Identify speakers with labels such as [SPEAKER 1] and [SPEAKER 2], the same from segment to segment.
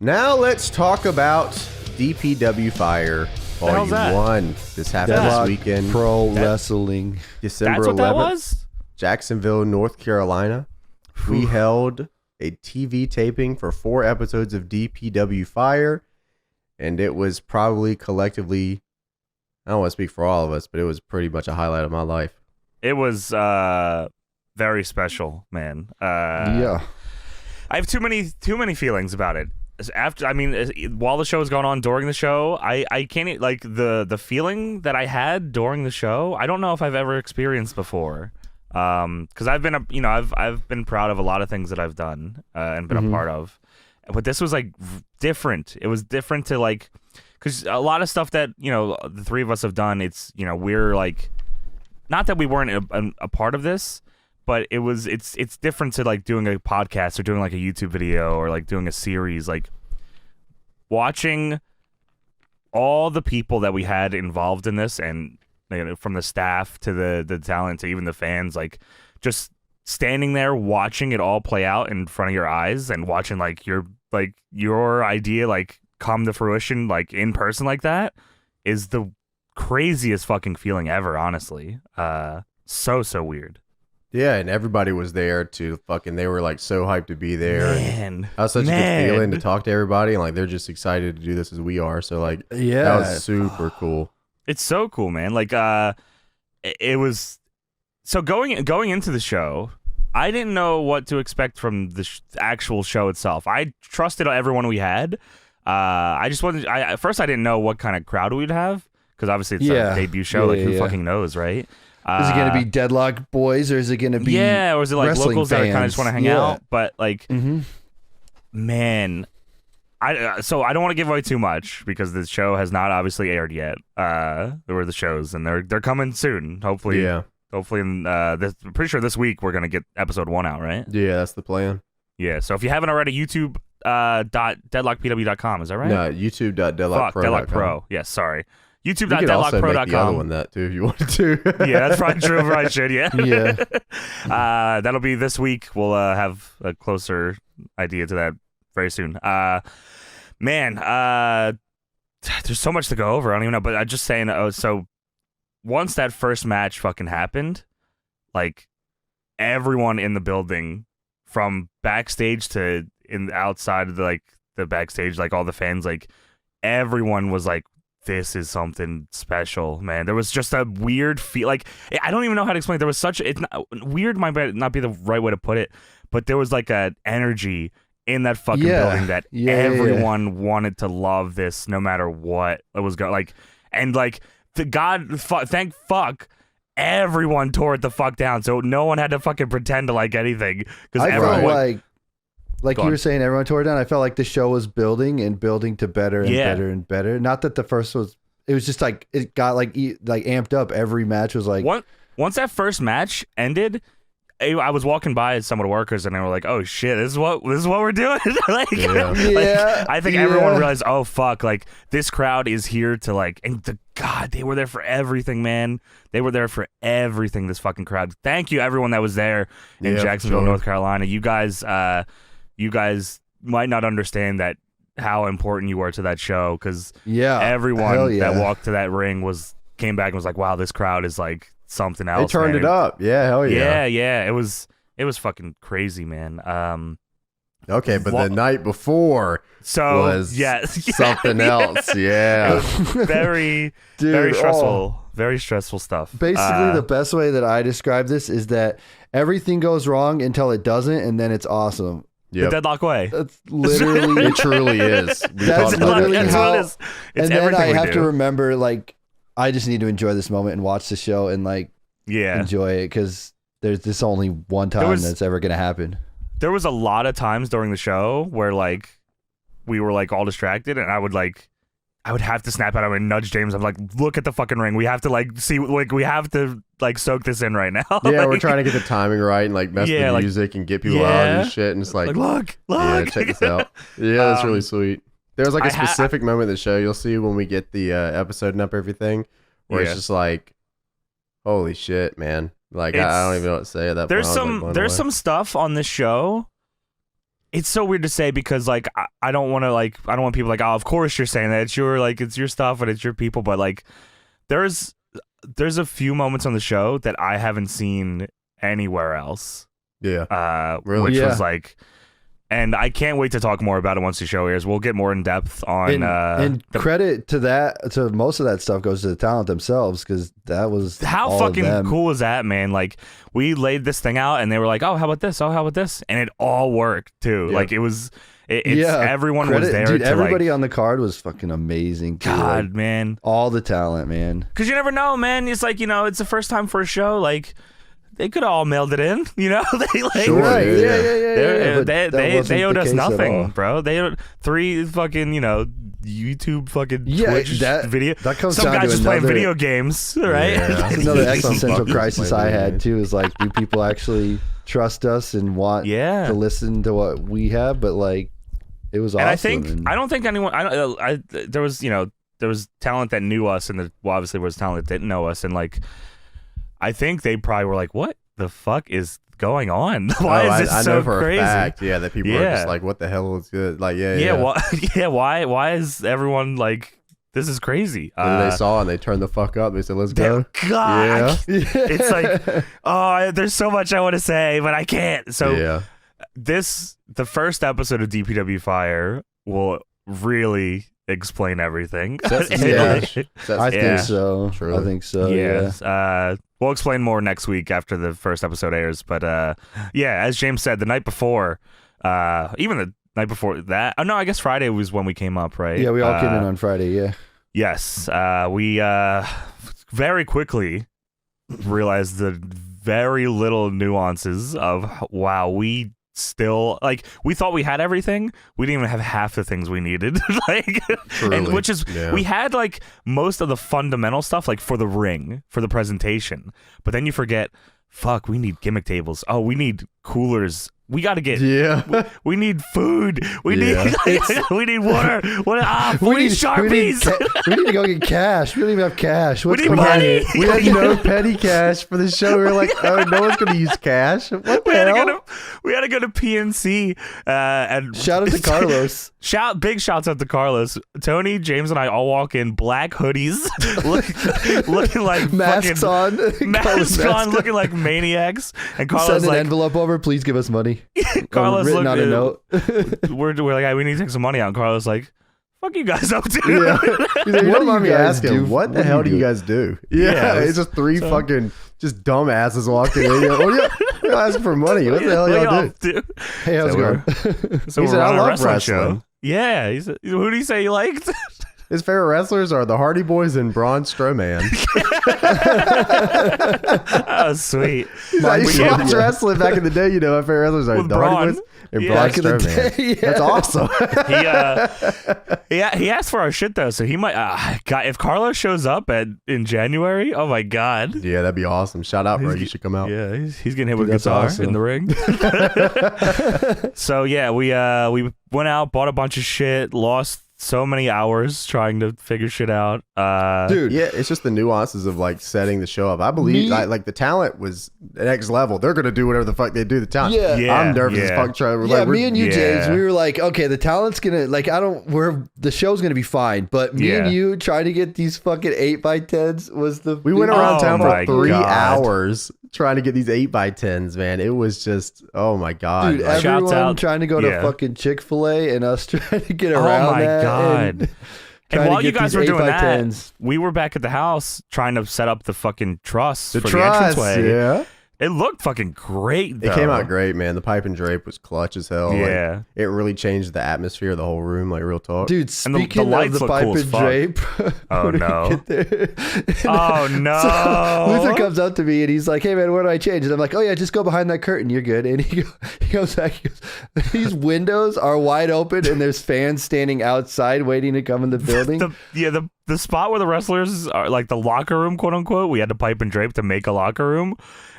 [SPEAKER 1] Now let's talk about DPW Fire Volume 1. This happened this weekend.
[SPEAKER 2] Pro Wrestling.
[SPEAKER 1] December 11th.
[SPEAKER 3] That's what that was?
[SPEAKER 1] Jacksonville, North Carolina. We held a TV taping for 4 episodes of DPW Fire, and it was probably collectively, I don't want to speak for all of us, but it was pretty much a highlight of my life.
[SPEAKER 3] It was very special, man.
[SPEAKER 2] Yeah.
[SPEAKER 3] I have too many feelings about it. While the show was going on, during the show, I can't, like, the feeling that I had during the show, I don't know if I've ever experienced before. Because I've been proud of a lot of things that I've done and been a part of, but this was like different. It was different to, like, because a lot of stuff that the three of us have done, it's we're like, not that we weren't a part of this, but it's different to, like, doing a podcast or doing, like, a YouTube video or, like, doing a series, like watching all the people that we had involved in this, and from the staff to the talent to even the fans, like, just standing there watching it all play out in front of your eyes and watching, like, your idea, like, come to fruition, like, in person like that, is the craziest fucking feeling ever, honestly. So weird.
[SPEAKER 1] Yeah, and everybody was there to they were, like, so hyped to be there.
[SPEAKER 3] Man.
[SPEAKER 1] That was such a good feeling to talk to everybody, and, like, they're just excited to do this as we are. So, like,
[SPEAKER 2] yeah,
[SPEAKER 1] that was super cool.
[SPEAKER 3] It's so cool, man. Like, it was so going into the show, I didn't know what to expect from the actual show itself. I trusted everyone we had. I just wasn't. At first, I didn't know what kind of crowd we'd have, because obviously it's a debut show. Who fucking knows, right?
[SPEAKER 2] Is it going to be Deadlock boys, or is it going to be
[SPEAKER 3] or is it like locals that kind of just want to hang out? But, like, man. So I don't want to give away too much, because the show has not obviously aired yet. There were the shows, and they're coming soon. Hopefully, Hopefully, I'm pretty sure this week we're gonna get episode 1 out, right?
[SPEAKER 1] Yeah, that's the plan.
[SPEAKER 3] Yeah. So if you haven't already, YouTube .deadlockpw.com, is that right?
[SPEAKER 1] No, YouTube.deadlockpro.com.
[SPEAKER 3] Deadlock Pro. Yes, sorry. YouTube.deadlockpro.com.
[SPEAKER 1] You could also make the other one that too if you wanted to.
[SPEAKER 3] Yeah, that's probably true. I should. Yeah.
[SPEAKER 2] Yeah.
[SPEAKER 3] That'll be this week. We'll have a closer idea to that very soon. Man, there's so much to go over. I don't even know, but I'm just saying. So once that first match fucking happened, like, everyone in the building, from backstage to outside of the backstage, like, all the fans, like, everyone was like, this is something special, man. There was just a weird feel. Like, I don't even know how to explain it. There was weird might not be the right way to put it, but there was, like, a energy in that fucking building that everyone wanted to love this no matter what it was going, like, and, like, thank fuck everyone tore it the fuck down, so no one had to fucking pretend to like anything, because everyone
[SPEAKER 2] like you were saying, everyone tore it down. I felt like the show was building to better and better and better. Not that the first was, it was just like, it got like amped up. Every match was like,
[SPEAKER 3] once that first match ended, I was walking by some of the workers, and they were like, "Oh shit, this is what we're doing." Like, I think everyone realized, "Oh fuck, like, this crowd is here to, like," and God, they were there for everything, man. They were there for everything. This fucking crowd. Thank you, everyone that was there in Jacksonville, North Carolina. You guys might not understand how important you were to that show, because everyone that walked to that ring came back and was like, "Wow, this crowd is like something else."
[SPEAKER 1] They turned it up. Yeah, hell yeah.
[SPEAKER 3] Yeah. It was fucking crazy, man.
[SPEAKER 1] Okay, but the night before was something else. Yeah.
[SPEAKER 3] Very stressful. Very stressful stuff.
[SPEAKER 2] Basically, the best way that I describe this is that everything goes wrong until it doesn't, and then it's awesome.
[SPEAKER 1] Yep.
[SPEAKER 3] The Deadlock way.
[SPEAKER 2] That's literally
[SPEAKER 1] it. Truly is.
[SPEAKER 2] That's literally how it is.
[SPEAKER 3] It's
[SPEAKER 2] and then I have
[SPEAKER 3] to
[SPEAKER 2] to remember, like, I just need to enjoy this moment and watch the show and, like, enjoy it, because there's this only one time that's ever going to happen.
[SPEAKER 3] There was a lot of times during the show where, like, we were, like, all distracted, and I would have to snap out of it and nudge James. I'm like, look at the fucking ring. We have to, like, see, like, we have to, like, soak this in right now.
[SPEAKER 1] Yeah,
[SPEAKER 3] like,
[SPEAKER 1] we're trying to get the timing right and, like, mess with the music and get people out and shit. And it's like
[SPEAKER 3] look.
[SPEAKER 1] Yeah, check this out. Yeah, that's really sweet. There's, like, a specific moment in the show you'll see when we get the episode and up everything, where it's just like, holy shit, man. Like, I don't even know what to say at that point.
[SPEAKER 3] There's some stuff on this show It's so weird to say because like I don't want people like, oh, of course you're saying that, it's your stuff and it's your people, but like there's a few moments on the show that I haven't seen anywhere else.
[SPEAKER 1] Yeah. Really?
[SPEAKER 3] Which was like, and I can't wait to talk more about it once the show airs. We'll get more in depth on.
[SPEAKER 2] And credit to most of that stuff goes to the talent themselves, because that was
[SPEAKER 3] how
[SPEAKER 2] all
[SPEAKER 3] fucking
[SPEAKER 2] of them.
[SPEAKER 3] cool is that, man? Like we laid this thing out, and they were like, "Oh, how about this? Oh, how about this?" And it all worked too.
[SPEAKER 1] Yep.
[SPEAKER 3] Like it was. Everyone was there.
[SPEAKER 2] Dude,
[SPEAKER 3] to
[SPEAKER 2] everybody on the card was fucking amazing. Too.
[SPEAKER 3] God,
[SPEAKER 2] like,
[SPEAKER 3] man,
[SPEAKER 2] all the talent, man.
[SPEAKER 3] Because you never know, man. It's like it's the first time for a show. Like they could have all mailed it in, They like,
[SPEAKER 1] Sure,
[SPEAKER 2] right?
[SPEAKER 3] Yeah. They owed us
[SPEAKER 2] the case at
[SPEAKER 3] nothing,
[SPEAKER 2] all.
[SPEAKER 3] bro. They owed 3 fucking YouTube fucking
[SPEAKER 2] Yeah,
[SPEAKER 3] Twitch
[SPEAKER 2] that
[SPEAKER 3] video.
[SPEAKER 2] comes
[SPEAKER 3] Some
[SPEAKER 2] down
[SPEAKER 3] guys
[SPEAKER 2] to
[SPEAKER 3] just playing
[SPEAKER 2] another-
[SPEAKER 3] video games, right?
[SPEAKER 1] Yeah.
[SPEAKER 2] That's another
[SPEAKER 1] Some
[SPEAKER 2] existential
[SPEAKER 1] fuckers
[SPEAKER 2] crisis
[SPEAKER 1] play
[SPEAKER 2] I
[SPEAKER 1] video
[SPEAKER 2] had
[SPEAKER 1] games.
[SPEAKER 2] too. Is like, do people actually trust us and want to listen to what we have? But like, it was awesome.
[SPEAKER 3] And I don't think anyone. There was talent that knew us, and obviously there was talent that didn't know us, and like, I think they probably were like, "What the fuck is going on? Why is this
[SPEAKER 1] I
[SPEAKER 3] so
[SPEAKER 1] know for
[SPEAKER 3] crazy?"
[SPEAKER 1] a fact, that people are just like, "What the hell is good?" Like,
[SPEAKER 3] Why is everyone like, this is crazy?
[SPEAKER 1] They saw and they turned the fuck up. They said, "Let's go."
[SPEAKER 3] God, it's like, oh, there's so much I want to say, but I can't. So the first episode of DPW Fire will really explain everything.
[SPEAKER 2] I think so.
[SPEAKER 1] Truly.
[SPEAKER 2] I think so.
[SPEAKER 3] Yes. We'll explain more next week after the first episode airs. But as James said, the night before, even the night before that. Oh no, I guess Friday was when we came up, right?
[SPEAKER 2] Yeah, we all came in on Friday. Yeah.
[SPEAKER 3] Yes. We very quickly realized the very little nuances of we still, like, we thought we had everything. We didn't even have half the things we needed. And which is, we had like most of the fundamental stuff, like for the ring, for the presentation. But then you forget, fuck, we need gimmick tables. Oh, we need coolers. We got to get.
[SPEAKER 1] Yeah.
[SPEAKER 3] We need food. We need. We need water. We need Sharpies.
[SPEAKER 2] We need to go get cash. We don't even have cash.
[SPEAKER 3] We need money.
[SPEAKER 1] We had no petty cash for the show. We were like, oh, no one's going to use cash. What the hell?
[SPEAKER 3] We had to go to PNC. And
[SPEAKER 2] shout out to Carlos.
[SPEAKER 3] Big shouts out to Carlos. Tony, James, and I all walk in black hoodies, looking like
[SPEAKER 2] masks on,
[SPEAKER 3] looking like maniacs. And Carlos
[SPEAKER 2] send an envelope over. Please give us money.
[SPEAKER 3] Carlos
[SPEAKER 2] written on a note.
[SPEAKER 3] we're like, hey, we need to take some money out. And Carlos like, fuck you guys up to.
[SPEAKER 1] Yeah. He's like, you don't mind me asking,
[SPEAKER 2] do?
[SPEAKER 1] what the hell do you guys do? Yeah, it's just three fucking just dumbasses walking in. You're asking for money. What the hell y'all do?
[SPEAKER 2] Hey, how's it going?
[SPEAKER 3] So
[SPEAKER 1] he
[SPEAKER 3] we're
[SPEAKER 1] said, I
[SPEAKER 3] on a
[SPEAKER 1] love
[SPEAKER 3] wrestling
[SPEAKER 1] wrestling.
[SPEAKER 3] show. Yeah, he said, who do you say you liked?
[SPEAKER 1] His favorite wrestlers are the Hardy Boys and Braun Strowman.
[SPEAKER 3] Oh, sweet.
[SPEAKER 1] I used to watch wrestling back in the day. My favorite wrestlers are
[SPEAKER 3] With
[SPEAKER 1] the
[SPEAKER 3] Braun.
[SPEAKER 1] Hardy Boys and Braun
[SPEAKER 2] Back in the
[SPEAKER 1] Strowman.
[SPEAKER 2] day,
[SPEAKER 1] That's awesome.
[SPEAKER 3] He asked for our shit though, so he might. God, if Carlos shows up in January, oh my god.
[SPEAKER 1] Yeah, that'd be awesome. Shout out, bro. You should come out.
[SPEAKER 3] Yeah, he's getting hit with a
[SPEAKER 2] that's
[SPEAKER 3] guitar
[SPEAKER 2] awesome.
[SPEAKER 3] in the ring. So yeah, we went out, bought a bunch of shit, lost so many hours trying to figure shit out.
[SPEAKER 2] Dude.
[SPEAKER 1] Yeah, it's just the nuances of like setting the show up. I believe like the talent was next level. They're gonna do whatever the fuck they do. The talent.
[SPEAKER 2] Yeah.
[SPEAKER 1] I'm nervous as fuck trying.
[SPEAKER 2] Yeah, me and you,
[SPEAKER 3] yeah.
[SPEAKER 2] James, we were like, okay, the talent's gonna the show's gonna be fine, but me and you trying to get these fucking 8x10s was the.
[SPEAKER 1] We went around town for 3
[SPEAKER 3] God.
[SPEAKER 1] hours trying to get these 8x10s, man. It was just, oh my god,
[SPEAKER 2] Dude,
[SPEAKER 1] like,
[SPEAKER 3] Shouts
[SPEAKER 2] everyone
[SPEAKER 3] out.
[SPEAKER 2] trying to go to
[SPEAKER 3] Yeah.
[SPEAKER 2] fucking Chick-fil-A and us trying to get around.
[SPEAKER 3] Oh my
[SPEAKER 2] that
[SPEAKER 3] god. And
[SPEAKER 2] trying
[SPEAKER 3] while
[SPEAKER 2] to
[SPEAKER 3] you
[SPEAKER 2] get
[SPEAKER 3] guys
[SPEAKER 2] these
[SPEAKER 3] were doing that,
[SPEAKER 2] 8x10s.
[SPEAKER 3] we were back at the house trying to set up the fucking truss
[SPEAKER 1] the
[SPEAKER 3] for
[SPEAKER 1] truss,
[SPEAKER 3] the entranceway.
[SPEAKER 1] yeah.
[SPEAKER 3] It looked fucking great, though.
[SPEAKER 1] It came out great, man. The pipe and drape was clutch as hell.
[SPEAKER 3] Yeah.
[SPEAKER 1] Like, it really changed the atmosphere of the whole room, like real talk.
[SPEAKER 2] Dude,
[SPEAKER 3] And the
[SPEAKER 2] speaking
[SPEAKER 3] lights
[SPEAKER 2] of the
[SPEAKER 3] look
[SPEAKER 2] pipe
[SPEAKER 3] cool as
[SPEAKER 2] and
[SPEAKER 3] fuck.
[SPEAKER 2] drape.
[SPEAKER 3] Oh,
[SPEAKER 2] when we
[SPEAKER 3] no.
[SPEAKER 2] get there-
[SPEAKER 3] Oh, no.
[SPEAKER 2] Luther comes up to me and he's like, hey, man, what do I change? And I'm like, oh, yeah, just go behind that curtain. You're good. And he goes back. He goes, these windows are wide open and there's fans standing outside waiting to come in the building.
[SPEAKER 3] The spot where the wrestlers are, like the locker room, quote unquote, we had to pipe and drape to make a locker room.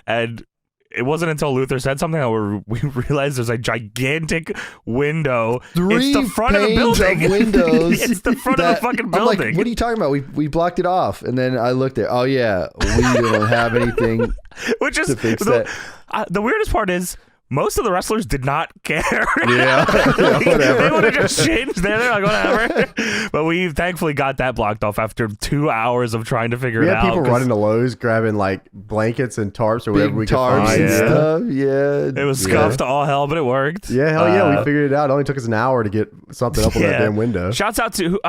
[SPEAKER 3] And it wasn't until Luther said something that we realized there's a gigantic window. It's the front of the building.
[SPEAKER 2] Of windows.
[SPEAKER 3] It's the front of the fucking
[SPEAKER 2] I'm
[SPEAKER 3] building.
[SPEAKER 2] like, what are you talking about? We blocked it off. And then I looked at, oh, yeah, we don't have anything
[SPEAKER 3] Which is
[SPEAKER 2] to fix that.
[SPEAKER 3] the weirdest part is most of the wrestlers did not care.
[SPEAKER 1] Yeah,
[SPEAKER 3] Like,
[SPEAKER 1] whatever.
[SPEAKER 3] They would have just changed there. They're like, whatever. But we thankfully got that blocked off after 2 hours of trying to figure
[SPEAKER 1] We
[SPEAKER 3] it
[SPEAKER 1] had
[SPEAKER 3] out.
[SPEAKER 1] people running to Lowe's grabbing like blankets and tarps or whatever
[SPEAKER 2] Big
[SPEAKER 1] we could
[SPEAKER 2] tarps
[SPEAKER 1] find.
[SPEAKER 2] and
[SPEAKER 3] Yeah.
[SPEAKER 2] stuff. Yeah.
[SPEAKER 3] It was scuffed to all hell, but it worked.
[SPEAKER 1] Yeah, hell yeah, we figured it out. It only took us an hour to get something up on that
[SPEAKER 3] Yeah.
[SPEAKER 1] damn window.
[SPEAKER 3] Shouts out to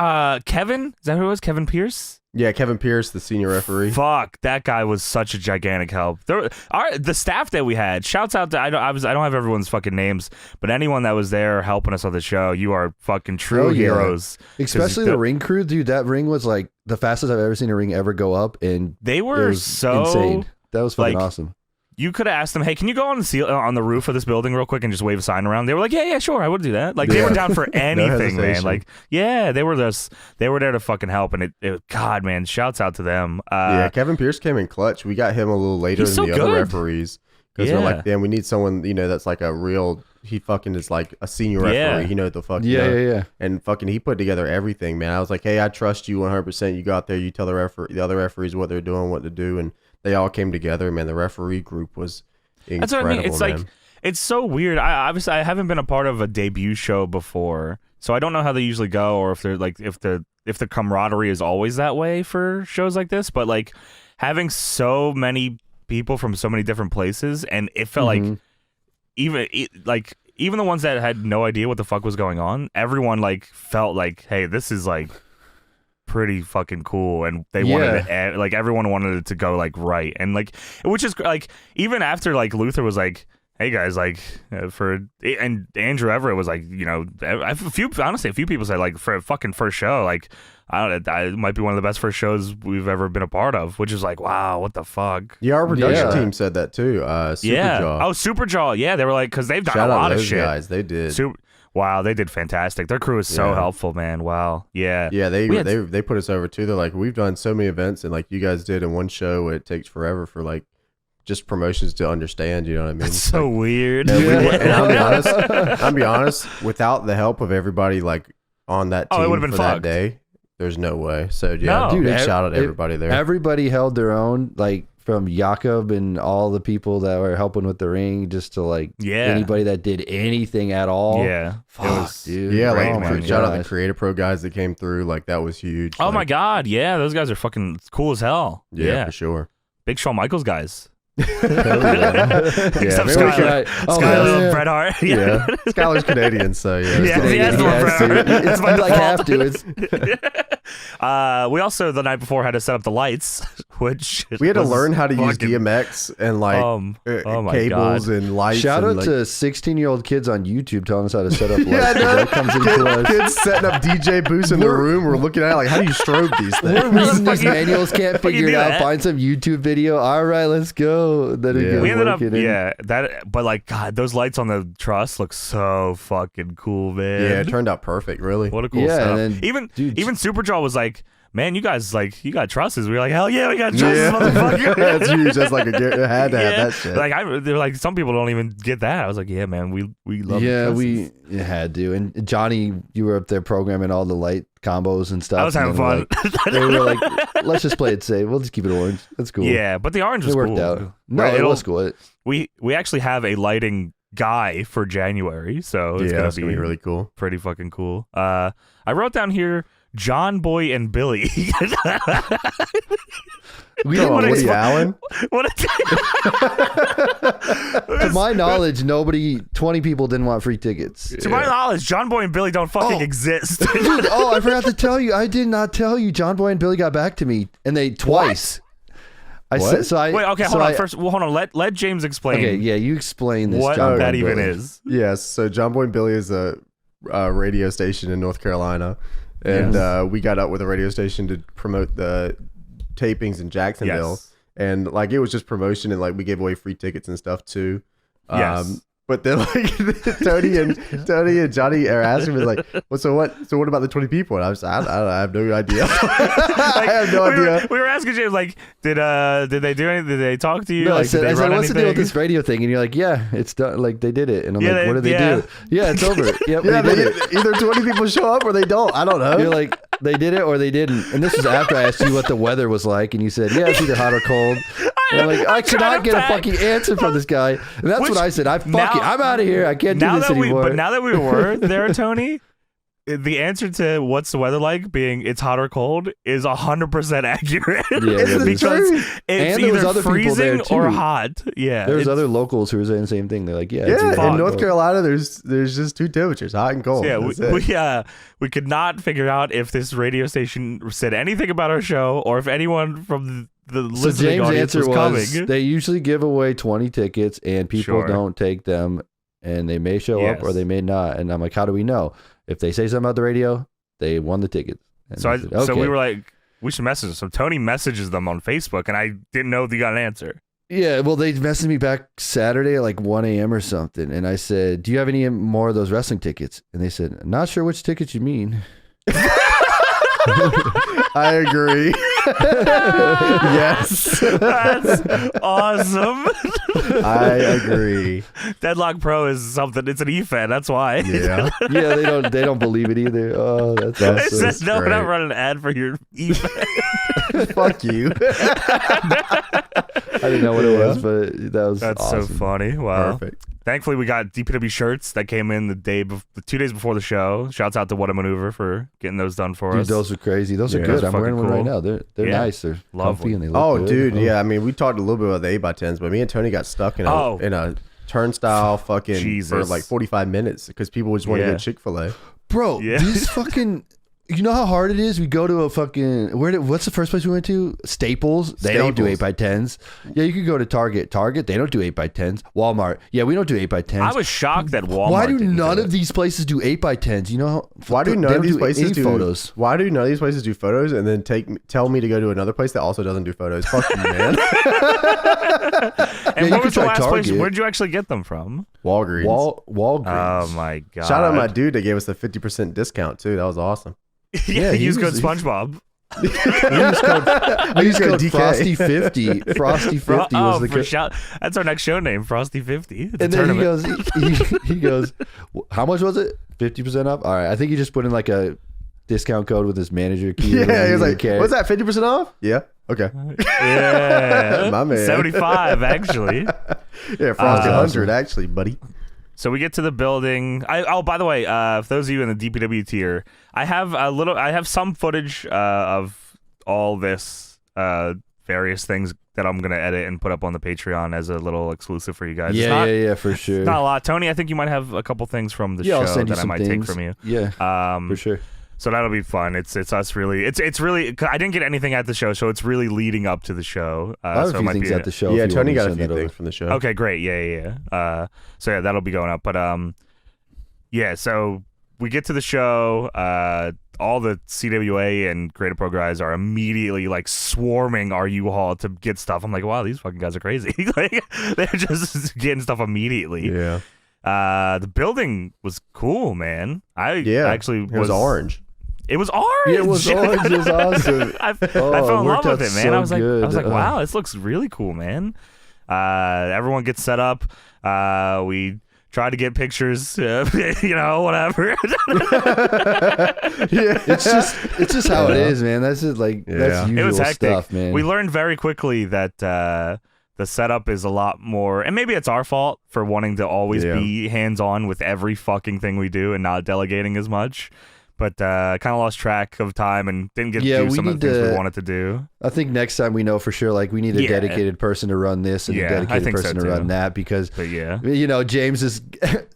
[SPEAKER 3] Kevin. Is that who it was? Kevin Pierce?
[SPEAKER 1] Yeah, Kevin Pierce, the senior referee.
[SPEAKER 3] Fuck, that guy was such a gigantic help. The staff that we had. Shouts out to I don't have everyone's fucking names, but anyone that was there helping us on the show, you are fucking true
[SPEAKER 2] Oh, yeah.
[SPEAKER 3] heroes.
[SPEAKER 2] Especially the ring crew, dude. That ring was like the fastest I've ever seen a ring ever go up, and
[SPEAKER 3] They
[SPEAKER 2] it
[SPEAKER 3] were
[SPEAKER 2] was
[SPEAKER 3] so
[SPEAKER 2] insane. That was fucking
[SPEAKER 3] like,
[SPEAKER 2] awesome.
[SPEAKER 3] You could have asked them, hey, can you go on the roof of this building real quick and just wave a sign around? They were like, yeah, sure, I would do that. Like they
[SPEAKER 1] Yeah.
[SPEAKER 3] were down for anything, man.
[SPEAKER 1] hesitation.
[SPEAKER 3] Like, yeah, they were there to fucking help, and it God, man, shouts out to them.
[SPEAKER 1] Yeah, Kevin Pierce came in clutch. We got him a little later
[SPEAKER 3] He's
[SPEAKER 1] than
[SPEAKER 3] so
[SPEAKER 1] the other
[SPEAKER 3] good.
[SPEAKER 1] referees because
[SPEAKER 3] Yeah.
[SPEAKER 1] we're like, damn, we need someone that's like a real. He fucking is like a senior referee.
[SPEAKER 3] Yeah.
[SPEAKER 1] He knows what the fuck.
[SPEAKER 2] Yeah.
[SPEAKER 1] And fucking, he put together everything, man. I was like, hey, I trust you 100%. You go out there, you tell the other referees what they're doing, what to do, and they all came together. Man, the referee group was incredible.
[SPEAKER 3] That's what I mean. It's
[SPEAKER 1] man.
[SPEAKER 3] like it's so weird. Obviously I haven't been a part of a debut show before, so I don't know how they usually go, or if they're like if the camaraderie is always that way for shows like this. But like having so many people from so many different places, and it felt like even the ones that had no idea what the fuck was going on, everyone like felt like, hey, this is like pretty fucking cool, and they wanted it, like everyone wanted it to go like right, and like which is like even after like Luther was like, hey guys, like and Andrew Everett was like, a few people said like for a fucking first show, like it might be one of the best first shows we've ever been a part of, which is like, wow, what the fuck.
[SPEAKER 1] Yeah, our production team said that too. Superjaw.
[SPEAKER 3] Oh, Superjaw. Yeah, they were like, because they've done
[SPEAKER 1] Shout
[SPEAKER 3] a
[SPEAKER 1] out
[SPEAKER 3] lot
[SPEAKER 1] to
[SPEAKER 3] of
[SPEAKER 1] those
[SPEAKER 3] shit.
[SPEAKER 1] guys. They did.
[SPEAKER 3] Wow, they did fantastic. Their crew is so
[SPEAKER 1] Yeah.
[SPEAKER 3] helpful, man. Wow. Yeah.
[SPEAKER 1] Yeah, they put us over too. They're like, we've done so many events, and like you guys did in one show, it takes forever for like just promotions to understand. You know what I mean?
[SPEAKER 3] That's so weird.
[SPEAKER 1] And I'll be honest, without the help of everybody like on that team
[SPEAKER 3] it would've been
[SPEAKER 1] for
[SPEAKER 3] fucked.
[SPEAKER 1] that day, there's no way. So yeah,
[SPEAKER 3] No.
[SPEAKER 1] dude, big
[SPEAKER 2] Dude,
[SPEAKER 1] shout out to everybody there.
[SPEAKER 2] Everybody held their own, like from Jakob and all the people that were helping with the ring, just to like anybody that did anything at all.
[SPEAKER 3] Yeah.
[SPEAKER 2] Fuck, dude.
[SPEAKER 1] Yeah,
[SPEAKER 3] Great,
[SPEAKER 1] like
[SPEAKER 3] man.
[SPEAKER 1] shout out the Creative Pro guys that came through. Like that was huge.
[SPEAKER 3] Oh
[SPEAKER 1] like,
[SPEAKER 3] my God. Yeah, those guys are fucking cool as hell.
[SPEAKER 1] Yeah, for sure.
[SPEAKER 3] Big Shawn Michaels guys.
[SPEAKER 1] Yeah,
[SPEAKER 3] Except
[SPEAKER 1] maybe we
[SPEAKER 3] Skylar. Skylar, Bret Hart.
[SPEAKER 1] Yeah, Skylar's Canadian, so yeah.
[SPEAKER 3] Yeah, he has to
[SPEAKER 2] Yeah,
[SPEAKER 3] Bret
[SPEAKER 2] see,
[SPEAKER 3] Hart. It's my
[SPEAKER 2] you like have
[SPEAKER 3] default.
[SPEAKER 2] to. It's,
[SPEAKER 3] We also the night before had to set up the lights, which
[SPEAKER 1] We had to
[SPEAKER 3] was
[SPEAKER 1] learn how to use
[SPEAKER 3] fucking-
[SPEAKER 1] DMX and like
[SPEAKER 3] oh my
[SPEAKER 1] cables
[SPEAKER 3] God.
[SPEAKER 1] and lights.
[SPEAKER 2] shout
[SPEAKER 1] and
[SPEAKER 2] out
[SPEAKER 1] like,
[SPEAKER 2] to 16-year-old kids on YouTube telling us how to set up lights.
[SPEAKER 1] Yeah, no.
[SPEAKER 2] That comes in clutch.
[SPEAKER 1] kids setting up DJ booths in the room. We're looking at it like, how do you strobe these
[SPEAKER 2] We're
[SPEAKER 1] things?
[SPEAKER 2] reading these
[SPEAKER 3] fucking-
[SPEAKER 2] manuals, can't
[SPEAKER 3] fucking
[SPEAKER 2] figure it
[SPEAKER 3] do
[SPEAKER 2] out.
[SPEAKER 3] that.
[SPEAKER 2] Find some YouTube video. All right, let's go. Then
[SPEAKER 1] Yeah.
[SPEAKER 2] again,
[SPEAKER 3] We ended up,
[SPEAKER 2] working in.
[SPEAKER 3] but like, God, those lights on the truss look so fucking cool, man.
[SPEAKER 1] Yeah, it turned out perfect. Really.
[SPEAKER 3] What a cool
[SPEAKER 2] Yeah,
[SPEAKER 3] setup.
[SPEAKER 2] and then,
[SPEAKER 3] even
[SPEAKER 2] dude,
[SPEAKER 3] Superjaw was like, man, you guys like, you got trusses. We were like, hell yeah, we got trusses,
[SPEAKER 1] Yeah,
[SPEAKER 3] motherfucker.
[SPEAKER 1] that's huge. That's like it had to have that shit.
[SPEAKER 3] Like they're like, some people don't even get that. I was like, yeah, man, we love.
[SPEAKER 2] yeah,
[SPEAKER 3] trusses.
[SPEAKER 2] we had to. And Johnny, you were up there programming all the light combos and stuff.
[SPEAKER 3] I was having fun.
[SPEAKER 2] They were like, let's just play it safe. We'll just keep it orange. That's cool.
[SPEAKER 3] Yeah, but the orange was
[SPEAKER 2] it worked
[SPEAKER 3] cool.
[SPEAKER 2] out. No,
[SPEAKER 3] Right,
[SPEAKER 2] it was cool.
[SPEAKER 3] We actually have a lighting guy for January, so it's
[SPEAKER 1] yeah,
[SPEAKER 3] gonna
[SPEAKER 1] it's gonna be really cool.
[SPEAKER 3] pretty fucking cool. I wrote down here John Boy and Billy.
[SPEAKER 2] We
[SPEAKER 1] Come on,
[SPEAKER 2] didn't
[SPEAKER 1] Woody Allen.
[SPEAKER 3] What
[SPEAKER 2] to my knowledge, 20 people didn't want free tickets.
[SPEAKER 3] To my knowledge, John Boy and Billy don't fucking
[SPEAKER 2] Oh.
[SPEAKER 3] exist.
[SPEAKER 2] Dude, I forgot to tell you. I did not tell you. John Boy and Billy got back to me, and they twice. I
[SPEAKER 1] What?
[SPEAKER 2] said so.
[SPEAKER 3] Wait, okay, hold on. First, hold on. Let James explain.
[SPEAKER 2] Okay, yeah, you explain this.
[SPEAKER 3] what
[SPEAKER 2] John Boy
[SPEAKER 3] that
[SPEAKER 2] and
[SPEAKER 3] even
[SPEAKER 2] Billy.
[SPEAKER 3] is.
[SPEAKER 1] Yes. So John Boy and Billy is a radio station in North Carolina, and we got up with a radio station to promote the tapings in Jacksonville.
[SPEAKER 3] Yes.
[SPEAKER 1] And like it was just promotion, and like we gave away free tickets and stuff too.
[SPEAKER 3] Yes.
[SPEAKER 1] But then like Tony and Johnny are asking me like, well, so what about the 20 people? And I have no idea. I have no idea.
[SPEAKER 3] We were asking James like, did they do anything? Did they talk to you?
[SPEAKER 2] No,
[SPEAKER 3] like,
[SPEAKER 2] I said,
[SPEAKER 3] did they run
[SPEAKER 2] what's the deal with
[SPEAKER 3] anything?"
[SPEAKER 2] this radio thing? And you're like, yeah, it's done. Like they did it. And I'm
[SPEAKER 3] Yeah,
[SPEAKER 2] like, what did they
[SPEAKER 3] yeah.
[SPEAKER 2] do? Yeah, it's over. Yep,
[SPEAKER 1] Yeah,
[SPEAKER 2] they did it.
[SPEAKER 1] either 20 people show up or they don't. I don't know.
[SPEAKER 2] You're like, They did it or they didn't. And this was after I asked you what the weather was like, and you said, yeah, it's either hot or cold. And I'm like, I cannot get a fucking answer from this guy. And that's what I said. I'm out of here. I can't do this anymore.
[SPEAKER 3] But now that we were there, Tony, the answer to what's the weather like being it's hot or cold is 100% accurate.
[SPEAKER 2] Yeah,
[SPEAKER 3] because it's either freezing or hot. Yeah,
[SPEAKER 2] there's other locals who are saying the same thing. They're like,
[SPEAKER 1] in North Carolina, there's just two temperatures, hot and cold.
[SPEAKER 3] Yeah, we could not figure out if this radio station said anything about our show or if anyone from the listening audience was coming.
[SPEAKER 2] They usually give away 20 tickets and people don't take them, and they may show up or they may not. And I'm like, how do we know? If they say something about the radio, they won the tickets.
[SPEAKER 3] So we were like, we should message them. So Tony messages them on Facebook, and I didn't know they got an answer.
[SPEAKER 2] Yeah, well, they messaged me back Saturday at like 1 a.m. or something, and I said, do you have any more of those wrestling tickets? And they said, not sure which tickets you mean.
[SPEAKER 1] I agree. Yes.
[SPEAKER 3] That's awesome.
[SPEAKER 1] I agree.
[SPEAKER 3] Deadlock Pro is something. It's an e-fan. That's why.
[SPEAKER 2] Yeah. Yeah, they don't believe it either. Oh, that's awesome.
[SPEAKER 3] It says, no, we're not running an ad for your e-fan.
[SPEAKER 1] Fuck you.
[SPEAKER 2] I didn't know what it was, but that's awesome.
[SPEAKER 3] So funny. Wow.
[SPEAKER 1] Perfect.
[SPEAKER 3] Thankfully, we got DPW shirts that came in the 2 days before the show. Shouts out to What a Maneuver for getting those done for us.
[SPEAKER 2] Those are crazy. Those are good. I'm wearing one right now. They're nice. They're comfy and they look good.
[SPEAKER 1] Dude. Yeah, I mean, we talked a little bit about the 8x10s, but me and Tony got stuck in a turnstile for like 45 minutes because people just want to go Chick-fil-A.
[SPEAKER 2] Bro, these fucking... You know how hard it is? We go to a fucking... What's the first place we went to? Staples. They don't do 8x10s. Yeah, you could go to Target. They don't do 8x10s. Walmart. Yeah, we don't do 8x10s.
[SPEAKER 3] I was shocked that Walmart
[SPEAKER 2] Why do none of these places do 8x10s? You know how...
[SPEAKER 1] Why do none of these places do photos? Why do none of these places do photos and then tell me to go to another place that also doesn't do photos? Fuck you, man.
[SPEAKER 3] And what was the last place? Where did you actually get them from?
[SPEAKER 1] Walgreens.
[SPEAKER 2] Walgreens.
[SPEAKER 3] Oh, my God.
[SPEAKER 1] Shout out my dude that gave us the 50% discount, too. That was awesome.
[SPEAKER 3] Yeah, use code SpongeBob.
[SPEAKER 2] I use code Frosty50. Frosty50 was the code.
[SPEAKER 3] That's our next show name, Frosty50.
[SPEAKER 2] And then he goes, how much was it? 50% off? All right. I think he just put in like a discount code with his manager key.
[SPEAKER 1] Yeah, he was like, what's that, 50% off? Yeah. Okay.
[SPEAKER 3] Yeah.
[SPEAKER 1] My man.
[SPEAKER 3] 75, actually.
[SPEAKER 1] Yeah, Frosty 100, actually, buddy.
[SPEAKER 3] So we get to the building. By the way, for those of you in the DPW tier, I have some footage of all this various things that I'm gonna edit and put up on the Patreon as a little exclusive for you guys.
[SPEAKER 2] Yeah, for sure.
[SPEAKER 3] Not a lot. Tony, I think you might have a couple things from the show that I might take from you.
[SPEAKER 2] Yeah, for sure.
[SPEAKER 3] So that'll be fun. It's us really. It's really. I didn't get anything at the show, so it's really leading up to the show.
[SPEAKER 2] I have a few things at the show.
[SPEAKER 1] Yeah, Tony got a few things from the show.
[SPEAKER 3] Okay, great. Yeah. So yeah, that'll be going up. But yeah. So we get to the show. All the CWA and Creative Pro guys are immediately like swarming our U-Haul to get stuff. I'm like, wow, these fucking guys are crazy. Like they're just getting stuff immediately.
[SPEAKER 1] Yeah.
[SPEAKER 3] The building was cool, man. It
[SPEAKER 1] was orange.
[SPEAKER 3] It was orange.
[SPEAKER 2] Yeah, it was orange. It was awesome.
[SPEAKER 3] I fell in love with it, man.
[SPEAKER 2] So
[SPEAKER 3] I was like, wow, this looks really cool, man. Everyone gets set up. We try to get pictures, whatever.
[SPEAKER 2] Yeah, it's just how it is, man. That's just that's usual
[SPEAKER 3] it was hectic
[SPEAKER 2] stuff, man.
[SPEAKER 3] We learned very quickly that the setup is a lot more, and maybe it's our fault for wanting to always be hands-on with every fucking thing we do and not delegating as much. But kind of lost track of time and didn't get to do some of the things we wanted to to.
[SPEAKER 2] I think next time we know for sure, like we need a dedicated person to run this and a dedicated person to run that because, James is,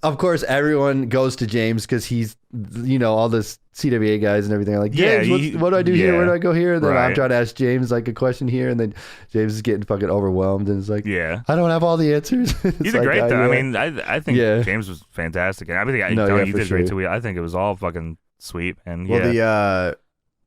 [SPEAKER 2] of course, everyone goes to James because he's, all the CWA guys and everything are like, James, what do I do here? Where do I go here? And then I'm trying to ask James like a question here, and then James is getting fucking overwhelmed and it's like, I don't have all the answers.
[SPEAKER 3] You did great though. I mean, I think James was fantastic, and I think you did great too. I think it was all fucking sweet. And
[SPEAKER 1] well,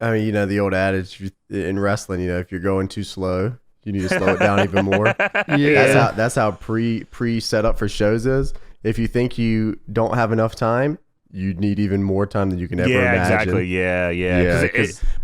[SPEAKER 1] the old adage in wrestling, if you're going too slow, you need to slow it down even more. That's how pre set up for shows is. If you think you don't have enough time, you need even more time than you can ever imagine.
[SPEAKER 3] Exactly. Yeah.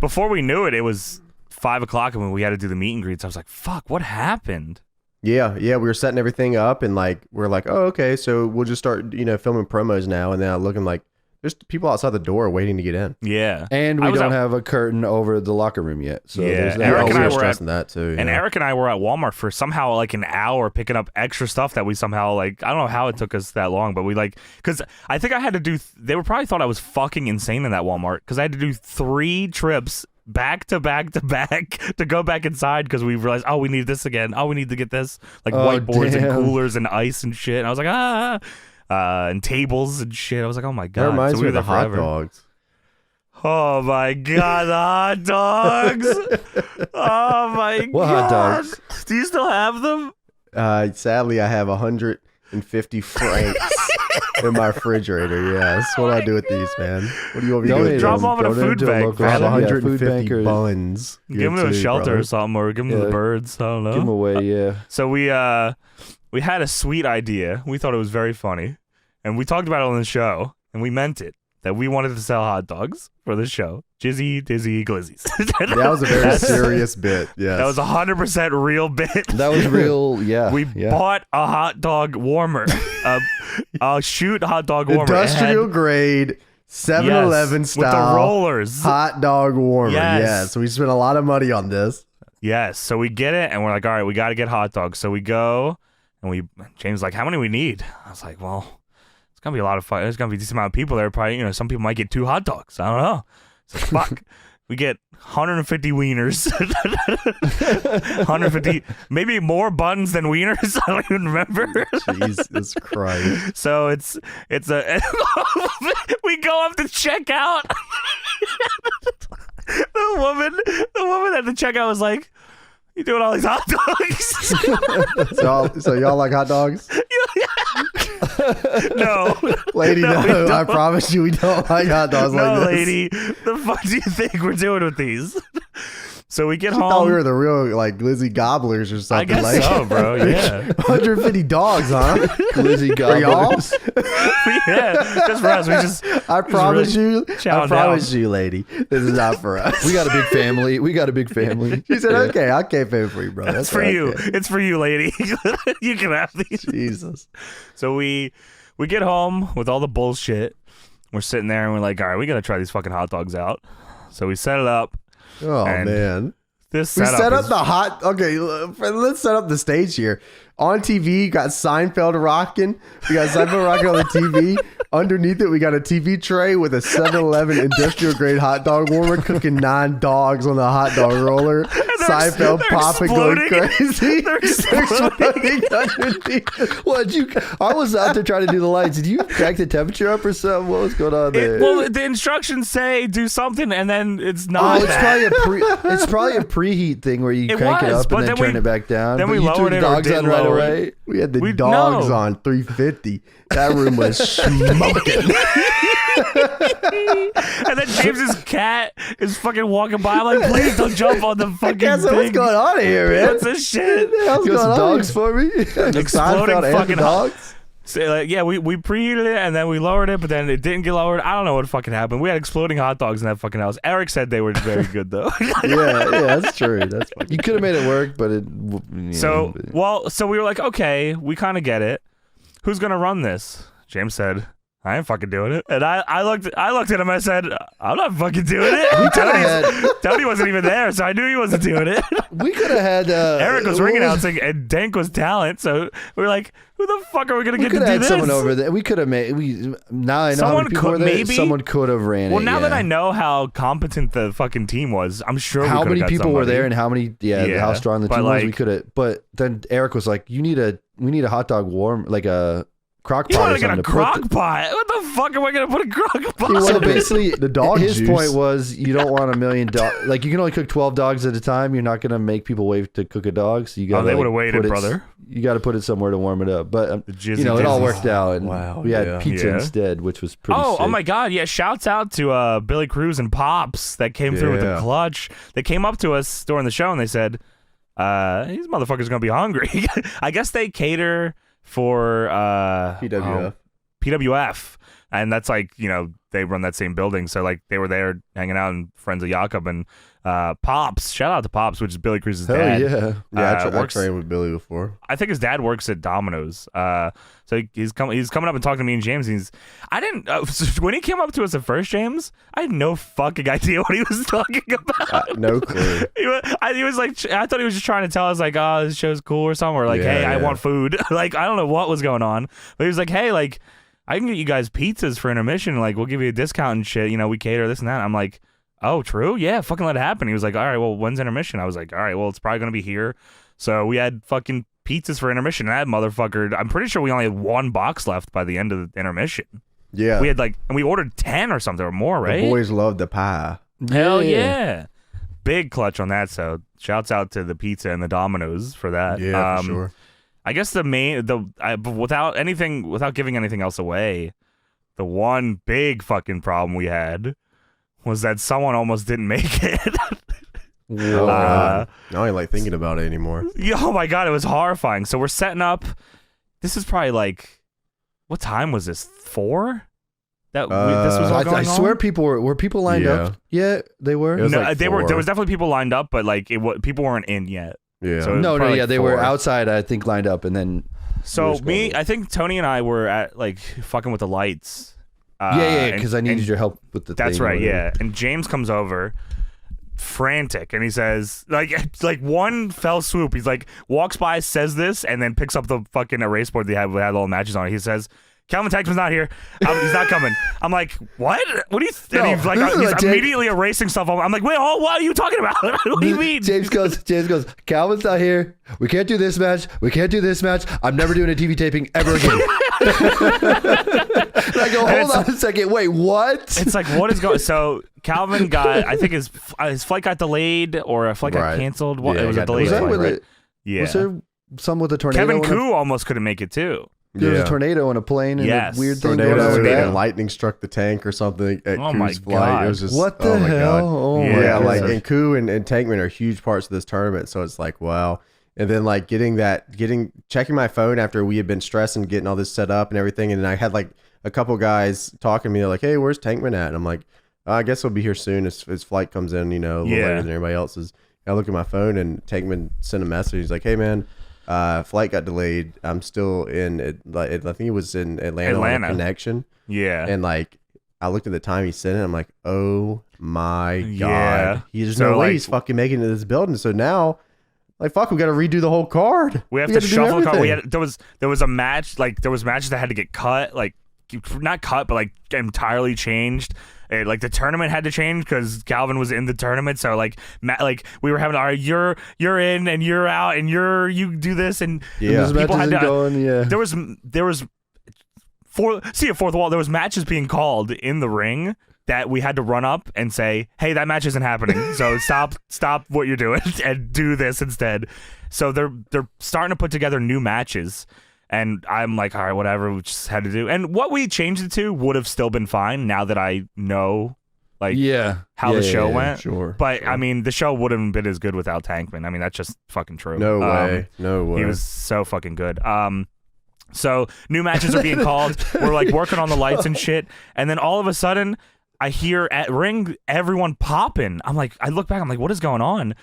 [SPEAKER 3] Before we knew it, it was 5 o'clock, and when we had to do the meet and greets, I was like, "Fuck, what happened?"
[SPEAKER 1] Yeah. We were setting everything up, and we're like, "Oh, okay, so we'll just start, filming promos now." And then I'm looking like, There's people outside the door waiting to get in.
[SPEAKER 3] Yeah.
[SPEAKER 2] And we don't have a curtain over the locker room yet. So
[SPEAKER 3] yeah.
[SPEAKER 1] Eric and I were stressing that too.
[SPEAKER 3] And Eric and I were at Walmart for somehow like an hour picking up extra stuff that we somehow like, I don't know how it took us that long, but we like, because I think I had to do, they were probably thought I was fucking insane in that Walmart because I had to do 3 trips back to back to back to go back inside because we realized, oh, we need this again. Oh, we need to get this. Like whiteboards and coolers and ice and shit. And I was like, and tables and shit. I was like, oh my god.
[SPEAKER 1] That reminds me of the hot
[SPEAKER 3] forever.
[SPEAKER 1] dogs.
[SPEAKER 3] Oh my god, the hot dogs. Oh my god.
[SPEAKER 2] What hot dogs?
[SPEAKER 3] Do you still have them?
[SPEAKER 1] Sadly, I have 150 francs in my refrigerator. Yes. What do I do with these, man? What do you want me to do?
[SPEAKER 3] Drop them off in a food bank.
[SPEAKER 1] I have 150 buns.
[SPEAKER 3] Give them to a shelter or something, or give them to the birds. I don't know.
[SPEAKER 2] Give them away, yeah.
[SPEAKER 3] So we had a sweet idea. We thought it was very funny, and we talked about it on the show, and we meant it. That we wanted to sell hot dogs for the show. Jizzy, Dizzy, Glizzies.
[SPEAKER 1] That was a very serious bit. Yes.
[SPEAKER 3] That was 100% real bit.
[SPEAKER 2] That was real, yeah.
[SPEAKER 3] We bought a hot dog warmer. A shoot hot dog warmer.
[SPEAKER 1] Industrial grade, 7-Eleven style.
[SPEAKER 3] With the rollers.
[SPEAKER 1] Hot dog warmer. Yes. So we spent a lot of money on this.
[SPEAKER 3] Yes. So we get it, and we're like, all right, we got to get hot dogs. So we go, and James was like, how many we need? I was like, well, it's going to be a lot of fun. There's going to be a decent amount of people there. Probably, some people might get 2 hot dogs. I don't know. So fuck. We get 150 wieners. 150, maybe more buns than wieners. I don't even remember.
[SPEAKER 1] Jesus Christ.
[SPEAKER 3] So it's a, we go up to checkout. The woman at the checkout was like, you doing all these hot
[SPEAKER 1] dogs? So y'all like hot dogs?
[SPEAKER 3] No.
[SPEAKER 1] Lady, no. I promise you we don't like hot dogs like this.
[SPEAKER 3] No, lady. The fuck do you think we're doing with these? So we get home.
[SPEAKER 1] Thought we were the real like glizzy gobblers or something.
[SPEAKER 3] I guess so, bro. Yeah.
[SPEAKER 1] 150 dogs, huh?
[SPEAKER 2] Glizzy gobblers.
[SPEAKER 3] Yeah, just for us.
[SPEAKER 1] I promise you, lady, this is not for us.
[SPEAKER 2] We got a big family.
[SPEAKER 1] She said, okay, I'll pay for you, bro.
[SPEAKER 3] That's for you. Okay. It's for you, lady. You can have these.
[SPEAKER 1] Jesus.
[SPEAKER 3] So we get home with all the bullshit. We're sitting there and we're like, all right, we got to try these fucking hot dogs out. So we set it up.
[SPEAKER 1] Oh, man.
[SPEAKER 3] We set
[SPEAKER 1] up the hot. Okay, let's set up the stage here. On TV, got Seinfeld rocking. We got Seinfeld rocking on the TV. Underneath it, we got a TV tray with a 7-Eleven industrial grade hot dog warmer cooking 9 dogs on the hot dog roller. Seinfeld popping, going crazy. They're exploding underneath.
[SPEAKER 2] I was out there trying to do the lights. Did you crank the temperature up or something? What was going on there?
[SPEAKER 3] Well, the instructions say do something, and then it's not.
[SPEAKER 2] Oh, it's probably a preheat thing where you crank it up and then turn it back down.
[SPEAKER 3] Then we lowered it or didn't lower it.
[SPEAKER 1] We had the dogs on 350. That room was smoking.
[SPEAKER 3] And then James's cat is fucking walking by. I'm like, please don't jump on the fucking thing.
[SPEAKER 1] What's going on here, man?
[SPEAKER 3] What's this shit?
[SPEAKER 2] You got some dogs for me?
[SPEAKER 3] Exploding fucking dogs. So, we preheated it and then we lowered it, but then it didn't get lowered. I don't know what fucking happened. We had exploding hot dogs in that fucking house. Eric said they were very good though.
[SPEAKER 1] yeah, that's true. That's funny.
[SPEAKER 2] You could have made it work, but it.
[SPEAKER 3] So we were like, okay, we kind of get it. Who's gonna run this? James said, I ain't fucking doing it. And I looked at him and I said, I'm not fucking doing it. Tony wasn't even there, so I knew he wasn't doing it.
[SPEAKER 2] We could have had
[SPEAKER 3] Eric was ring announcing and Dank was talent, so we were like, who the fuck are we gonna get to do this?
[SPEAKER 2] Someone over there. We could have made now I know how many people were there.
[SPEAKER 3] Maybe
[SPEAKER 2] someone could have ran it.
[SPEAKER 3] Well, now that I know how competent the fucking team was, I'm sure
[SPEAKER 2] how many people
[SPEAKER 3] were
[SPEAKER 2] there and how strong the team was. We could have, but then Eric was like, we need a hot dog warm, like a crock pot.
[SPEAKER 3] You want to get a crock pot? What the fuck am I gonna put a crock pot?
[SPEAKER 2] So basically,
[SPEAKER 1] the dog
[SPEAKER 2] his
[SPEAKER 1] juice.
[SPEAKER 2] point was you don't want 1 million dogs. Like you can only cook 12 dogs at a time. You're not gonna make people wait to cook a dog. So you got.
[SPEAKER 3] They would have waited, brother.
[SPEAKER 2] You got to put it somewhere to warm it up. But it all worked out, and we had pizza instead, which was pretty.
[SPEAKER 3] Oh
[SPEAKER 2] sick.
[SPEAKER 3] my god! Yeah, shouts out to Billy Cruz and Pops that came through with the clutch. They came up to us during the show and they said, "These motherfuckers gonna be hungry." I guess they cater for
[SPEAKER 1] PWF.
[SPEAKER 3] PWF. And that's like, they run that same building. So like they were there hanging out and friends of Jakob and Pops. Shout out to Pops, which is Billy Cruz's dad.
[SPEAKER 1] Yeah, I trained with Billy before.
[SPEAKER 3] I think his dad works at Domino's. So he's coming up and talking to me and James. When he came up to us at first, James, I had no fucking idea what he was talking about.
[SPEAKER 1] No clue.
[SPEAKER 3] He was like, I thought he was just trying to tell us like, oh, this show's cool or something. Or like, hey, I want food. Like, I don't know what was going on. But he was like, hey, like, I can get you guys pizzas for intermission. Like, we'll give you a discount and shit. We cater this and that. I'm like, oh, true? Yeah, fucking let it happen. He was like, all right, well, when's intermission? I was like, all right, well, it's probably going to be here. So we had fucking pizzas for intermission. And that motherfucker, I'm pretty sure we only had one box left by the end of the intermission.
[SPEAKER 1] Yeah.
[SPEAKER 3] We had and we ordered 10 or something or more, right?
[SPEAKER 1] The boys love the pie.
[SPEAKER 3] Hell yeah. Big clutch on that. So shouts out to the pizza and the Domino's for that.
[SPEAKER 1] Yeah, for sure.
[SPEAKER 3] I guess without giving anything else away, the one big fucking problem we had was that someone almost didn't make it.
[SPEAKER 1] God. Now I ain't like thinking about it anymore.
[SPEAKER 3] Oh my God, it was horrifying. So we're setting up. This is probably like, what time was this? 4? This was all going on?
[SPEAKER 2] I swear people were people lined up. Yeah, they were.
[SPEAKER 3] No, like they were. There was definitely people lined up, but like people weren't in yet.
[SPEAKER 1] Yeah.
[SPEAKER 3] So
[SPEAKER 2] they were outside, I think, lined up, and then.
[SPEAKER 3] So I think Tony and I were at like fucking with the lights.
[SPEAKER 2] Because I needed your help with the thing.
[SPEAKER 3] That's right, yeah. And James comes over, frantic, and he says, like one fell swoop. He's like, walks by, says this, and then picks up the fucking erase board they had all the matches on it. He says, Calvin Tankman's not here. He's not coming. I'm like, what? What do you? And he's like, he's immediately erasing stuff. I'm like, wait, what are you talking about? What do you mean?
[SPEAKER 2] James goes, Calvin's not here. We can't do this match. I'm never doing a TV taping ever again. And I go, hold on a second. Wait, what?
[SPEAKER 3] It's like, what is going? So Calvin got, I think his flight got delayed or a flight got canceled. What? It was a delayed flight, right? Yeah.
[SPEAKER 2] Was there some with a tornado?
[SPEAKER 3] Kevin Koo almost couldn't make it too.
[SPEAKER 2] There was a tornado on a plane and a weird thing going on.
[SPEAKER 1] And lightning struck the tank or something at Koo's flight.
[SPEAKER 3] God.
[SPEAKER 1] It was just,
[SPEAKER 2] what the hell?
[SPEAKER 1] Oh my God. Like, and Koo and Tankman are huge parts of this tournament, so it's like, wow. And then like checking my phone after we had been stressing getting all this set up and everything, and then I had like a couple guys talking to me like, hey, where's Tankman at? And I'm like, I guess he'll be here soon as his flight comes in, a little later than everybody else's. I look at my phone and Tankman sent a message. He's like, hey man, flight got delayed. I'm still in I think he was in Atlanta. On a connection. Yeah. And like I looked at the time he sent it. I'm like, oh my God. There's no way he's fucking making it to this building. So now, like, fuck, we got to redo the whole card.
[SPEAKER 3] We have to shuffle the card. There was a match, like there was matches that had to get cut, like not cut, but like entirely changed. Like the tournament had to change because Calvin was in the tournament, so like we were having you're in and you're out and you do this and people had to there was fourth wall. There was matches being called in the ring that we had to run up and say, hey, that match isn't happening, so stop what you're doing and do this instead. So they're starting to put together new matches. And I'm like, all right, whatever, we just had to do. And what we changed it to would have still been fine now that I know, like, how the show went.
[SPEAKER 1] Sure.
[SPEAKER 3] But, I mean, the show wouldn't have been as good without Tankman. I mean, that's just fucking true.
[SPEAKER 1] No way.
[SPEAKER 3] He was so fucking good. So new matches are being called. We're, like, working on the lights and shit. And then all of a sudden, I hear at ring everyone popping. I look back, I'm like, what is going on?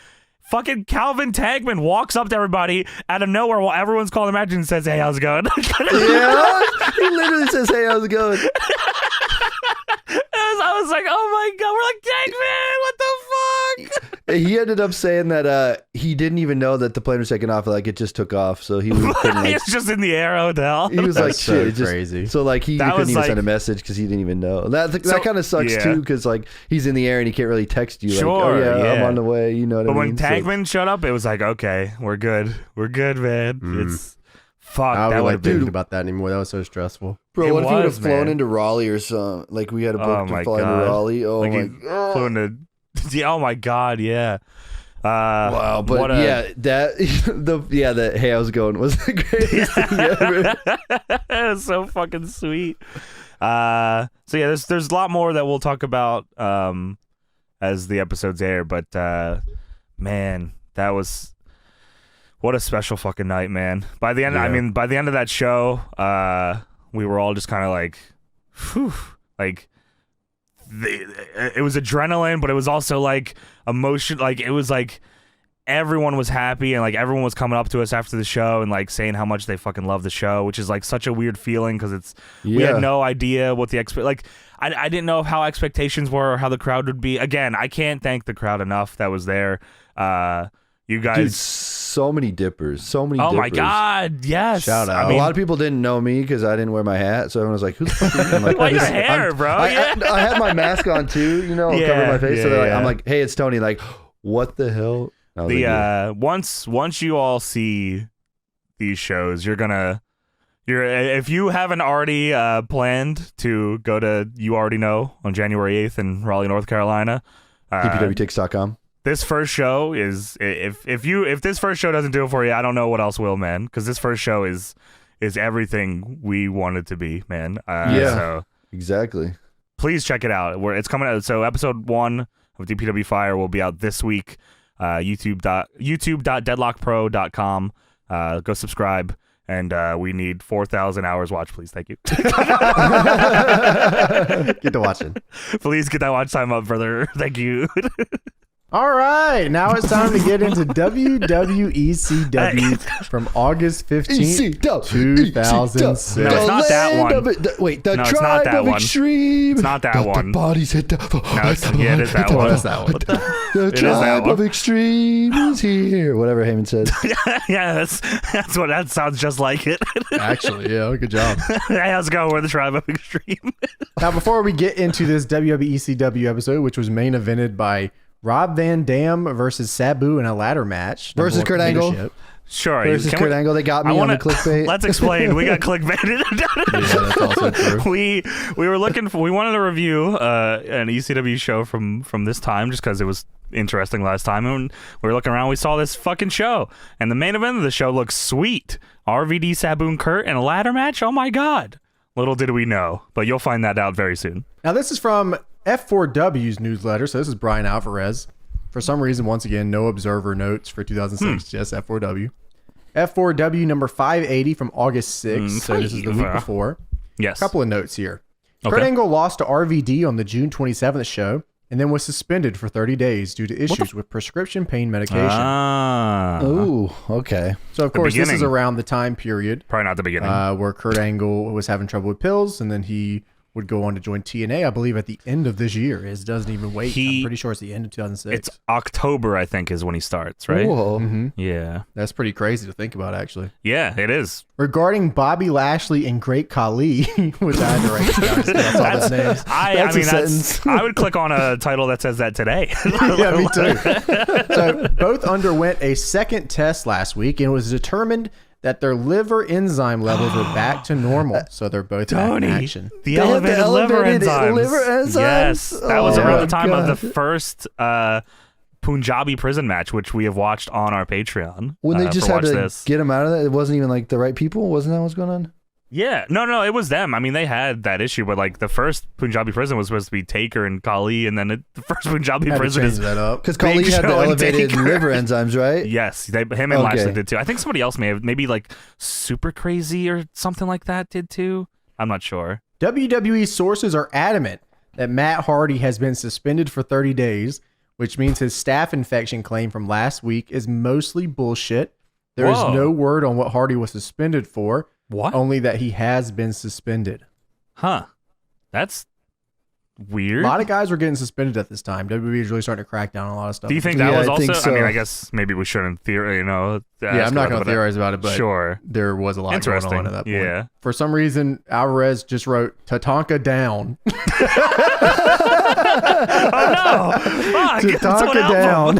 [SPEAKER 3] Fucking Calvin Tankman walks up to everybody out of nowhere while everyone's calling the match and says, hey, how's it going?
[SPEAKER 2] Yeah, he literally says, hey, how's it going?
[SPEAKER 3] I was like, oh my God, we're like, Tankman, what the fuck?
[SPEAKER 2] He ended up saying that he didn't even know that the plane was taking off, like it just took off. So he was
[SPEAKER 3] it's just in the air hotel.
[SPEAKER 2] He was like,
[SPEAKER 1] so
[SPEAKER 2] shit,
[SPEAKER 1] crazy.
[SPEAKER 2] So like he couldn't even send a message because he didn't even know. That kind of sucks too, because like he's in the air and he can't really text you.
[SPEAKER 3] Sure,
[SPEAKER 2] like, oh yeah, I'm on the way. You know what I mean?
[SPEAKER 3] But when Tankman showed up, it was like, okay, we're good, man. It's fuck.
[SPEAKER 1] I don't like thinking about that anymore. That was so stressful.
[SPEAKER 2] Bro, what if he would have flown into Raleigh or something? Like we had a book to fly into Raleigh. Oh like my God.
[SPEAKER 3] Flew into, oh my God, yeah.
[SPEAKER 2] Wow, but that hey, how's it going was the greatest thing ever.
[SPEAKER 3] It was so fucking sweet. So yeah, there's a lot more that we'll talk about as the episodes air, but man, that was what a special fucking night, man. By the end, by the end of that show, we were all just kind of like, like it was adrenaline, but it was also like emotion. Like it was like everyone was happy and like everyone was coming up to us after the show and like saying how much they fucking love the show, which is like such a weird feeling because we had no idea what the I didn't know how expectations were or how the crowd would be. Again, I can't thank the crowd enough that was there. You guys,
[SPEAKER 2] dude, so many dippers.
[SPEAKER 3] Oh my god, yes!
[SPEAKER 1] Shout out.
[SPEAKER 2] A lot of people didn't know me because I didn't wear my hat, so everyone was like, "Who the fuck are you?" I'm like,
[SPEAKER 3] "Why your hair, bro?"
[SPEAKER 2] I had my mask on too, covering my face. So I'm like, "Hey, it's Tony." Like, what the hell?
[SPEAKER 3] Once you all see these shows, if you haven't already planned to go to You Already Know on January 8th in Raleigh, North Carolina,
[SPEAKER 2] DPWTix.com.
[SPEAKER 3] This first show is if this first show doesn't do it for you, I don't know what else will, man. Because this first show is everything we want it to be, man. So
[SPEAKER 2] exactly.
[SPEAKER 3] Please check it out. It's coming out. So episode 1 of DPW Fire will be out this week. YouTube.deadlockpro.com. Go subscribe. And we need 4,000 hours watch, please. Thank you.
[SPEAKER 1] Get to watching.
[SPEAKER 3] Please get that watch time up, brother. Thank you.
[SPEAKER 1] All right, now it's time to get into WWE ECW from August 15th, 2006.
[SPEAKER 3] No, it's not that one.
[SPEAKER 2] The Tribe of Extreme.
[SPEAKER 3] It's not that one.
[SPEAKER 2] The bodies hit the...
[SPEAKER 3] it is that one.
[SPEAKER 2] The Tribe of Extreme is here. Whatever Heyman says.
[SPEAKER 3] Yeah, that's what that sounds just like it.
[SPEAKER 1] Actually, yeah, good job.
[SPEAKER 3] Hey, let's go. We're the Tribe of Extreme.
[SPEAKER 1] Now, before we get into this WWE ECW episode, which was main evented by Rob Van Dam versus Sabu in a ladder match.
[SPEAKER 2] Versus Kurt Angle.
[SPEAKER 3] Sure.
[SPEAKER 2] Versus Kurt Angle. They got me on the clickbait.
[SPEAKER 3] Let's explain. We got clickbaited.
[SPEAKER 1] Yeah, that's also true.
[SPEAKER 3] We were looking for... We wanted to review an ECW show from this time just because it was interesting last time. And we were looking around. We saw this fucking show. And the main event of the show looks sweet. RVD, Sabu, and Kurt in a ladder match? Oh, my God. Little did we know. But you'll find that out very soon.
[SPEAKER 1] Now, this is from F4W's newsletter. So this is Brian Alvarez. For some reason, once again, no Observer notes for 2006, just F4W. F4W number 580 from August 6th. So this is the week before.
[SPEAKER 3] Yes.
[SPEAKER 1] A couple of notes here. Okay. Kurt Angle lost to RVD on the June 27th show and then was suspended for 30 days due to issues with prescription pain medication.
[SPEAKER 2] Oh, okay.
[SPEAKER 1] So, of course, this is around the time period.
[SPEAKER 3] Probably not the beginning.
[SPEAKER 1] Where Kurt Angle was having trouble with pills, and then he would go on to join TNA, I believe, at the end of this year. It doesn't even wait. I'm pretty sure it's the end of 2006.
[SPEAKER 3] It's October, I think, is when he starts, right?
[SPEAKER 2] Whoa.
[SPEAKER 1] Mm-hmm.
[SPEAKER 3] Yeah.
[SPEAKER 1] That's pretty crazy to think about, actually.
[SPEAKER 3] Yeah, it is.
[SPEAKER 1] Regarding Bobby Lashley and Great Khali, which I had to write down. That's all those names.
[SPEAKER 3] I would click on a title that says that today.
[SPEAKER 1] Yeah, me too. So both underwent a second test last week, and it was determined that their liver enzyme levels were back to normal. So they're both back in action.
[SPEAKER 3] The elevated liver enzymes. Yes. That was around the time of the first Punjabi prison match, which we have watched on our Patreon.
[SPEAKER 2] When they just had to get them out of that, it wasn't even like the right people? Wasn't that what's going on?
[SPEAKER 3] Yeah. No, it was them. I mean, they had that issue, but like the first Punjabi prison was supposed to be Taker and Khali, and then the first Punjabi prison is
[SPEAKER 1] that up.
[SPEAKER 2] Because Khali had the elevated liver enzymes, right?
[SPEAKER 3] Yes. Him and Lashley did too. I think somebody else maybe like Super Crazy or something like that did too. I'm not sure.
[SPEAKER 1] WWE sources are adamant that Matt Hardy has been suspended for 30 days, which means his staph infection claim from last week is mostly bullshit. There is no word on what Hardy was suspended for.
[SPEAKER 3] What?
[SPEAKER 1] Only that he has been suspended.
[SPEAKER 3] Huh. That's weird.
[SPEAKER 1] A lot of guys were getting suspended at this time. WWE is really starting to crack down on a lot of stuff.
[SPEAKER 3] Do you think that was also... So. I mean, I guess maybe we shouldn't theorize,
[SPEAKER 1] Yeah, I'm not going to theorize about it, but
[SPEAKER 3] sure.
[SPEAKER 1] There was a lot going on at that point.
[SPEAKER 3] Yeah.
[SPEAKER 1] For some reason, Alvarez just wrote Tatanka down.
[SPEAKER 3] Oh no! Fuck!
[SPEAKER 1] Tatanka down.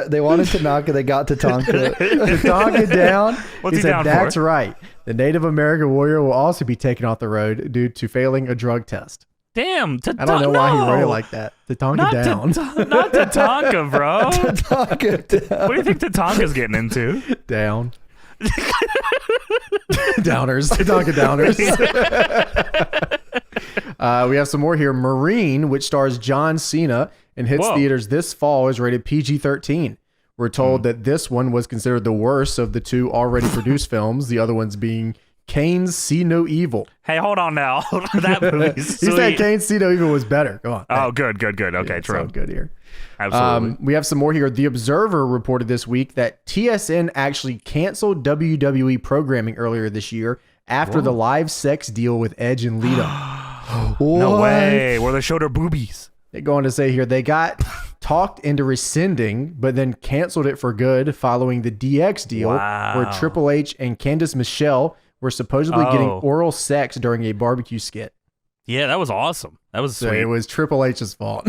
[SPEAKER 2] They wanted Tanaka. They got Tatanka.
[SPEAKER 1] Tatanka down.
[SPEAKER 3] What's he
[SPEAKER 1] said,
[SPEAKER 3] down for?
[SPEAKER 1] That's right. The Native American warrior will also be taken off the road due to failing a drug test.
[SPEAKER 3] Damn,
[SPEAKER 1] I don't know why he wrote it like that. Tatanka down.
[SPEAKER 3] Not Tatanka, bro.
[SPEAKER 2] Tatanka down.
[SPEAKER 3] What do you think Tatanka's getting into?
[SPEAKER 1] Down. Downers. Tatanka downers. We have some more here. Marine, which stars John Cena and hits theaters this fall, is rated PG-13. We're told that this one was considered the worst of the two already produced films, the other ones being
[SPEAKER 4] Canes See No Evil.
[SPEAKER 3] Hey, hold on now. That movie's sweet.
[SPEAKER 4] He said Canes See No Evil was better. Come on.
[SPEAKER 3] Oh, good. Okay, true.
[SPEAKER 4] So good here.
[SPEAKER 3] Absolutely.
[SPEAKER 4] We have some more here. The Observer reported this week that TSN actually canceled WWE programming earlier this year after the live sex deal with Edge and Lita.
[SPEAKER 3] No way. Where they showed her boobies.
[SPEAKER 4] They go on to say here, they got talked into rescinding, but then canceled it for good following the DX deal, where Triple H and Candice Michelle were supposedly getting oral sex during a barbecue skit.
[SPEAKER 3] Yeah, that was awesome. That was sweet.
[SPEAKER 4] So it was Triple H's fault.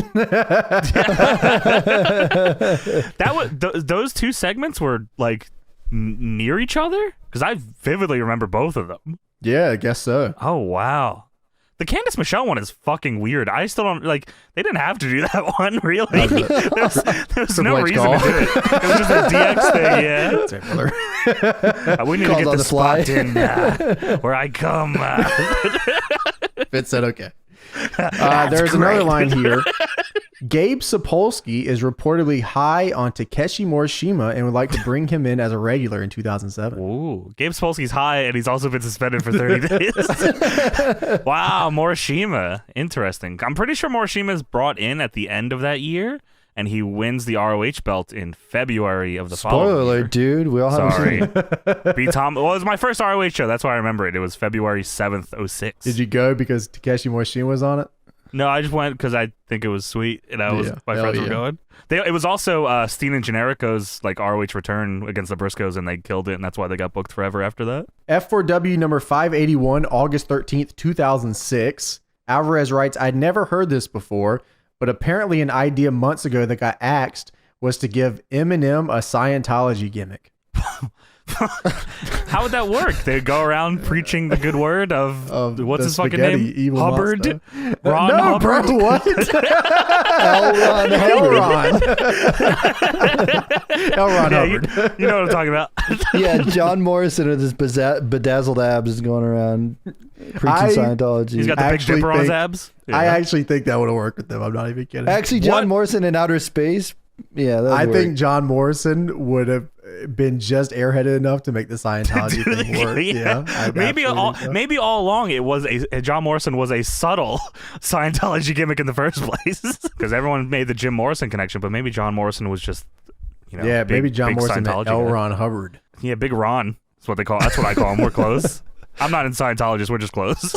[SPEAKER 3] Those two segments were like near each other, because I vividly remember both of them.
[SPEAKER 4] Yeah, I guess so.
[SPEAKER 3] Oh wow. The Candice Michelle one is fucking weird. I still don't like. They didn't have to do that one, really. There's no reason to do it. It was just a DX thing, yeah. We need to get the spot in where I come.
[SPEAKER 4] Fitz said okay. There's another line here. Gabe Sapolsky is reportedly high on Takeshi Morishima and would like to bring him in as a regular in 2007.
[SPEAKER 3] Ooh, Gabe Sapolsky's high, and he's also been suspended for 30 days. Wow, Morishima. Interesting. I'm pretty sure Morishima's brought in at the end of that year, and he wins the ROH belt in February of the following year.
[SPEAKER 2] Spoiler alert, dude. We all have
[SPEAKER 3] Sorry. Beat Tom. Well, it was my first ROH show. That's why I remember it. It was February 7th, 2006.
[SPEAKER 4] Did you go because Takeshi Morishima was on it?
[SPEAKER 3] No, I just went because I think it was sweet, and my friends were going. It was also Steen and Generico's like ROH return against the Briscoes, and they killed it, and that's why they got booked forever after that.
[SPEAKER 4] F4W number 581, August 13th, 2006. Alvarez writes, I'd never heard this before, but apparently an idea months ago that got axed was to give Eminem a Scientology gimmick.
[SPEAKER 3] How would that work? They'd go around preaching the good word of what's his fucking name?
[SPEAKER 4] Evil
[SPEAKER 3] Hubbard?
[SPEAKER 4] Ron
[SPEAKER 3] No,
[SPEAKER 4] Hubbard?
[SPEAKER 3] bro,
[SPEAKER 4] what? Elron Hubbard.
[SPEAKER 3] You know what I'm talking about.
[SPEAKER 2] Yeah, John Morrison with his bedazzled abs is going around preaching Scientology.
[SPEAKER 3] He's got the big dipper on his abs. Yeah.
[SPEAKER 4] I actually think that would have worked with them. I'm not even kidding.
[SPEAKER 2] Actually, John Morrison in outer space. Yeah,
[SPEAKER 4] I think John Morrison would have been just airheaded enough to make the Scientology thing work. Yeah,
[SPEAKER 3] maybe all along it was John Morrison was a subtle Scientology gimmick in the first place, because everyone made the Jim Morrison connection, but maybe John Morrison was just
[SPEAKER 4] maybe John Morrison meant L. Ron Hubbard.
[SPEAKER 3] Yeah, Big Ron. That's what they call. That's what I call him. We're close. I'm not in Scientologist. We're just close.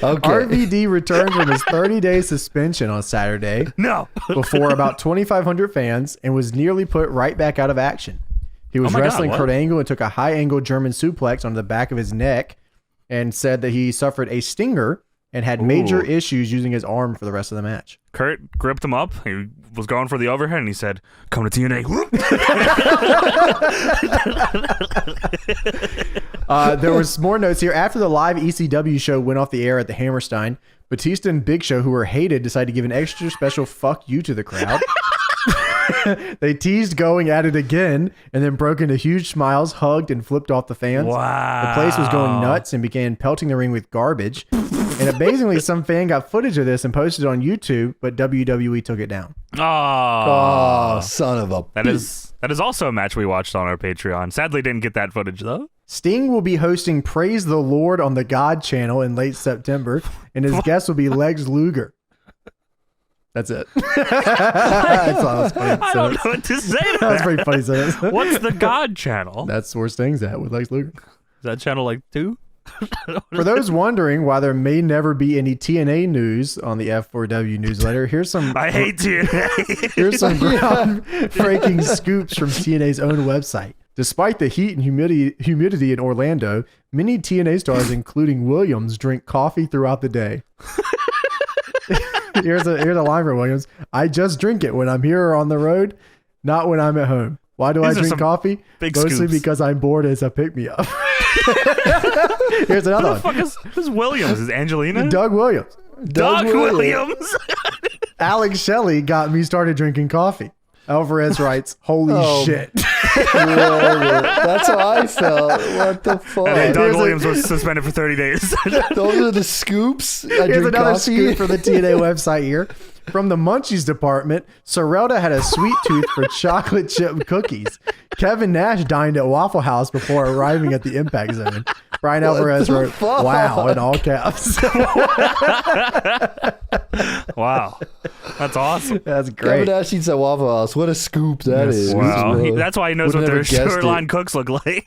[SPEAKER 4] Okay. RVD returned from his 30-day suspension on Saturday.
[SPEAKER 3] No.
[SPEAKER 4] Before about 2,500 fans, and was nearly put right back out of action. He was wrestling Kurt Angle and took a high-angle German suplex on the back of his neck, and said that he suffered a stinger and had major issues using his arm for the rest of the match.
[SPEAKER 3] Kurt gripped him up. He was going for the overhead, and he said, "Come to TNA."
[SPEAKER 4] There was more notes here. After the live ECW show went off the air at the Hammerstein, Batista and Big Show, who were hated, decided to give an extra special fuck you to the crowd. They teased going at it again, and then broke into huge smiles, hugged, and flipped off the fans.
[SPEAKER 3] Wow.
[SPEAKER 4] The place was going nuts and began pelting the ring with garbage. And amazingly, some fan got footage of this and posted it on YouTube, but WWE took it down.
[SPEAKER 2] Oh, son of a...
[SPEAKER 3] That is also a match we watched on our Patreon. Sadly, didn't get that footage, though.
[SPEAKER 4] Sting will be hosting Praise the Lord on the God channel in late September, and his guest will be Lex Luger. That's it. I
[SPEAKER 3] don't know what to say to that.
[SPEAKER 4] That's pretty funny.
[SPEAKER 3] What's the God channel?
[SPEAKER 4] That's where Sting's at with Lex Luger.
[SPEAKER 3] Is that channel like 2?
[SPEAKER 4] For those wondering why there may never be any TNA news on the F4W newsletter, here's some...
[SPEAKER 3] I hate TNA.
[SPEAKER 4] Here's some ground-breaking scoops from TNA's own website. Despite the heat and humidity in Orlando, many TNA stars, including Williams, drink coffee throughout the day. Here's a line for Williams. I just drink it when I'm here or on the road, not when I'm at home. Why do I drink coffee? Mostly scoops. Because I'm bored as a pick-me-up. Here's another one.
[SPEAKER 3] Who's Williams? Is Angelina?
[SPEAKER 4] Doug Williams.
[SPEAKER 3] Doug Williams.
[SPEAKER 4] Alex Shelley got me started drinking coffee. Alvarez writes, holy shit.
[SPEAKER 2] That's how I felt. What the fuck?
[SPEAKER 3] And then Doug Williams was suspended for 30 days.
[SPEAKER 2] Those are the scoops.
[SPEAKER 4] Here's another scoop for the TNA website here. From the Munchies department, Sorelda had a sweet tooth for chocolate chip cookies. Kevin Nash dined at Waffle House before arriving at the Impact Zone. Brian Alvarez wrote, "Wow," in all caps.
[SPEAKER 3] Wow. That's awesome.
[SPEAKER 4] That's great.
[SPEAKER 2] Kevin Nash eats at Waffle House. What a scoop that is.
[SPEAKER 3] Wow. That's why he knows what their shoreline cooks look like.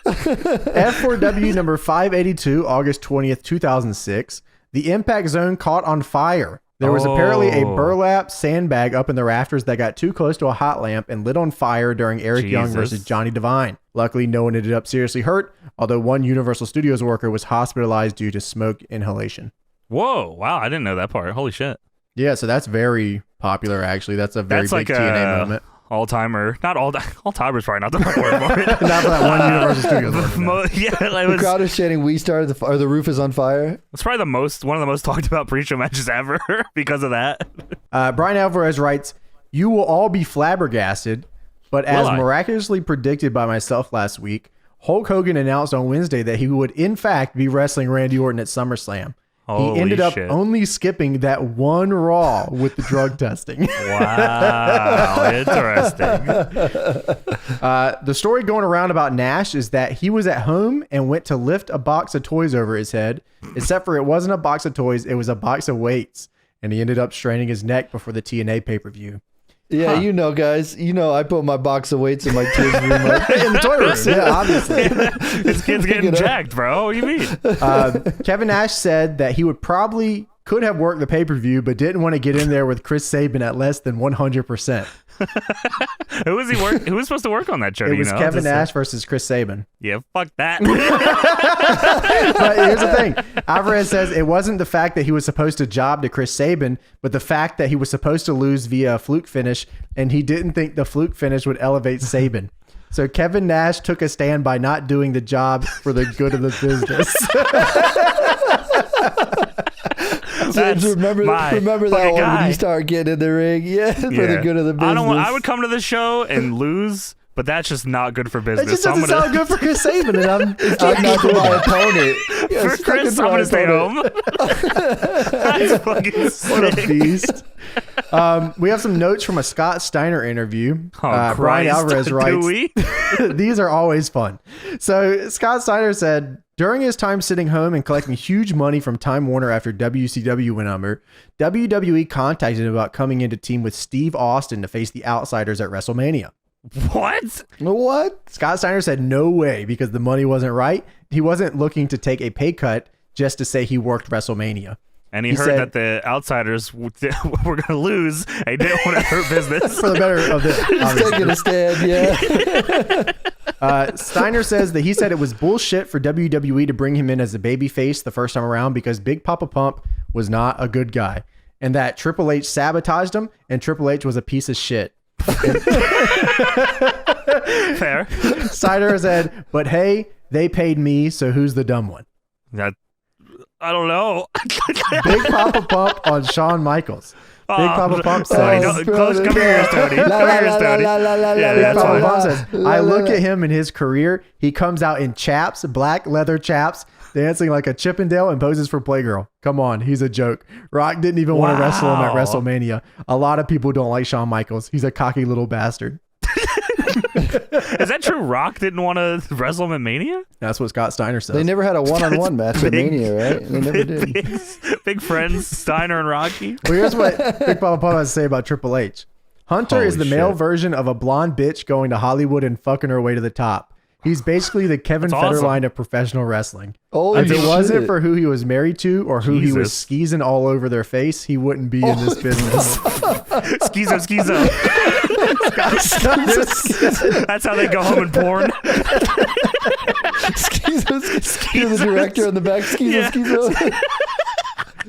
[SPEAKER 4] F4W number 582, August 20th, 2006. The Impact Zone caught on fire. There was apparently a burlap sandbag up in the rafters that got too close to a hot lamp and lit on fire during Eric Young versus Johnny Devine. Luckily, no one ended up seriously hurt, although one Universal Studios worker was hospitalized due to smoke inhalation.
[SPEAKER 3] Whoa. Wow. I didn't know that part. Holy shit.
[SPEAKER 4] Yeah, so that's very popular, actually. That's a very big
[SPEAKER 3] like
[SPEAKER 4] TNA moment.
[SPEAKER 3] All-timer. Not all-timer's probably not the right word for it.
[SPEAKER 4] Not for that one Universal Studios worker.
[SPEAKER 2] The crowd is chanting, "We started the roof is on fire."
[SPEAKER 3] It's probably one of the most talked about pre-show matches ever because of that.
[SPEAKER 4] Brian Alvarez writes, "You will all be flabbergasted, but as miraculously predicted by myself last week, Hulk Hogan announced on Wednesday that he would in fact be wrestling Randy Orton at SummerSlam. He ended up only skipping that one Raw with the drug testing."
[SPEAKER 3] Wow, interesting.
[SPEAKER 4] The story going around about Nash is that he was at home and went to lift a box of toys over his head, except for it wasn't a box of toys, it was a box of weights, and he ended up straining his neck before the TNA pay-per-view.
[SPEAKER 2] Yeah, you know, guys. You know, I put my box of weights in my kids' room.
[SPEAKER 4] In the toy room. Yeah, obviously.
[SPEAKER 3] This kid's getting jacked, bro. What do you mean?
[SPEAKER 4] Kevin Nash said that he could have worked the pay-per-view, but didn't want to get in there with Chris Sabin at less than 100%.
[SPEAKER 3] Who was supposed to work on that show?
[SPEAKER 4] It was Kevin Nash versus Chris Sabin.
[SPEAKER 3] Yeah, fuck that.
[SPEAKER 4] But here's the thing. Alvarez says it wasn't the fact that he was supposed to job to Chris Sabin, but the fact that he was supposed to lose via a fluke finish, and he didn't think the fluke finish would elevate Sabin. So Kevin Nash took a stand by not doing the job for the good of the business.
[SPEAKER 2] Remember that one when you start getting in the ring, for the good of the business.
[SPEAKER 3] I would come to the show and lose, but that's just not good for business.
[SPEAKER 4] It just doesn't sound good for Chris Sabin, and I'm
[SPEAKER 2] not for my opponent.
[SPEAKER 3] For Chris, I'm gonna stay home. That's fucking sick.
[SPEAKER 4] What a beast. We have some notes from a Scott Steiner interview. Brian Alvarez writes, "These are always fun." So Scott Steiner said, during his time sitting home and collecting huge money from Time Warner after WCW went under, WWE contacted him about coming in to team with Steve Austin to face the Outsiders at WrestleMania.
[SPEAKER 2] What?
[SPEAKER 4] Scott Steiner said no way because the money wasn't right. He wasn't looking to take a pay cut just to say he worked WrestleMania.
[SPEAKER 3] And he heard said, that the Outsiders were going to lose. He didn't want to hurt business.
[SPEAKER 4] For the better of this.
[SPEAKER 2] He's taking a stand,
[SPEAKER 4] Steiner says that he said it was bullshit for WWE to bring him in as a babyface the first time around because Big Papa Pump was not a good guy. And that Triple H sabotaged him and Triple H was a piece of shit.
[SPEAKER 3] Fair.
[SPEAKER 4] Steiner said, but hey, they paid me, so who's the dumb one?
[SPEAKER 3] I don't know.
[SPEAKER 4] Big Papa Pump on Shawn Michaels. Big Papa Pump says,
[SPEAKER 3] come here, Tony. Big
[SPEAKER 4] Papa Pump says, I look at him in his career. He comes out in chaps, black leather chaps, dancing like a Chippendale and poses for Playgirl. Come on, he's a joke. Rock didn't even want to wrestle him at WrestleMania. A lot of people don't like Shawn Michaels. He's a cocky little bastard.
[SPEAKER 3] Is that true? Rock didn't want to wrestle him at Mania?
[SPEAKER 4] That's what Scott Steiner says.
[SPEAKER 2] They never had a one-on-one match at Mania, right? They never did.
[SPEAKER 3] Big friends, Steiner and Rocky.
[SPEAKER 4] Well, here's what Big Papa Pump has to say about Triple H. Hunter is the male version of a blonde bitch going to Hollywood and fucking her way to the top. He's basically the Kevin Federline of professional wrestling. If it wasn't for who he was married to or who he was skeezing all over their face, he wouldn't be in this business.
[SPEAKER 3] Skeezo. That's how they go home in porn.
[SPEAKER 2] Skeezo. The director in the back. Skeezo.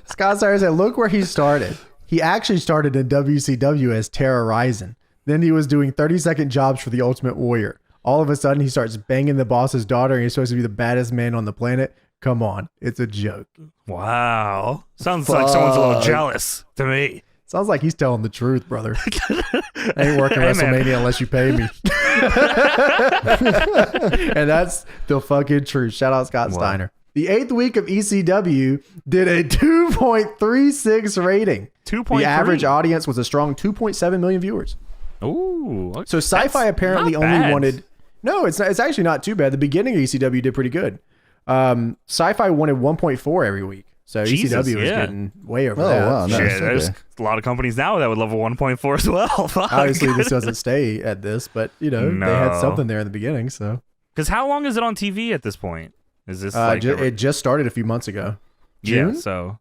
[SPEAKER 4] Scott Steiner said, look where he started. He actually started in WCW as Terra Ryzing. Then he was doing 30-second jobs for the Ultimate Warrior. All of a sudden, he starts banging the boss's daughter, and he's supposed to be the baddest man on the planet. Come on. It's a joke.
[SPEAKER 3] Wow. Sounds like someone's a little jealous to me.
[SPEAKER 4] Sounds like he's telling the truth, brother. I ain't working WrestleMania unless you pay me. And that's the fucking truth. Shout out Scott Steiner. The 8th week of ECW did a 2.36 rating. 2.3. The average audience was a strong 2.7 million viewers.
[SPEAKER 3] Ooh.
[SPEAKER 4] So Sci-Fi apparently only wanted... No, it's actually not too bad. The beginning of ECW did pretty good. Sci-Fi wanted 1.4 every week. So
[SPEAKER 3] Jesus,
[SPEAKER 4] ECW was getting way over that.
[SPEAKER 2] Wow, nice.
[SPEAKER 3] Shit, there's a lot of companies now that would love a 1.4 as well.
[SPEAKER 4] Obviously, this doesn't stay at this, but they had something there in the beginning. So,
[SPEAKER 3] because how long is it on TV at this point? Is this
[SPEAKER 4] it just started a few months ago? June?
[SPEAKER 3] Yeah, so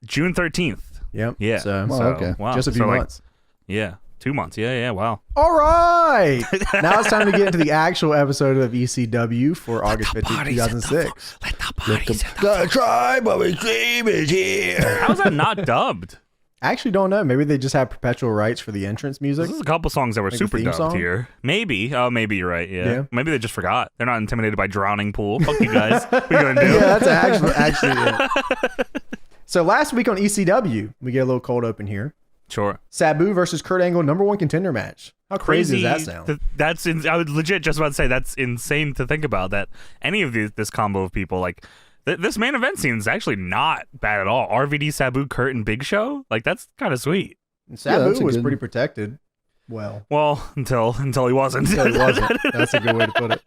[SPEAKER 3] June 13th.
[SPEAKER 4] Yep.
[SPEAKER 3] Yeah.
[SPEAKER 4] So,
[SPEAKER 2] okay.
[SPEAKER 3] Wow.
[SPEAKER 4] Just a few months.
[SPEAKER 3] 2 months. Yeah. Wow.
[SPEAKER 4] All right. Now it's time to get into the actual episode of ECW for August 15th, 2006.
[SPEAKER 3] Let the bodies
[SPEAKER 2] The tribe of extreme is here.
[SPEAKER 3] How is that not dubbed?
[SPEAKER 4] I actually don't know. Maybe they just have perpetual rights for the entrance music.
[SPEAKER 3] There's a couple songs that were super dubbed
[SPEAKER 4] song?
[SPEAKER 3] here. Maybe. Oh, maybe you're right. Yeah. Maybe they just forgot. They're not intimidated by drowning pool. Fuck you guys. What are you gonna do?
[SPEAKER 4] Yeah, that's actually it. So last week on ECW, we get a little cold open here.
[SPEAKER 3] Sure.
[SPEAKER 4] Sabu versus Kurt Angle, #1 contender match. How crazy does that sound?
[SPEAKER 3] I was legit just about to say that's insane to think about, that any of this combo of people, like this main event scene is actually not bad at all. RVD, Sabu, Kurt, and Big Show, like that's kind of sweet.
[SPEAKER 4] And Sabu was pretty protected. Well,
[SPEAKER 3] until he wasn't.
[SPEAKER 4] Until he wasn't. That's a good way to put it.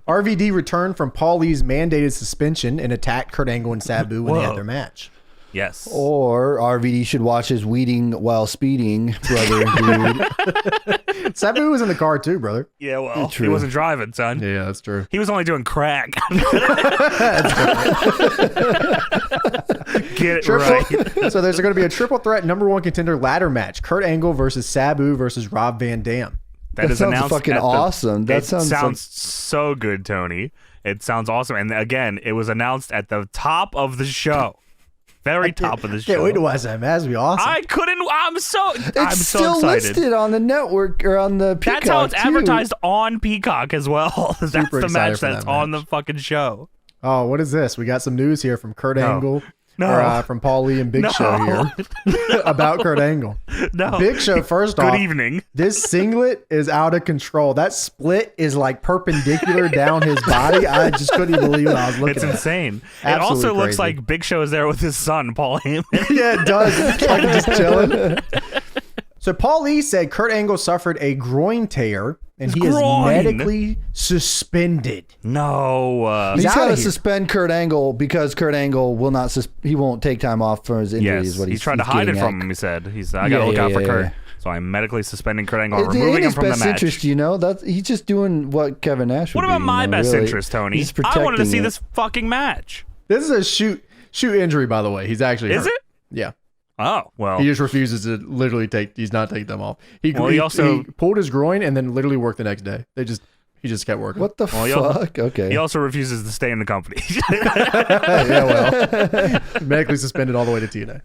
[SPEAKER 4] RVD returned from Paul Lee's mandated suspension and attacked Kurt Angle and Sabu when they had their match.
[SPEAKER 3] Yes.
[SPEAKER 2] Or RVD should watch his weeding while speeding, brother. Dude.
[SPEAKER 4] Sabu was in the car too, brother.
[SPEAKER 3] Yeah, well, he wasn't driving, son.
[SPEAKER 4] Yeah, that's true.
[SPEAKER 3] He was only doing crack. Get it right.
[SPEAKER 4] So there's going to be a triple threat #1 contender ladder match. Kurt Angle versus Sabu versus Rob Van Dam.
[SPEAKER 2] That is sounds fucking awesome. That
[SPEAKER 3] sounds so good, Tony. It sounds awesome. And again, it was announced at the top of the show. Very top of the show.
[SPEAKER 4] Can't wait to watch that match. That'd be awesome.
[SPEAKER 3] I'm so
[SPEAKER 2] still
[SPEAKER 3] excited.
[SPEAKER 2] listed on the network or on the Peacock.
[SPEAKER 3] That's how it's advertised on Peacock as well. That's the match that's on the fucking show.
[SPEAKER 4] Oh, what is this? We got some news here from Kurt Angle. From Paul Lee and Big Show here about Kurt Angle.
[SPEAKER 3] No.
[SPEAKER 4] Big Show, first off.
[SPEAKER 3] Good evening.
[SPEAKER 4] This singlet is out of control. That split is like perpendicular down his body. I just couldn't even believe what I was looking at.
[SPEAKER 3] It's insane.
[SPEAKER 4] Absolutely
[SPEAKER 3] it also
[SPEAKER 4] crazy.
[SPEAKER 3] looks like Big Show is there with his son, Paul Heyman.
[SPEAKER 4] Yeah, it does. It's like just chilling. So Paul Lee said Kurt Angle suffered a groin tear and he is medically suspended.
[SPEAKER 3] No.
[SPEAKER 2] He's got to suspend Kurt Angle because Kurt Angle will not. He won't take time off for his injuries.
[SPEAKER 3] Yes,
[SPEAKER 2] what
[SPEAKER 3] he's trying to hide it from him. He said, I got to look out for Kurt. So I'm medically suspending Kurt Angle and removing him from the match.
[SPEAKER 2] In his best interest, he's just doing what Kevin Nash would do.
[SPEAKER 3] What about my best interest, Tony? I wanted to see this fucking match.
[SPEAKER 4] This is a shoot injury, by the way. He's actually hurt.
[SPEAKER 3] Is it?
[SPEAKER 4] Yeah.
[SPEAKER 3] Oh, well.
[SPEAKER 4] He just refuses to literally he's not taking them off. He pulled his groin and then literally worked the next day. He just kept working.
[SPEAKER 2] What the fuck? Okay.
[SPEAKER 3] He also refuses to stay in the company.
[SPEAKER 4] Yeah, well. Medically suspended all the way to TNA.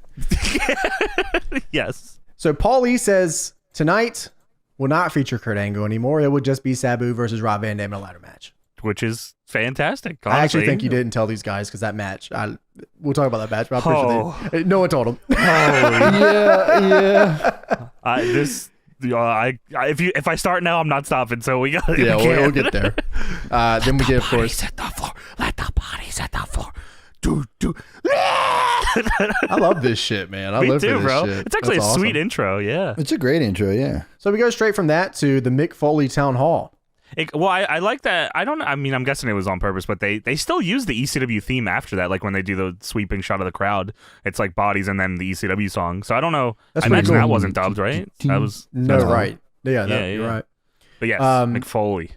[SPEAKER 3] Yes.
[SPEAKER 4] So Paul Lee says tonight will not feature Kurt Angle anymore. It would just be Sabu versus Rob Van Dam in a ladder match.
[SPEAKER 3] Which is fantastic. Honestly.
[SPEAKER 4] I actually think you didn't tell these guys because that match, we'll talk about that match, but I'm pretty sure no one told them.
[SPEAKER 3] If I start now, I'm not stopping. So we got.
[SPEAKER 4] Yeah, we'll get there. Then we get, of course.
[SPEAKER 3] At the floor. Let the bodies at the floor.
[SPEAKER 4] I love this shit, man.
[SPEAKER 3] Me too, bro.
[SPEAKER 4] Shit.
[SPEAKER 3] It's actually a sweet intro. Yeah,
[SPEAKER 2] it's a great intro. Yeah.
[SPEAKER 4] So we go straight from that to the Mick Foley Town Hall.
[SPEAKER 3] I like that. I'm guessing it was on purpose, but they still use the ECW theme after that. Like when they do the sweeping shot of the crowd, it's like bodies and then the ECW song. So I don't know. I imagine that wasn't dubbed, right? That was
[SPEAKER 4] right. Yeah, you're right.
[SPEAKER 3] But yes, Mick Foley.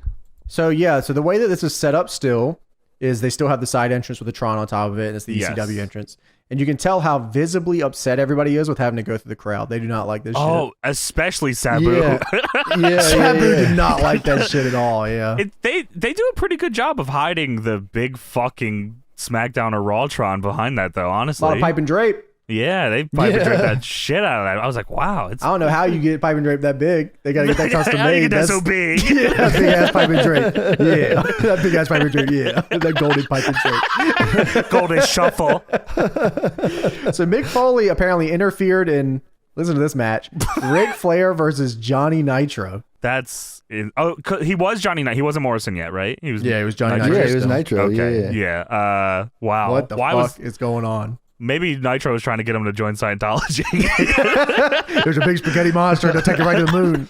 [SPEAKER 4] So the way that this is set up still is they still have the side entrance with the Tron on top of it, and it's the ECW entrance. And you can tell how visibly upset everybody is with having to go through the crowd. They do not like this shit. Oh,
[SPEAKER 3] especially Sabu.
[SPEAKER 4] Yeah. Sabu did not like that shit at all, yeah.
[SPEAKER 3] They do a pretty good job of hiding the big fucking SmackDown or Rawtron behind that, though, honestly.
[SPEAKER 4] A lot of pipe and drape.
[SPEAKER 3] Yeah, they pipe and drape that shit out of that. I was like, wow.
[SPEAKER 4] I don't know how you get pipe and drape that big. They got to get that custom
[SPEAKER 3] how
[SPEAKER 4] made.
[SPEAKER 3] You get that so big?
[SPEAKER 4] Yeah, big ass pipe and drape. Yeah, that big ass pipe and drape. Yeah, that golden pipe and drape.
[SPEAKER 3] Golden shuffle.
[SPEAKER 4] So Mick Foley apparently interfered in, listen to this match, Ric Flair versus Johnny Nitro.
[SPEAKER 3] he was Johnny Knight. He wasn't Morrison yet, right? He was
[SPEAKER 4] Johnny
[SPEAKER 3] Nitro.
[SPEAKER 4] Nitro.
[SPEAKER 2] Yeah, he was Nitro.
[SPEAKER 3] Okay.
[SPEAKER 2] Yeah.
[SPEAKER 3] Wow.
[SPEAKER 4] What the fuck is going on?
[SPEAKER 3] Maybe Nitro was trying to get him to join Scientology.
[SPEAKER 4] There's a big spaghetti monster to take it right to the moon.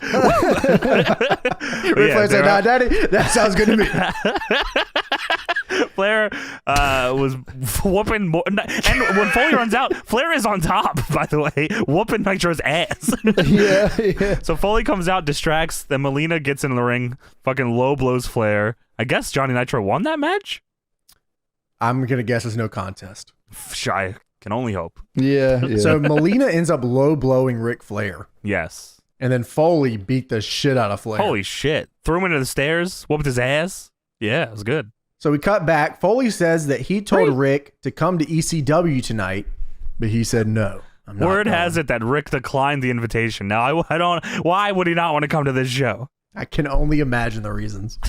[SPEAKER 4] Ric Flair said, "Nah, Daddy, that sounds good to me."
[SPEAKER 3] Flair was whooping and when Foley runs out, Flair is on top, by the way, whooping Nitro's ass.
[SPEAKER 2] Yeah.
[SPEAKER 3] So Foley comes out, distracts, then Melina gets in the ring, fucking low blows Flair. I guess Johnny Nitro won that match?
[SPEAKER 4] I'm going to guess it's no contest.
[SPEAKER 3] I can only hope.
[SPEAKER 2] Yeah.
[SPEAKER 4] So Melina ends up low blowing Ric Flair.
[SPEAKER 3] Yes.
[SPEAKER 4] And then Foley beat the shit out of Flair.
[SPEAKER 3] Holy shit. Threw him into the stairs, whooped his ass. Yeah, it was good.
[SPEAKER 4] So we cut back. Foley says that he told Rick to come to ECW tonight, but he said no. I'm not
[SPEAKER 3] Word
[SPEAKER 4] going.
[SPEAKER 3] has it that Rick declined the invitation. Now, I don't... Why would he not want to come to this show?
[SPEAKER 4] I can only imagine the reasons.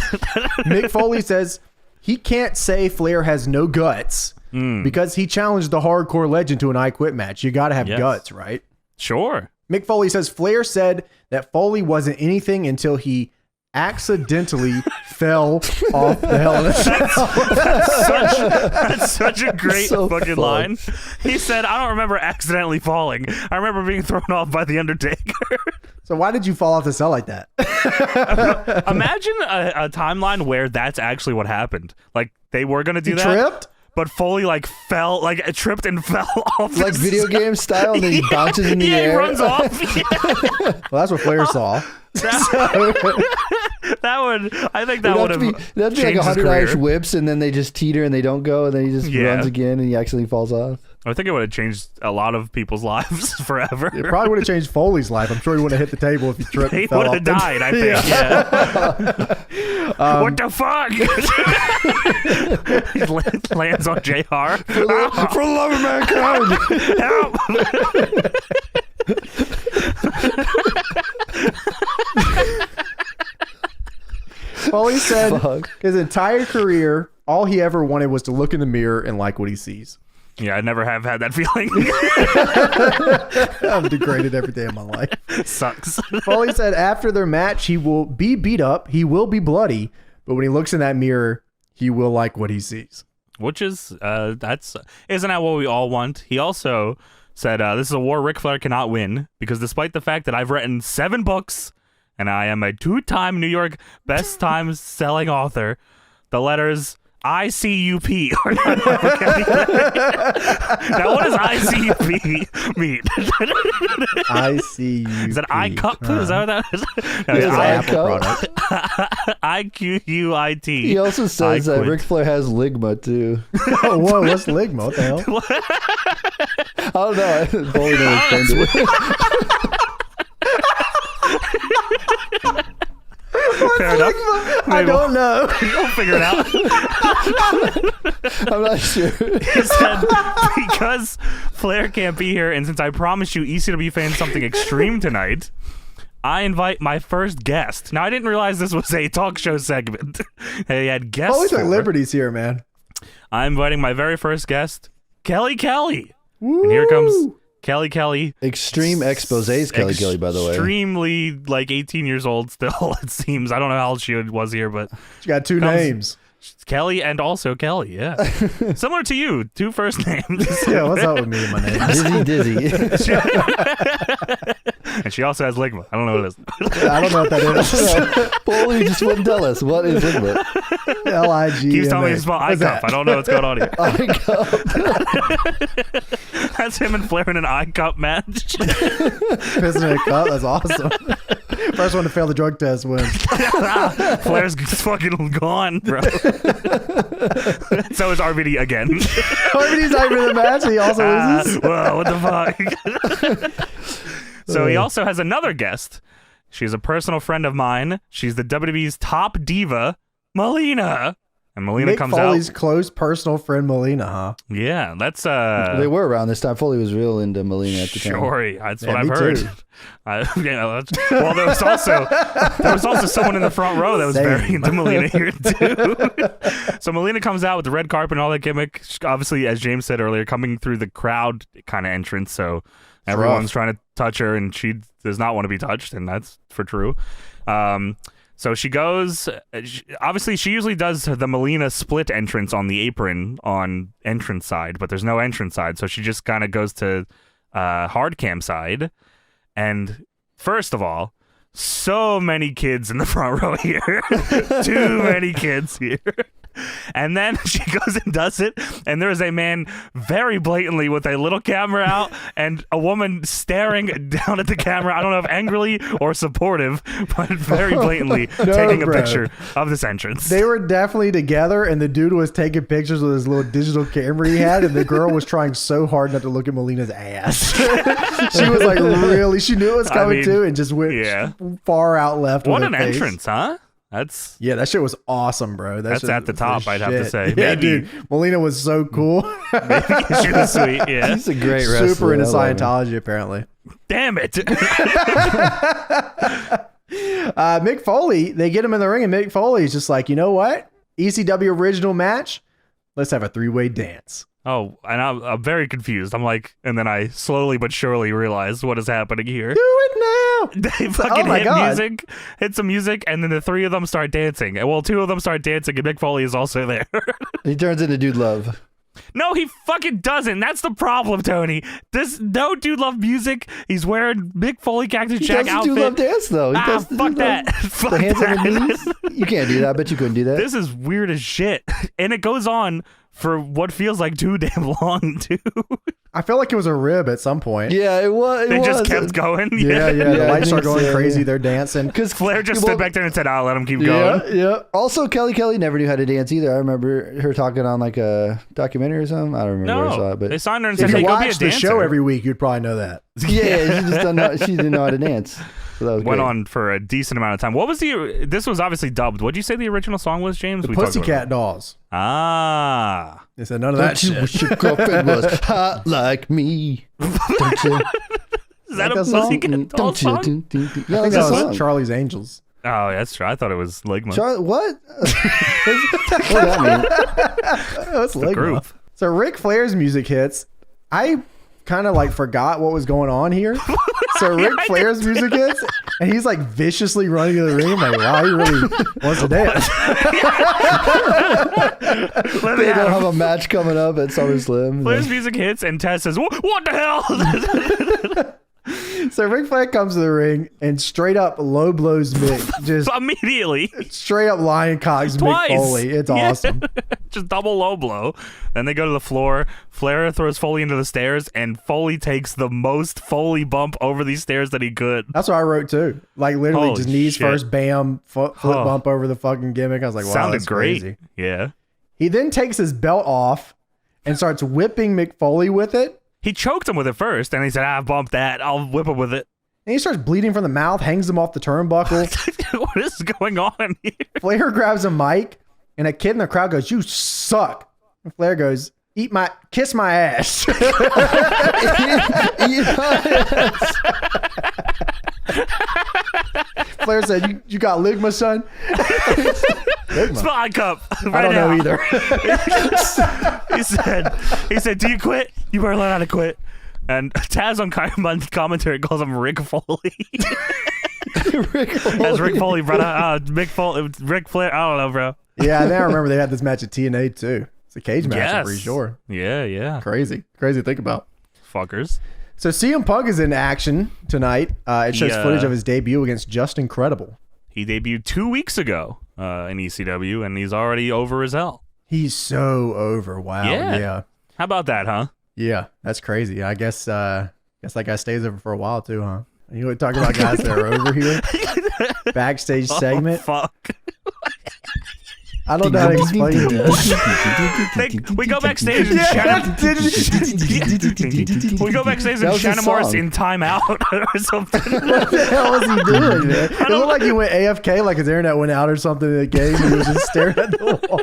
[SPEAKER 4] Mick Foley says he can't say Flair has no guts because he challenged the hardcore legend to an I Quit match. You got to have guts, right?
[SPEAKER 3] Sure.
[SPEAKER 4] Mick Foley says Flair said that Foley wasn't anything until he accidentally fell off the Hell in a Cell.
[SPEAKER 3] That's such a great fucking line. He said, I don't remember accidentally falling. I remember being thrown off by The Undertaker.
[SPEAKER 4] So why did you fall off the cell like that?
[SPEAKER 3] Imagine a timeline where that's actually what happened. Like, they were going to do that.
[SPEAKER 4] Tripped?
[SPEAKER 3] But Foley, fell, tripped and fell off.
[SPEAKER 2] Like video game style, and then he bounces in the air.
[SPEAKER 3] He runs off.
[SPEAKER 4] Well, that's what Flair saw.
[SPEAKER 3] I think that would have
[SPEAKER 2] that'd be like 100 Irish whips, and then they just teeter and they don't go, and then he just runs again and he actually falls off.
[SPEAKER 3] I think it would have changed a lot of people's lives forever.
[SPEAKER 4] It probably would have changed Foley's life. I'm sure he would have hit the table if he tripped and fell off.
[SPEAKER 3] He would have died, I think. Yeah. What the fuck? He lands on JR.
[SPEAKER 2] For the love of mankind.
[SPEAKER 3] Help.
[SPEAKER 4] Foley said his entire career, all he ever wanted was to look in the mirror and like what he sees.
[SPEAKER 3] Yeah, I never have had that feeling.
[SPEAKER 4] I'm degraded every day of my life.
[SPEAKER 3] Sucks.
[SPEAKER 4] Foley said after their match, he will be beat up, he will be bloody, but when he looks in that mirror, he will like what he sees.
[SPEAKER 3] Which is, isn't that what we all want? He also said, this is a war Ric Flair cannot win, because despite the fact that I've written 7 books, and I am a 2-time New York best time selling author, the letters ICUP are not Now, what does ICUP mean?
[SPEAKER 4] ICUP.
[SPEAKER 3] Is that I cup? Is that what that is? No,
[SPEAKER 2] It's
[SPEAKER 4] Apple product.
[SPEAKER 3] IQUIT.
[SPEAKER 2] He also says that Ric Flair has ligma too.
[SPEAKER 4] Oh, whoa, what's ligma? What the hell?
[SPEAKER 2] I don't know. Foley never explained
[SPEAKER 3] it. Fair enough.
[SPEAKER 4] I don't know.
[SPEAKER 3] We'll figure it out.
[SPEAKER 2] I'm not sure.
[SPEAKER 3] He said, because Flair can't be here, and since I promised you ECW fans something extreme tonight, I invite my first guest. Now, I didn't realize this was a talk show segment. He had guests.
[SPEAKER 4] Always like liberties here, man.
[SPEAKER 3] I'm inviting my very first guest, Kelly Kelly. Woo! And here comes Kelly Kelly.
[SPEAKER 2] Extreme exposés, Kelly Kelly, by the way.
[SPEAKER 3] Extremely, 18 years old still, it seems. I don't know how old she was here, but...
[SPEAKER 4] She got 2 names.
[SPEAKER 3] Kelly and also Kelly, yeah. Similar to you, 2 first names.
[SPEAKER 4] Yeah, what's up with me and my name?
[SPEAKER 2] Dizzy.
[SPEAKER 3] And she also has ligma. I don't know what it is.
[SPEAKER 4] I don't know what that is.
[SPEAKER 2] Foley just wouldn't tell us. What is ligma?
[SPEAKER 4] LIG.
[SPEAKER 3] Keeps telling me to spell I-cup. I don't know what's going on here. That's him and Flair in an I-cup match.
[SPEAKER 4] Pissing in a cup. That's awesome. First one to fail the drug test wins.
[SPEAKER 3] Flair's fucking gone, bro. So is RVD again.
[SPEAKER 4] RVD's not even in the match. He also loses.
[SPEAKER 3] Whoa, what the fuck? So he also has another guest. She's a personal friend of mine. She's the WWE's top diva, Melina. And Melina
[SPEAKER 4] Mick
[SPEAKER 3] comes
[SPEAKER 4] Foley's
[SPEAKER 3] out.
[SPEAKER 4] close personal friend, Melina, huh?
[SPEAKER 3] Yeah, that's
[SPEAKER 2] They were around this time. Foley was real into Melina at the time.
[SPEAKER 3] Sure, that's
[SPEAKER 4] Yeah,
[SPEAKER 3] what I've
[SPEAKER 4] me
[SPEAKER 3] heard.
[SPEAKER 4] too.
[SPEAKER 3] Well, there was also someone in the front row that was very into Melina here too. So Melina comes out with the red carpet and all that gimmick. Obviously, as James said earlier, coming through the crowd kind of entrance. So Everyone's trying to touch her, and she does not want to be touched, and that's for true. So she goes. Obviously, she usually does the Melina split entrance on the apron on entrance side, but there's no entrance side, so she just kind of goes to hard cam side. And first of all, so many kids in the front row here. Too many kids here. And then she goes and does it, and there's a man very blatantly with a little camera out and a woman staring down at the camera. I don't know if angrily or supportive, but very blatantly taking a picture of this entrance.
[SPEAKER 4] They were definitely together, and the dude was taking pictures with his little digital camera he had, and the girl was trying so hard not to look at Melina's ass. She was like, really? She knew it was coming too, and just went far out left.
[SPEAKER 3] What
[SPEAKER 4] with
[SPEAKER 3] an
[SPEAKER 4] her face.
[SPEAKER 3] entrance, huh?
[SPEAKER 4] That shit was awesome, bro.
[SPEAKER 3] That's at the top, I'd have to say.
[SPEAKER 4] Yeah, dude. Melina was so cool.
[SPEAKER 3] She was sweet, yeah.
[SPEAKER 2] She's a great wrestler.
[SPEAKER 4] Super into Scientology, apparently.
[SPEAKER 3] Damn it.
[SPEAKER 4] Mick Foley, they get him in the ring, and Mick Foley's just like, you know what? ECW original match. Let's have a 3-way dance.
[SPEAKER 3] Oh, and I'm very confused. I'm like, and then I slowly but surely realize what is happening here.
[SPEAKER 4] Do it now.
[SPEAKER 3] They fucking hit some music, and then the three of them start dancing. And well, two of them start dancing, and Mick Foley is also there.
[SPEAKER 2] He turns into Dude Love.
[SPEAKER 3] No, he fucking doesn't. That's the problem, Tony. No Dude Love music. He's wearing Mick Foley Cactus Jack outfit.
[SPEAKER 2] He does Dude Love dance, though. He does
[SPEAKER 3] fuck that. Fuck
[SPEAKER 2] the hands
[SPEAKER 3] that.
[SPEAKER 2] on the knees? You can't do that. I bet you couldn't do that.
[SPEAKER 3] This is weird as shit. And it goes on for what feels like too damn long, too.
[SPEAKER 4] I felt like it was a rib at some point.
[SPEAKER 2] Yeah, it was.
[SPEAKER 3] They just kept going.
[SPEAKER 4] Yeah. The lights are going crazy. They're dancing.
[SPEAKER 3] Because Flair just stood back there and said, I'll let him keep going.
[SPEAKER 2] Yeah. Also, Kelly never knew how to dance either. I remember her talking on like a documentary or something. I don't remember where I saw it. But
[SPEAKER 3] they signed her and
[SPEAKER 4] if
[SPEAKER 3] said,
[SPEAKER 4] you
[SPEAKER 3] hey, go be a
[SPEAKER 4] watch
[SPEAKER 3] dancer.
[SPEAKER 4] the show every week, you'd probably know that.
[SPEAKER 2] Yeah, she didn't know how to dance. So that was
[SPEAKER 3] went
[SPEAKER 2] great.
[SPEAKER 3] on for a decent amount of time. What was this was obviously dubbed. What did you say the original song was, James?
[SPEAKER 4] The Pussycat Dolls.
[SPEAKER 3] Ah.
[SPEAKER 4] They said none of that shit.
[SPEAKER 2] Wish your girlfriend was hot like me. Don't you?
[SPEAKER 3] Is that a Pussycat Dolls song?
[SPEAKER 4] I think that was Charlie's Angels.
[SPEAKER 3] Oh, that's true. I thought it was Ligma.
[SPEAKER 2] What? What does that mean?
[SPEAKER 4] That's Ligma.
[SPEAKER 3] Group.
[SPEAKER 4] So Ric Flair's music hits. I kind of like forgot what was going on here. So Ric Flair's music hits, and he's like viciously running to the ring. I'm like, wow, he really wants to dance.
[SPEAKER 2] They don't have a match coming up at SummerSlam.
[SPEAKER 3] Flair's music hits, and Taz says, what the hell?
[SPEAKER 4] So Ric Flair comes to the ring and straight up low blows Mick. Just
[SPEAKER 3] immediately.
[SPEAKER 4] Straight up lion cocks Mick Foley. It's awesome.
[SPEAKER 3] Just double low blow. Then they go to the floor. Flair throws Foley into the stairs, and Foley takes the most Foley bump over these stairs that he could.
[SPEAKER 4] That's what I wrote too. Like literally
[SPEAKER 3] Holy
[SPEAKER 4] just knees
[SPEAKER 3] shit.
[SPEAKER 4] first, bam, flip bump over the fucking gimmick. I was like, wow,
[SPEAKER 3] Sounded
[SPEAKER 4] that's
[SPEAKER 3] great.
[SPEAKER 4] crazy.
[SPEAKER 3] Yeah.
[SPEAKER 4] He then takes his belt off and starts whipping Mick Foley with it.
[SPEAKER 3] He choked him with it first, and he said, bump that. I'll whip him with it.
[SPEAKER 4] And he starts bleeding from the mouth, hangs him off the turnbuckle.
[SPEAKER 3] What is going on here?
[SPEAKER 4] Flair grabs a mic, and a kid in the crowd goes, "You suck." And Flair goes, kiss my ass. Flair said, you got Ligma, son? Ligma.
[SPEAKER 3] Spot cup.
[SPEAKER 4] I don't know either.
[SPEAKER 3] he said, do you quit? You better learn how to quit. And Taz on commentary calls him Rick Foley. As Rick Foley brought out Rick Flair. I don't know, bro.
[SPEAKER 4] Yeah, I now remember they had this match at TNA too. It's a cage match, I'm pretty sure.
[SPEAKER 3] Yeah.
[SPEAKER 4] Crazy to think about.
[SPEAKER 3] Fuckers.
[SPEAKER 4] So CM Punk is in action tonight. It shows footage of his debut against Just Incredible.
[SPEAKER 3] He debuted 2 weeks ago in ECW, and he's already over as hell.
[SPEAKER 4] He's so over. Wow. Yeah.
[SPEAKER 3] How about that, huh?
[SPEAKER 4] Yeah, that's crazy. I guess that guy stays over for a while too, huh? You want to talk about guys that are over here? Backstage segment.
[SPEAKER 3] Fuck.
[SPEAKER 4] I don't know how to explain this.
[SPEAKER 3] We go backstage and we go backstage and Shannon Morris in timeout or something.
[SPEAKER 4] What the hell was he doing, man? It looked like he went AFK, like his internet went out or something in the game. And he was just staring at the wall.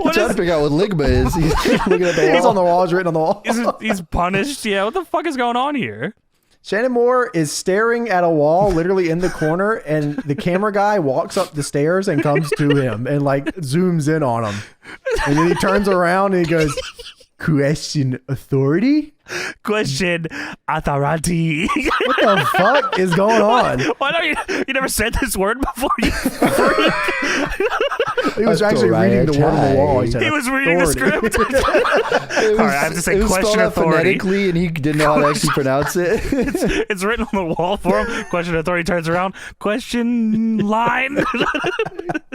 [SPEAKER 2] He's trying to figure out what Ligma is. He's looking at the wall.
[SPEAKER 4] He's on the wall. He's written on the wall.
[SPEAKER 3] He's punished. Yeah, what the fuck is going on here?
[SPEAKER 4] Shannon Moore is staring at a wall literally in the corner, and the camera guy walks up the stairs and comes to him and like zooms in on him. And then he turns around and he goes, Question authority?
[SPEAKER 3] Question authority.
[SPEAKER 4] What the fuck is going on?
[SPEAKER 3] Why don't you never said this word before? You freak.
[SPEAKER 4] He was actually reading the word on the wall.
[SPEAKER 3] He was reading the script. All right, I have to say question authority.
[SPEAKER 2] Phonetically, and he didn't know how to actually pronounce it.
[SPEAKER 3] It's written on the wall for him. Question authority turns around. Question line.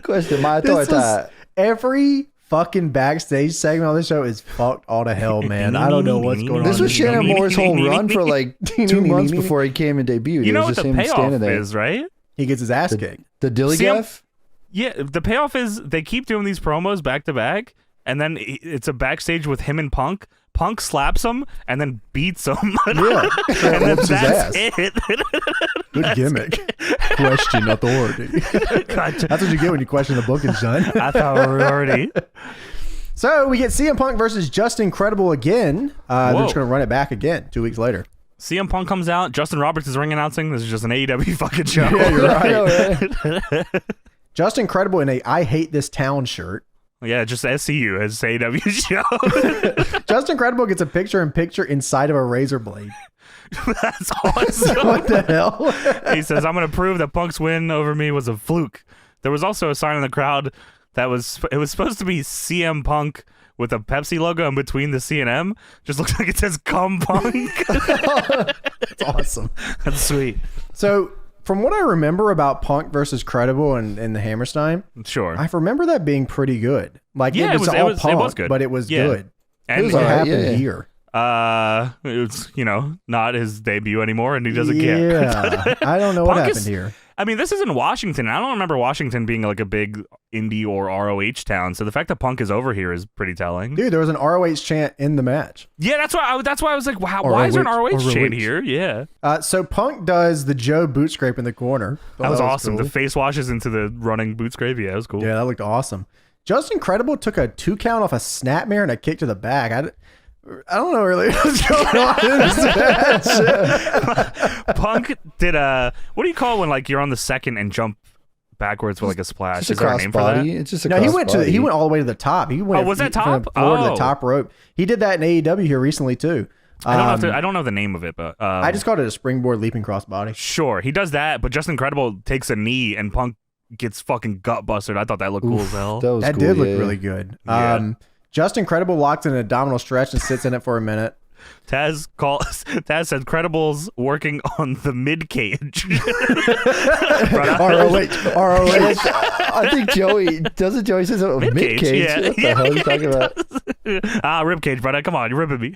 [SPEAKER 2] Question my authority.
[SPEAKER 4] Every fucking backstage segment on this show is fucked all to hell, man. I don't know what's going on.
[SPEAKER 2] This was Shannon Moore's whole run for like 2 months before he came and debuted.
[SPEAKER 3] You know what the payoff is, right?
[SPEAKER 4] He gets his ass kicked.
[SPEAKER 2] The dilly gaff?
[SPEAKER 3] Yeah, the payoff is they keep doing these promos back to back, and then it's a backstage with him and Punk. Punk slaps him and then beats him.
[SPEAKER 4] Yeah,
[SPEAKER 3] and then that's it.
[SPEAKER 4] Good gimmick. Question authority. That's what you get when you question the booking, son.
[SPEAKER 3] Authority.
[SPEAKER 4] So we get CM Punk versus Justin Credible again. They're just going to run it back again 2 weeks later.
[SPEAKER 3] CM Punk comes out. Justin Roberts is ring announcing. This is just an AEW fucking show.
[SPEAKER 4] Yeah, you're right. Justin Credible in a I Hate This Town shirt.
[SPEAKER 3] Yeah, just SCU as AEW show.
[SPEAKER 4] Justin Credible gets a picture-in-picture inside of a razor blade.
[SPEAKER 3] That's awesome.
[SPEAKER 4] What the hell?
[SPEAKER 3] He says, I'm going to prove that Punk's win over me was a fluke. There was also a sign in the crowd that was supposed to be CM Punk with a Pepsi logo in between the C and M. Just looks like it says Cum Punk.
[SPEAKER 4] That's awesome.
[SPEAKER 3] That's sweet.
[SPEAKER 4] So, from what I remember about Punk versus Credible and the Hammerstein,
[SPEAKER 3] sure,
[SPEAKER 4] I remember that being pretty good. Like, yeah, it was Punk, it was good, but it was good.
[SPEAKER 3] And
[SPEAKER 4] it was what happened here.
[SPEAKER 3] It's not his debut anymore, and he doesn't care.
[SPEAKER 4] Yeah, I don't know what happened here.
[SPEAKER 3] I mean, this is in Washington. I don't remember Washington being like a big indie or ROH town. So the fact that Punk is over here is pretty telling.
[SPEAKER 4] Dude, there was an ROH chant in the match.
[SPEAKER 3] Yeah, that's why I was like, wow, why is there an ROH chant here? Yeah.
[SPEAKER 4] So Punk does the Joe boot scrape in the corner.
[SPEAKER 3] That was awesome. Cool. The face washes into the running boot scrape. Yeah, it was cool.
[SPEAKER 4] Yeah, that looked awesome. Justin Credible took a 2 count off a snapmare and a kick to the back. I don't know really what's going on in this match.
[SPEAKER 3] Punk did what do you call it when like you're on the second and jump backwards with like a splash?
[SPEAKER 2] Is there a name for that? It's just a
[SPEAKER 4] he went all the way to the top. He went
[SPEAKER 3] was that top?
[SPEAKER 4] From the floor to the top rope. He did that in AEW here recently too.
[SPEAKER 3] I don't know the name of it, but
[SPEAKER 4] I just called it a springboard leaping crossbody.
[SPEAKER 3] Sure, he does that, but Justin Credible takes a knee and Punk gets fucking gut busted. I thought that looked cool as hell.
[SPEAKER 4] That did look really good. Yeah. Justin Credible locked in an abdominal stretch and sits in it for a minute.
[SPEAKER 3] Taz said Credible's working on the mid cage.
[SPEAKER 4] ROH.
[SPEAKER 2] I think Joey says mid cage.
[SPEAKER 3] Yeah.
[SPEAKER 2] What the hell are you talking about?
[SPEAKER 3] Rib cage, brother. Come on, you're ripping me.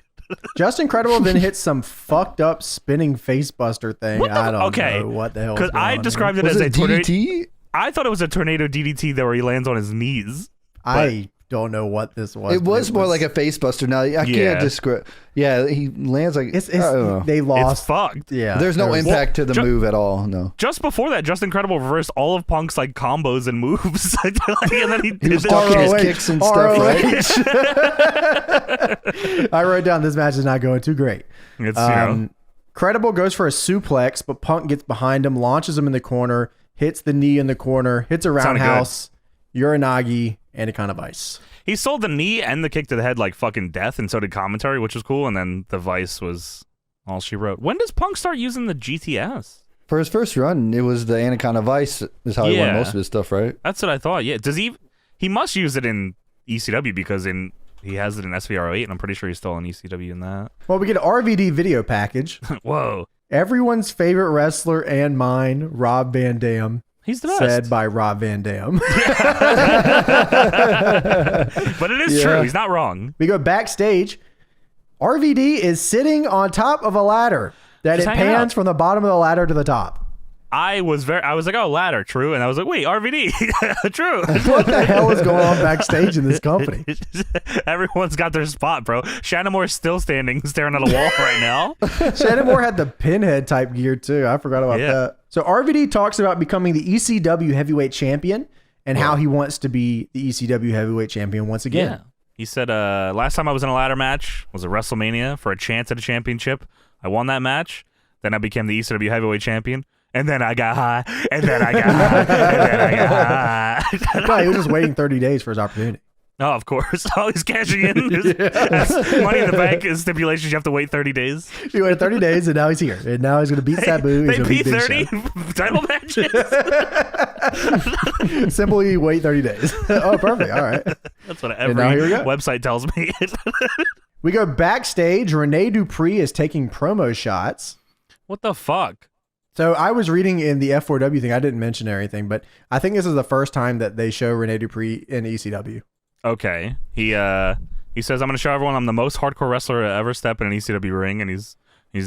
[SPEAKER 4] Justin Credible then hits some fucked up spinning face buster thing. I don't know what the hell.
[SPEAKER 3] Because I described it as a
[SPEAKER 2] DDT.
[SPEAKER 3] I thought it was a tornado DDT where he lands on his knees.
[SPEAKER 4] I don't know what this was.
[SPEAKER 2] It was more like a face buster. Now I can't describe. Yeah, he lands like
[SPEAKER 4] they lost.
[SPEAKER 3] It's fucked.
[SPEAKER 4] Yeah,
[SPEAKER 2] there's no impact to the move at all. No.
[SPEAKER 3] Just before that, Justin Credible reversed all of Punk's like combos and moves, and then he
[SPEAKER 2] was talking his kicks and stuff. Right?
[SPEAKER 4] I wrote down this match is not going too great.
[SPEAKER 3] It's
[SPEAKER 4] Credible goes for a suplex, but Punk gets behind him, launches him in the corner, hits the knee in the corner, hits a roundhouse, Uranagi, and a kind of ice.
[SPEAKER 3] He sold the knee and the kick to the head like fucking death, and so did commentary, which was cool. And then the vice was all she wrote. When does Punk start using the GTS?
[SPEAKER 2] For his first run, it was the Anaconda Vice is how he won most of his stuff, right?
[SPEAKER 3] That's what I thought. Yeah. Does he must use it in ECW because he has it in SVR08, and I'm pretty sure he's still in ECW in that.
[SPEAKER 4] Well, we get an RVD video package.
[SPEAKER 3] Whoa.
[SPEAKER 4] Everyone's favorite wrestler and mine, Rob Van Dam.
[SPEAKER 3] He's the best.
[SPEAKER 4] Said by Rob Van Dam.
[SPEAKER 3] But it is true. He's not wrong.
[SPEAKER 4] We go backstage. RVD is sitting on top of a ladder that it pans from the bottom of the ladder to the top.
[SPEAKER 3] I was like, oh, ladder, true. And I was like, wait, RVD, true.
[SPEAKER 4] What the hell is going on backstage in this company?
[SPEAKER 3] Everyone's got their spot, bro. Shannon Moore's still standing, staring at a wall right now.
[SPEAKER 4] Shannon Moore had the pinhead type gear, too. I forgot about that. So RVD talks about becoming the ECW heavyweight champion and how he wants to be the ECW heavyweight champion once again. Yeah.
[SPEAKER 3] He said, last time I was in a ladder match was at WrestleMania for a chance at a championship. I won that match. Then I became the ECW heavyweight champion. And then I got high, and then I got high, and then I got high.
[SPEAKER 4] No, he was just waiting 30 days for his opportunity.
[SPEAKER 3] Oh, of course. Oh, he's cashing in. Money in the Bank is stipulations. You have to wait 30 days.
[SPEAKER 4] He waited 30 days, and now he's here. And now he's going to beat Sabu.
[SPEAKER 3] They beat 30 title matches.
[SPEAKER 4] Simply wait 30 days. Oh, perfect. All right.
[SPEAKER 3] That's what every website tells me.
[SPEAKER 4] We go backstage. Rene Dupree is taking promo shots.
[SPEAKER 3] What the fuck?
[SPEAKER 4] So I was reading in the F4W thing. I didn't mention anything, but I think this is the first time that they show Rene Dupree in ECW.
[SPEAKER 3] Okay. He says, I'm going to show everyone I'm the most hardcore wrestler to ever step in an ECW ring, and he's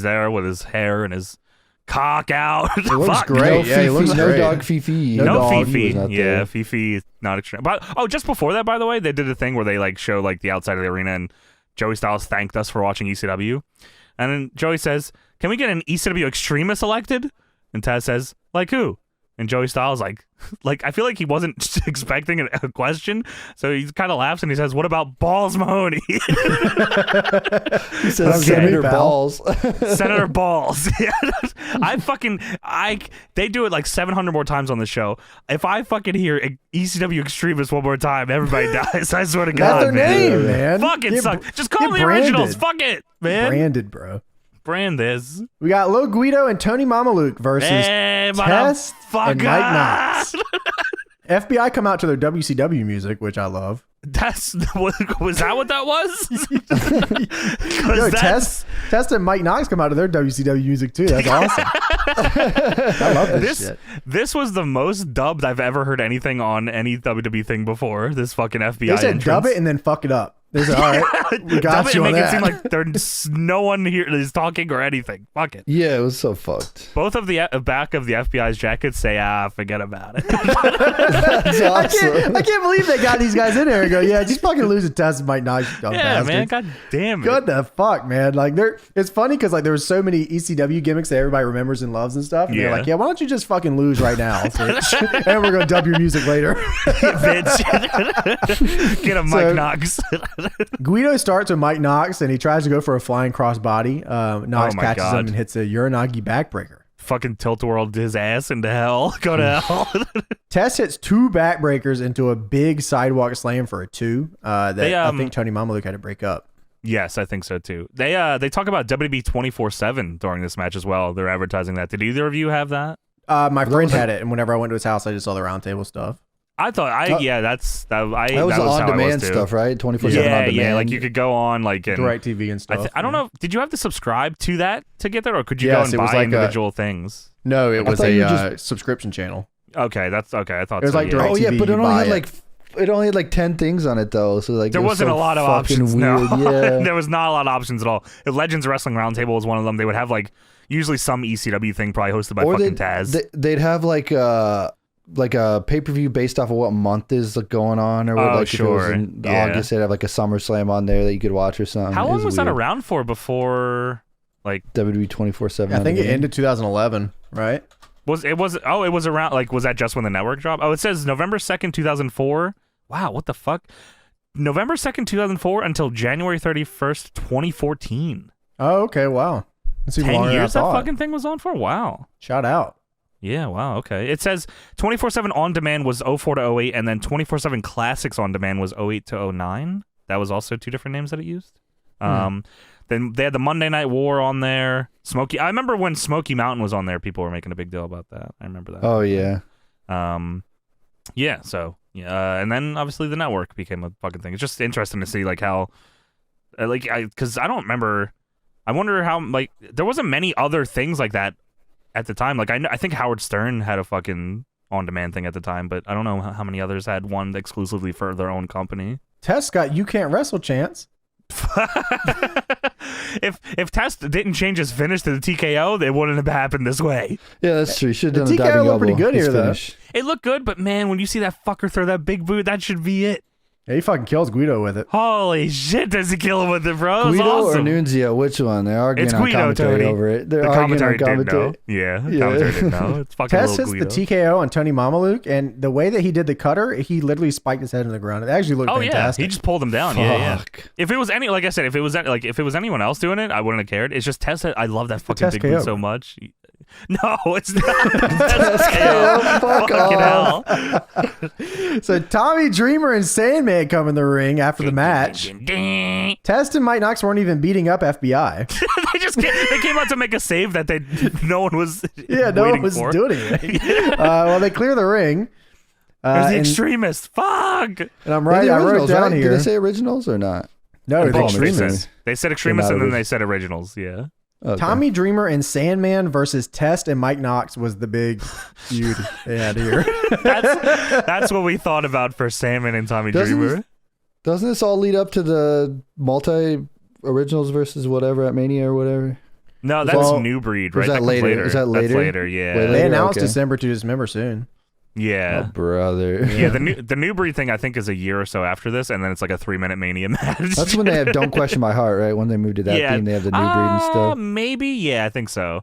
[SPEAKER 3] there with his hair and his cock out.
[SPEAKER 4] He looks great.
[SPEAKER 2] He looks great. Dog Fifi.
[SPEAKER 3] No Fifi. Yeah, Fifi not extreme. But just before that, by the way, they did a thing where they like show like the outside of the arena, and Joey Styles thanked us for watching ECW. And then Joey says, can we get an ECW extremist elected? And Taz says, like who? And Joey Styles like I feel like he wasn't expecting a question, so he kind of laughs and he says, "What about Balls Mahoney?"
[SPEAKER 2] He says, "Senator Balls."
[SPEAKER 3] Senator Balls. They do it like 700 more times on the show. If I fucking hear ECW extremist one more time, everybody dies. I swear to God,
[SPEAKER 4] that's their name, man.
[SPEAKER 3] Fuck it, sucks. Just call me originals. Fuck it, man.
[SPEAKER 4] Branded, bro.
[SPEAKER 3] Brand this.
[SPEAKER 4] We got Lil Guido and Tony Mamaluke versus Test and Mike Knox. FBI come out to their WCW music, which I love.
[SPEAKER 3] Was that what that was?
[SPEAKER 4] Yo, Test and Mike Knox come out to their WCW music too. That's awesome. I love this shit.
[SPEAKER 3] This was the most dubbed I've ever heard anything on any WWE thing before. This fucking FBI
[SPEAKER 4] They said
[SPEAKER 3] entrance.
[SPEAKER 4] Dub it and then fuck it up. They said, all right, we got you on
[SPEAKER 3] make
[SPEAKER 4] that.
[SPEAKER 3] It seem like there's no one here that is talking or anything. Fuck it.
[SPEAKER 2] Yeah, it was so fucked.
[SPEAKER 3] Both of the back of the FBI's jackets say, forget about it.
[SPEAKER 2] That's awesome.
[SPEAKER 4] I can't believe they got these guys in there and go, yeah, just fucking lose a test might not.
[SPEAKER 3] Yeah, man, god damn it.
[SPEAKER 4] What the fuck, man? Like, it's funny because like there was so many ECW gimmicks that everybody remembers and loves and stuff. And they're like, yeah, why don't you just fucking lose right now, bitch? And we're gonna dub your music later,
[SPEAKER 3] bitch. Get a Mike Knox.
[SPEAKER 4] Guido starts with Mike Knox and he tries to go for a flying crossbody. Knox catches him and hits a Uranagi backbreaker.
[SPEAKER 3] Fucking tilt-a-whirl his ass into hell. Go to hell.
[SPEAKER 4] Tess hits 2 backbreakers into a big sidewalk slam for a 2 that I think Tony Mamaluke had to break up.
[SPEAKER 3] Yes, I think so too. They talk about WWE 24/7 during this match as well. They're advertising that. Did either of you have that?
[SPEAKER 4] My friend had it, and whenever I went to his house, I just saw the roundtable stuff.
[SPEAKER 3] I thought that
[SPEAKER 2] was on-demand stuff, right? 24/7 on demand.
[SPEAKER 3] Yeah, like you could go on like
[SPEAKER 4] Direct TV and stuff.
[SPEAKER 3] I don't know. Did you have to subscribe to that to get there, or could you go and buy individual things?
[SPEAKER 4] No, it was a subscription channel.
[SPEAKER 3] Okay, that's okay. I thought
[SPEAKER 4] it was like Direct TV.
[SPEAKER 2] Oh yeah, but it only had 10 things on it though. So like
[SPEAKER 3] there wasn't a lot of options.
[SPEAKER 2] Weird.
[SPEAKER 3] No,
[SPEAKER 2] yeah.
[SPEAKER 3] There was not a lot of options at all. If Legends Wrestling Roundtable was one of them, they would have like usually some ECW thing, probably hosted by fucking Taz.
[SPEAKER 2] They'd have like a pay-per-view based off of what month is going on, or what, if it was in August, they'd have like a SummerSlam on there that you could watch or something.
[SPEAKER 3] How long was that around for before like
[SPEAKER 2] WWE 24/7?
[SPEAKER 4] I think it ended 2011, right?
[SPEAKER 3] It was around like, was that just when the network dropped? Oh, it says November 2nd, 2004. Wow, what the fuck? November 2nd, 2004 until January 31st, 2014.
[SPEAKER 4] Oh, okay, wow.
[SPEAKER 3] 10 years that fucking thing was on for? Wow.
[SPEAKER 4] Shout out.
[SPEAKER 3] Yeah, wow, okay. It says 24/7 On Demand was 04 to 08, and then 24/7 Classics On Demand was 08 to 09. That was also 2 different names that it used. Then they had the Monday Night War on there. I remember when Smoky Mountain was on there, people were making a big deal about that. I remember that.
[SPEAKER 2] Oh, yeah.
[SPEAKER 3] And then obviously the network became a fucking thing. It's just interesting to see like how, because I don't remember. I wonder how like there wasn't many other things like that at the time. Like I think Howard Stern had a fucking on-demand thing at the time, but I don't know how many others had one exclusively for their own company.
[SPEAKER 4] Test got You Can't Wrestle chance.
[SPEAKER 3] If Test didn't change his finish to the TKO, it wouldn't have happened this way.
[SPEAKER 2] Yeah, that's true. Should have done
[SPEAKER 4] the TKO looked pretty good here, though.
[SPEAKER 3] It looked good, but man, when you see that fucker throw that big boot, that should be it.
[SPEAKER 4] Yeah, he fucking kills Guido with it.
[SPEAKER 3] Holy shit, does he kill him with it, bro?
[SPEAKER 2] Guido
[SPEAKER 3] awesome.
[SPEAKER 2] or Nunzio? Which one? They're arguing on commentary over it.
[SPEAKER 3] They're arguing on commentary. Commentary didn't know. It's fucking
[SPEAKER 4] Tess hits
[SPEAKER 3] Guido.
[SPEAKER 4] the TKO on Tony Mamaluke, and the way that he did the cutter, he literally spiked his head in the ground. It actually looked fantastic.
[SPEAKER 3] Yeah, he just pulled him down. Yeah. If it was like I said, if it was anyone else doing it, I wouldn't have cared. It's just Tess. I love that fucking big boot so much. No, it's not. That's KO. Fucking hell.
[SPEAKER 4] So Tommy Dreamer and Sandman come in the ring after the match. Test and Mike Knox weren't even beating up FBI.
[SPEAKER 3] They came out to make a save that no one was
[SPEAKER 4] no one was doing anything. Well, they clear the ring.
[SPEAKER 3] There's the extremists. Fuck.
[SPEAKER 4] And I'm right. I wrote down here.
[SPEAKER 2] Did they say originals or not?
[SPEAKER 4] No, the extremists.
[SPEAKER 3] They said extremists and then they said originals. Yeah.
[SPEAKER 2] Okay.
[SPEAKER 4] Tommy Dreamer and Sandman versus Test and Mike Knox was the big feud they had here.
[SPEAKER 3] That's what we thought about for Sandman and Tommy Dreamer.
[SPEAKER 2] Doesn't this all lead up to the multi-originals versus whatever at Mania or whatever?
[SPEAKER 3] No, that's New Breed, right?
[SPEAKER 2] Is that later? Is that later?
[SPEAKER 3] That's later, yeah.
[SPEAKER 4] They announced December to December soon.
[SPEAKER 3] Yeah.
[SPEAKER 2] Oh, brother.
[SPEAKER 3] Yeah, the New Breed thing I think is a year or so after this, and then it's like a 3-minute Mania match.
[SPEAKER 2] That's when they have Don't Question My Heart, right? When they moved to that theme, they have the New Breed and stuff.
[SPEAKER 3] Maybe, yeah, I think so.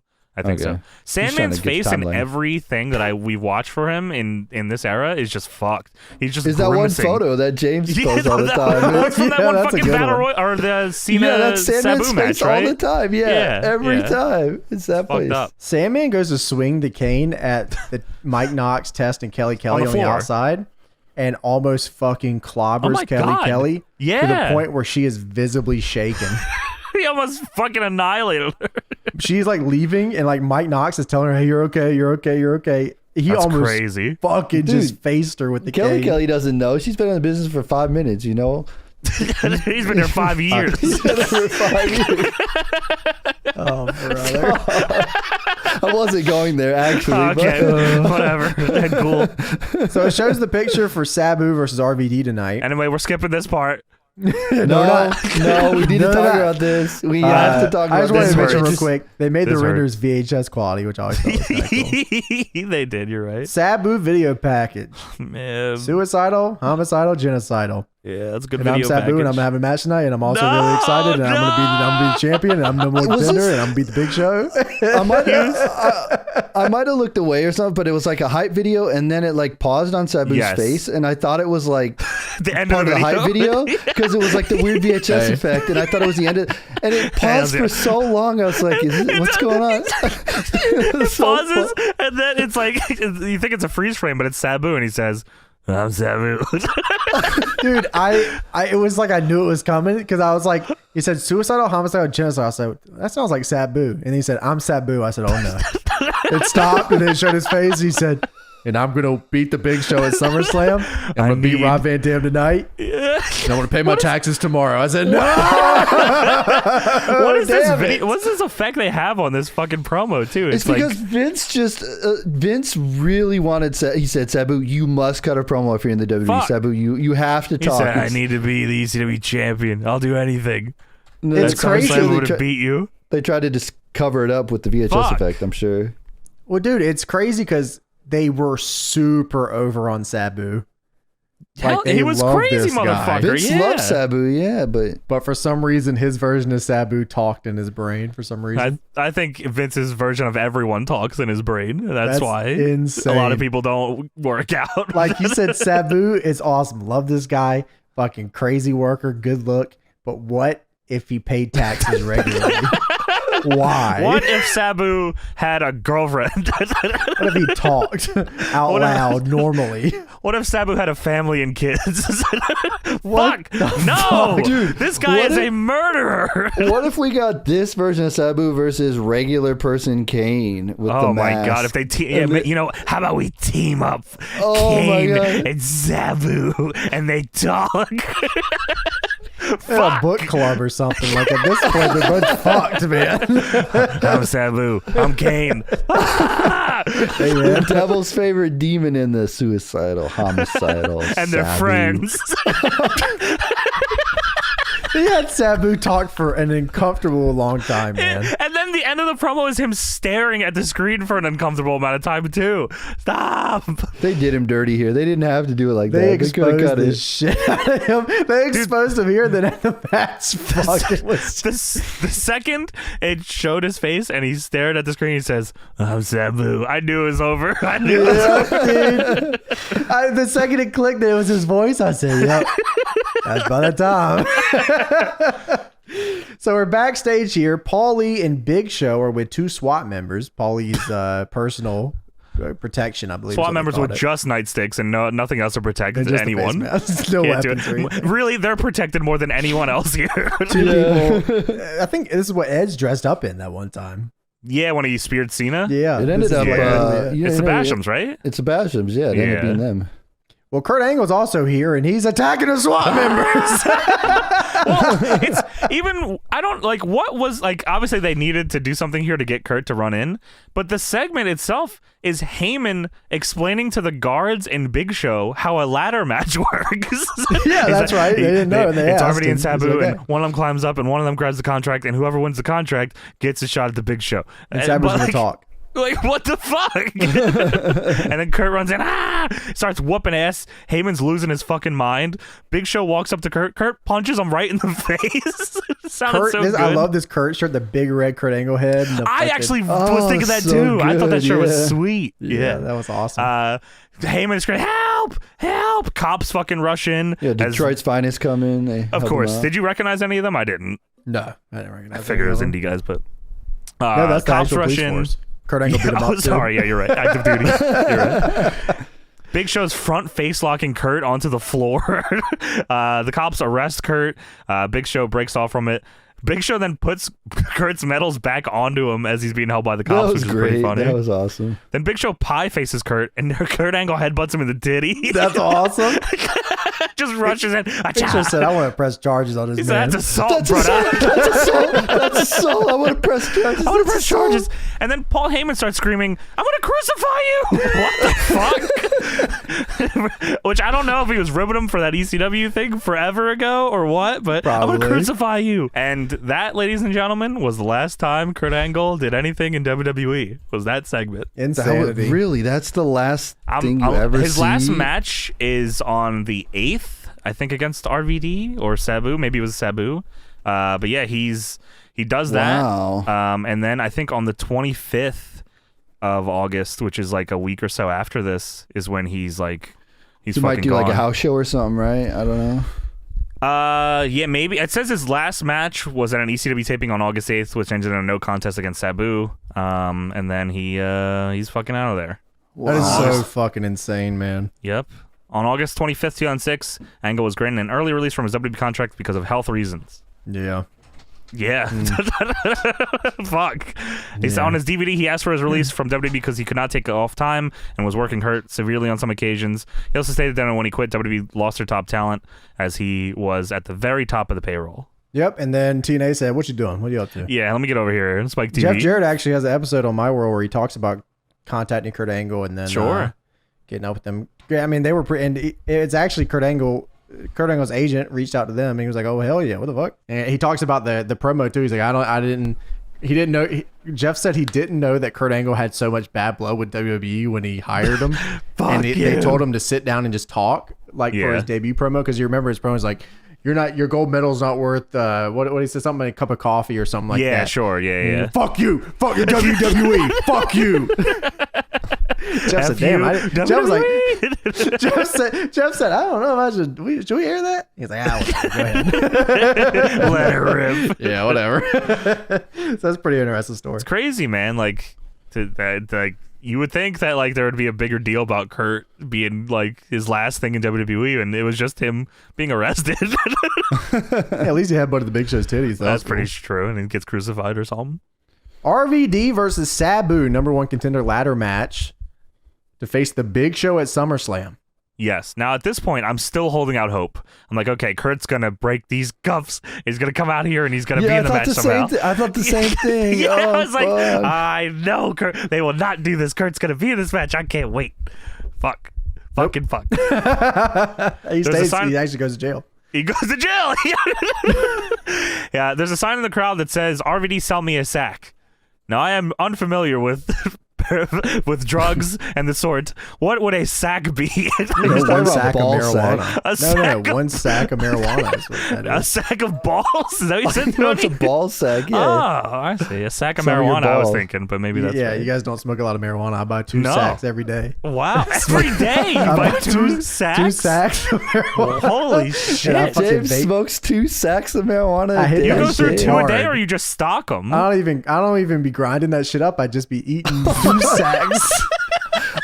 [SPEAKER 3] So. Sandman's face in everything that we've watched for him in this era is just fucked. He's just
[SPEAKER 2] that one photo that James posts all the time.
[SPEAKER 3] That's from that one fucking battle royal or the Cena Sabu match, right?
[SPEAKER 2] All the time, every time. It's that place.
[SPEAKER 3] Up.
[SPEAKER 4] Sandman goes to swing the cane at the Mike Knox, Test, and Kelly on the outside, and almost fucking clobbers Kelly to the point where she is visibly shaken.
[SPEAKER 3] He almost fucking annihilated her.
[SPEAKER 4] She's like leaving, and like Mike Knox is telling her, "Hey, you're okay, you're okay, you're okay." That's almost crazy. Fucking just faced her with the cane.
[SPEAKER 2] Kelly doesn't know. She's been in the business for 5 minutes, you know.
[SPEAKER 3] He's been there 5 years.
[SPEAKER 2] He's been there for 5 years.
[SPEAKER 4] Oh, brother.
[SPEAKER 2] I wasn't going there, actually.
[SPEAKER 3] Okay, whatever. Cool.
[SPEAKER 4] So it shows the picture for Sabu versus RVD tonight.
[SPEAKER 3] Anyway, we're skipping this part.
[SPEAKER 2] No, we need to talk about this. We have to talk about this.
[SPEAKER 4] I just wanted to mention real quick. They made the renders VHS quality, which I always thought was kind of cool.
[SPEAKER 3] They did, you're right.
[SPEAKER 4] Sabu video package.
[SPEAKER 3] Man.
[SPEAKER 4] Suicidal, homicidal, genocidal.
[SPEAKER 3] Yeah, that's a good
[SPEAKER 4] and
[SPEAKER 3] video
[SPEAKER 4] I'm Sabu,
[SPEAKER 3] package.
[SPEAKER 4] and I'm gonna have a match tonight, and I'm also really excited, and I'm gonna be the champion, and I'm number one contender, and I'm gonna beat the Big Show.
[SPEAKER 2] I might have looked away or something, but it was like a hype video, and then it like paused on Sabu's face, and I thought it was like
[SPEAKER 3] the end
[SPEAKER 2] part
[SPEAKER 3] of
[SPEAKER 2] the hype video because it was like the weird VHS effect, and I thought it was the end of, and it paused for so long. I was like, what's going on?
[SPEAKER 3] It pauses, and then it's like you think it's a freeze frame, but it's Sabu, and he says, "I'm Sabu."
[SPEAKER 4] Dude, it was like I knew it was coming because I was like, he said suicidal, homicidal, genocide. I said, that sounds like Sabu. And he said, "I'm Sabu." I said, "Oh no." It stopped and then it showed his face. He said, "And I'm going to beat the Big Show at SummerSlam. I'm going to beat Rob Van Dam tonight. And I'm going to pay my taxes tomorrow." I said, "No."
[SPEAKER 3] What is this video? What's this effect they have on this fucking promo too?
[SPEAKER 2] It's because Vince really wanted. He said, "Sabu, you must cut a promo if you're in the WWE. Sabu, you have to talk."
[SPEAKER 3] He said, "I need to be the ECW champion. I'll do anything."
[SPEAKER 4] It's crazy.
[SPEAKER 3] I would have beat you.
[SPEAKER 2] They tried to just cover it up with the VHS effect, I'm sure.
[SPEAKER 4] Well, dude, it's crazy because they were super over on Sabu.
[SPEAKER 3] Hell, he was crazy, motherfucker.
[SPEAKER 2] Vince loved Sabu,
[SPEAKER 4] but for some reason, his version of Sabu talked in his brain. For some reason,
[SPEAKER 3] I think Vince's version of everyone talks in his brain. That's why
[SPEAKER 4] insane.
[SPEAKER 3] A lot of people don't work out.
[SPEAKER 4] Like you said, Sabu is awesome. Love this guy. Fucking crazy worker, good look. But what if he paid taxes regularly? Why?
[SPEAKER 3] What if Sabu had a girlfriend?
[SPEAKER 4] What if he talked out loud normally?
[SPEAKER 3] What if Sabu had a family and kids?
[SPEAKER 4] Fuck!
[SPEAKER 3] No! Dude, this guy is a murderer!
[SPEAKER 2] What if we got this version of Sabu versus regular person Kane with the mask?
[SPEAKER 3] Oh my god, if they how about we team up Kane and Sabu and they talk?
[SPEAKER 4] A book club or something. Like at this point, they're both fucked, man.
[SPEAKER 3] I'm Sabu. I'm Kane.
[SPEAKER 2] Hey, man. Devil's favorite demon in the suicidal, homicidal,
[SPEAKER 3] and they're friends.
[SPEAKER 4] He had Sabu talk for an uncomfortable long time, man.
[SPEAKER 3] And then the end of the promo is him staring at the screen for an uncomfortable amount of time too. Stop.
[SPEAKER 2] They did him dirty here. They didn't have to do it like
[SPEAKER 4] that.
[SPEAKER 2] They
[SPEAKER 4] exposed the shit out of him. They exposed him here, then at the match.
[SPEAKER 3] The second it showed his face and he stared at the screen, he says, "I'm Sabu." I knew it was over. I knew it was over.
[SPEAKER 4] The second it clicked, it was his voice. I said, "Yep, that's by the time." So we're backstage here. Paulie and Big Show are with 2 SWAT members. Paulie's personal protection, I believe.
[SPEAKER 3] SWAT members with just nightsticks and nothing else to protect anyone.
[SPEAKER 4] No weaponry.
[SPEAKER 3] Really, they're protected more than anyone else here.
[SPEAKER 4] 2 people. I think this is what Edge dressed up in that one time.
[SPEAKER 3] Yeah, when he speared Cena.
[SPEAKER 4] Yeah,
[SPEAKER 2] it ended up.
[SPEAKER 3] It's the Bashams, right?
[SPEAKER 2] It's the Bashams. Yeah, it ended up being them.
[SPEAKER 4] Well, Kurt Angle's also here, and he's attacking the SWAT members.
[SPEAKER 3] Well, it's even, I don't, like, what was, like, obviously they needed to do something here to get Kurt to run in, but the segment itself is Heyman explaining to the guards in Big Show how a ladder match works.
[SPEAKER 4] Yeah, that's right. They didn't know.
[SPEAKER 3] It's already in Sabu, and one of them climbs up, and one of them grabs the contract, and whoever wins the contract gets a shot at the Big Show.
[SPEAKER 4] And Sabu's going to talk.
[SPEAKER 3] Like, what the fuck? And then Kurt runs in, starts whooping ass. Heyman's losing his fucking mind. Big Show walks up to Kurt. Kurt punches him right in the face. Sounded so good.
[SPEAKER 4] I love this Kurt shirt, the big red Kurt Angle head.
[SPEAKER 3] I actually was thinking that too. Good. I thought that shirt was sweet.
[SPEAKER 4] Yeah, that was awesome.
[SPEAKER 3] Heyman is screaming, help, help. Cops fucking rush in.
[SPEAKER 2] Yeah, Detroit's finest come in.
[SPEAKER 3] Of course. Did you recognize any of them? I didn't.
[SPEAKER 4] No, I didn't recognize.
[SPEAKER 3] I figured it was indie guys, but
[SPEAKER 4] no, that's
[SPEAKER 3] cops rush in.
[SPEAKER 4] Kurt Angle beat him up.
[SPEAKER 3] Sorry, yeah, you're right. Active duty. You're right. Big Show's front face locking Kurt onto the floor. The cops arrest Kurt. Big Show breaks off from it. Big Show then puts Kurt's medals back onto him as he's being held by the cops, which is pretty funny.
[SPEAKER 2] That was awesome.
[SPEAKER 3] Then Big Show pie faces Kurt, and Kurt Angle headbutts him in the titty.
[SPEAKER 4] That's awesome.
[SPEAKER 3] Just rushes in.
[SPEAKER 4] Big Show said, I want to press charges on this man.
[SPEAKER 3] That's assault, brother.
[SPEAKER 2] That's assault. I want to press charges.
[SPEAKER 3] I want to press charges. And then Paul Heyman starts screaming, I'm going to crucify you. What the fuck? Which I don't know if he was ribbing him for that ECW thing forever ago or what, but probably. I'm going to crucify you. And that, ladies and gentlemen, was the last time Kurt Angle did anything in WWE. Was that segment.
[SPEAKER 4] Insanity.
[SPEAKER 2] Really? That's the last thing you ever see?
[SPEAKER 3] His last match is on the 8th, I think, against RVD or Sabu. Maybe it was Sabu. But yeah, he does that.
[SPEAKER 2] Wow.
[SPEAKER 3] And then I think on the 25th of August, which is like a week or so after this, is when he's fucking
[SPEAKER 2] might do
[SPEAKER 3] gone.
[SPEAKER 2] like a house show or something, right? I don't know.
[SPEAKER 3] Yeah, maybe. It says his last match was at an ECW taping on August 8th, which ended in a no contest against Sabu. And then he's fucking out of there.
[SPEAKER 4] Wow. That is so fucking insane, man.
[SPEAKER 3] Yep. On August 25th, 2006, Angle was granted an early release from his WWE contract because of health reasons.
[SPEAKER 4] Yeah.
[SPEAKER 3] Yeah. Fuck. He's on his DVD. He asked for his release from WWE because he could not take off time and was working hurt severely on some occasions. He also stated that when he quit, WWE lost their top talent as he was at the very top of the payroll.
[SPEAKER 4] Yep. And then TNA said, "What you doing? What are you up to?"
[SPEAKER 3] Yeah. Let me get over here. Spike TV.
[SPEAKER 4] Jeff Jarrett actually has an episode on My World where he talks about contacting Kurt Angle and then getting up with them. Yeah, I mean, they were and it's actually Kurt Angle's agent reached out to them and he was like, "Oh hell yeah, what the fuck?" And he talks about the promo too. He's like, he didn't know. Jeff said he didn't know that Kurt Angle had so much bad blood with WWE when he hired him. And they told him to sit down and just talk for his debut promo, because you remember his promo was like, your gold medal's not worth what he said, something like a cup of coffee or something like that.
[SPEAKER 3] Yeah, sure, yeah.
[SPEAKER 4] Fuck you, fuck your WWE, fuck you. Jeff said, "Damn." Jeff was like, Jeff said, "I don't know. Should we hear that?" He's like, "Go ahead,
[SPEAKER 3] let it rip."
[SPEAKER 4] Yeah, whatever. So that's a pretty interesting story.
[SPEAKER 3] It's crazy, man. Like, you would think that like there would be a bigger deal about Kurt being like his last thing in WWE, and it was just him being arrested.
[SPEAKER 4] At least he had one of the Big Show's titties.
[SPEAKER 3] That's pretty true, and he gets crucified or something.
[SPEAKER 4] RVD versus Sabu, #1 contender ladder match to face the Big Show at SummerSlam.
[SPEAKER 3] Yes. Now, at this point, I'm still holding out hope. I'm like, okay, Kurt's going to break these cuffs. He's going to come out here and he's going to be in the match somehow.
[SPEAKER 2] I thought the same thing.
[SPEAKER 3] Yeah, I was like, I know, Kurt. They will not do this. Kurt's going to be in this match. I can't wait. Fuck. Fucking fuck.
[SPEAKER 4] He actually goes to jail.
[SPEAKER 3] He goes to jail. Yeah, there's a sign in the crowd that says, "RVD, sell me a sack." Now, I am unfamiliar with with drugs and the sort, what would a sack be?
[SPEAKER 4] One sack of marijuana.
[SPEAKER 3] No,
[SPEAKER 4] one sack of marijuana is what that
[SPEAKER 3] a
[SPEAKER 4] is.
[SPEAKER 3] sack of balls? Is that what you said?
[SPEAKER 2] No, it's a ball sack. Yeah.
[SPEAKER 3] Oh, I see. A sack of marijuana. I was thinking, but maybe that's
[SPEAKER 4] yeah.
[SPEAKER 3] right.
[SPEAKER 4] You guys don't smoke a lot of marijuana. I buy 2 sacks every day.
[SPEAKER 3] Wow, every day you buy 2 sacks.
[SPEAKER 4] 2 sacks of marijuana.
[SPEAKER 3] Holy shit!
[SPEAKER 2] James smokes 2 sacks of marijuana.
[SPEAKER 4] I hit
[SPEAKER 3] You
[SPEAKER 4] that
[SPEAKER 3] go through
[SPEAKER 4] shit
[SPEAKER 3] 2 a
[SPEAKER 4] hard.
[SPEAKER 3] day, or you just stock them?
[SPEAKER 4] I don't even be grinding that shit up. I just be eating 2 sacks.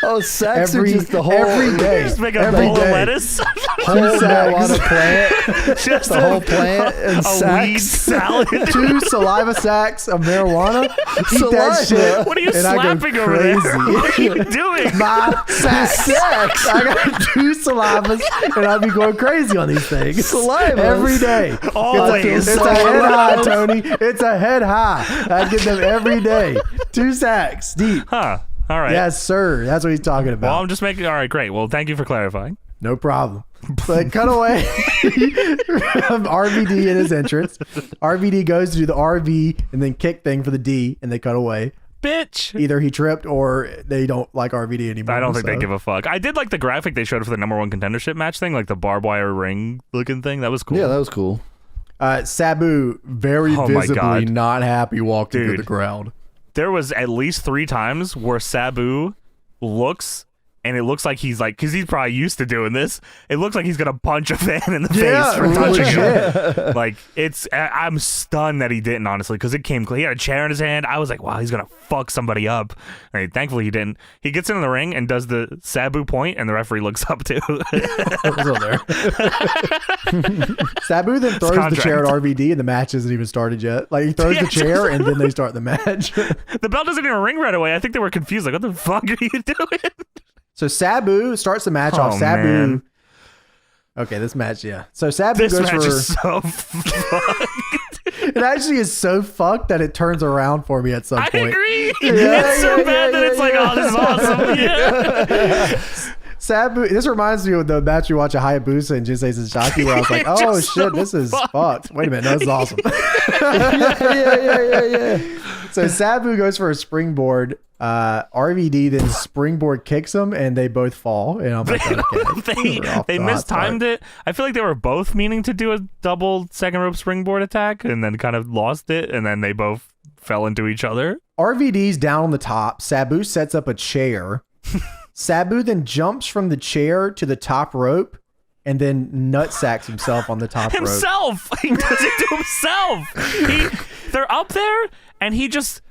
[SPEAKER 2] Oh, sacks are just the whole
[SPEAKER 4] every day.
[SPEAKER 3] Just make a
[SPEAKER 4] every
[SPEAKER 3] bowl of
[SPEAKER 4] day.
[SPEAKER 3] lettuce.
[SPEAKER 2] whole marijuana plant.
[SPEAKER 3] Just
[SPEAKER 2] The whole plant and
[SPEAKER 3] a
[SPEAKER 2] sacks.
[SPEAKER 3] weed salad.
[SPEAKER 4] 2 saliva sacks of marijuana. Eat
[SPEAKER 2] Saliva.
[SPEAKER 4] that shit.
[SPEAKER 3] What are you
[SPEAKER 4] and I go
[SPEAKER 3] slapping over there?
[SPEAKER 4] crazy.
[SPEAKER 3] What are you doing?
[SPEAKER 4] My sacks. I got 2 salivas, and I'll be going crazy on these things.
[SPEAKER 2] Salivas?
[SPEAKER 4] every day.
[SPEAKER 3] Always.
[SPEAKER 4] It's a head high, Tony. It's a head high. I get them every day. 2 sacks deep.
[SPEAKER 3] Huh. All right.
[SPEAKER 4] Yes, sir. That's what he's talking about.
[SPEAKER 3] Well, I'm just making. All right, great. Well, thank you for clarifying.
[SPEAKER 4] No problem. But cut away from RVD in his entrance. RVD goes to do the RV and then kick thing for the D, and they cut away.
[SPEAKER 3] Bitch.
[SPEAKER 4] Either he tripped or they don't like RVD anymore.
[SPEAKER 3] I don't think they give a fuck. I did like the graphic they showed for the #1 contendership match thing, like the barbed wire ring looking thing. That was cool.
[SPEAKER 2] Yeah, that was cool.
[SPEAKER 4] Sabu, very
[SPEAKER 3] Oh my
[SPEAKER 4] visibly
[SPEAKER 3] God.
[SPEAKER 4] not happy walking through
[SPEAKER 3] Dude.
[SPEAKER 4] the crowd.
[SPEAKER 3] There was at least 3 times where Sabu looks, and it looks like he's like, because he's probably used to doing this. It looks like he's gonna punch a fan in the face for touching him. Like I'm stunned that he didn't, honestly, because it came. He had a chair in his hand. I was like, wow, he's gonna fuck somebody up. And thankfully he didn't. He gets into the ring and does the Sabu point, and the referee looks up too.
[SPEAKER 4] Still there. Sabu then throws the chair at RVD, and the match hasn't even started yet. Like he throws the chair, and then they start the match.
[SPEAKER 3] The bell doesn't even ring right away. I think they were confused. Like, what the fuck are you doing?
[SPEAKER 4] So Sabu starts the match off. Sabu.
[SPEAKER 3] Man.
[SPEAKER 4] Okay, this match, yeah. So Sabu
[SPEAKER 3] This
[SPEAKER 4] goes
[SPEAKER 3] match
[SPEAKER 4] for.
[SPEAKER 3] is so fucked.
[SPEAKER 4] It actually is so fucked that it turns around for me at some
[SPEAKER 3] I
[SPEAKER 4] point.
[SPEAKER 3] agree.
[SPEAKER 4] Yeah,
[SPEAKER 3] It's so bad that it's like, oh, this is awesome. Yeah.
[SPEAKER 4] Sabu, this reminds me of the match we watch at Hayabusa and Jinsei Sasaki where I was like, oh
[SPEAKER 3] Just
[SPEAKER 4] shit,
[SPEAKER 3] so
[SPEAKER 4] this is fucked. Wait a minute, no, this is awesome.
[SPEAKER 2] Yeah.
[SPEAKER 4] So Sabu goes for a springboard. RVD then springboard kicks him and they both fall. And I'm like, okay.
[SPEAKER 3] They mistimed it. I feel like they were both meaning to do a double second rope springboard attack and then kind of lost it, and then they both fell into each other.
[SPEAKER 4] RVD's down on the top. Sabu sets up a chair. Sabu then jumps from the chair to the top rope and then nutsacks himself on the top rope.
[SPEAKER 3] Himself! He does it to himself. They're up there, and he just,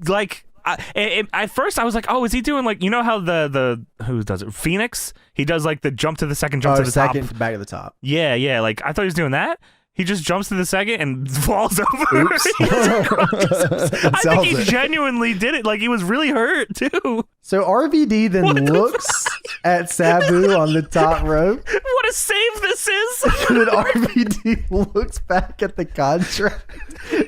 [SPEAKER 3] like, at first I was like, oh, is he doing, like, you know how the who does it? Phoenix? He does, like, the jump to the second, jump to the top.
[SPEAKER 4] Back to the top.
[SPEAKER 3] Yeah, like, I thought he was doing that. He just jumps to the second and falls over. I think he genuinely did it. Like, he was really hurt, too.
[SPEAKER 4] So RVD then looks at Sabu on the top rope.
[SPEAKER 3] What a save this is.
[SPEAKER 4] And then RVD looks back at the contract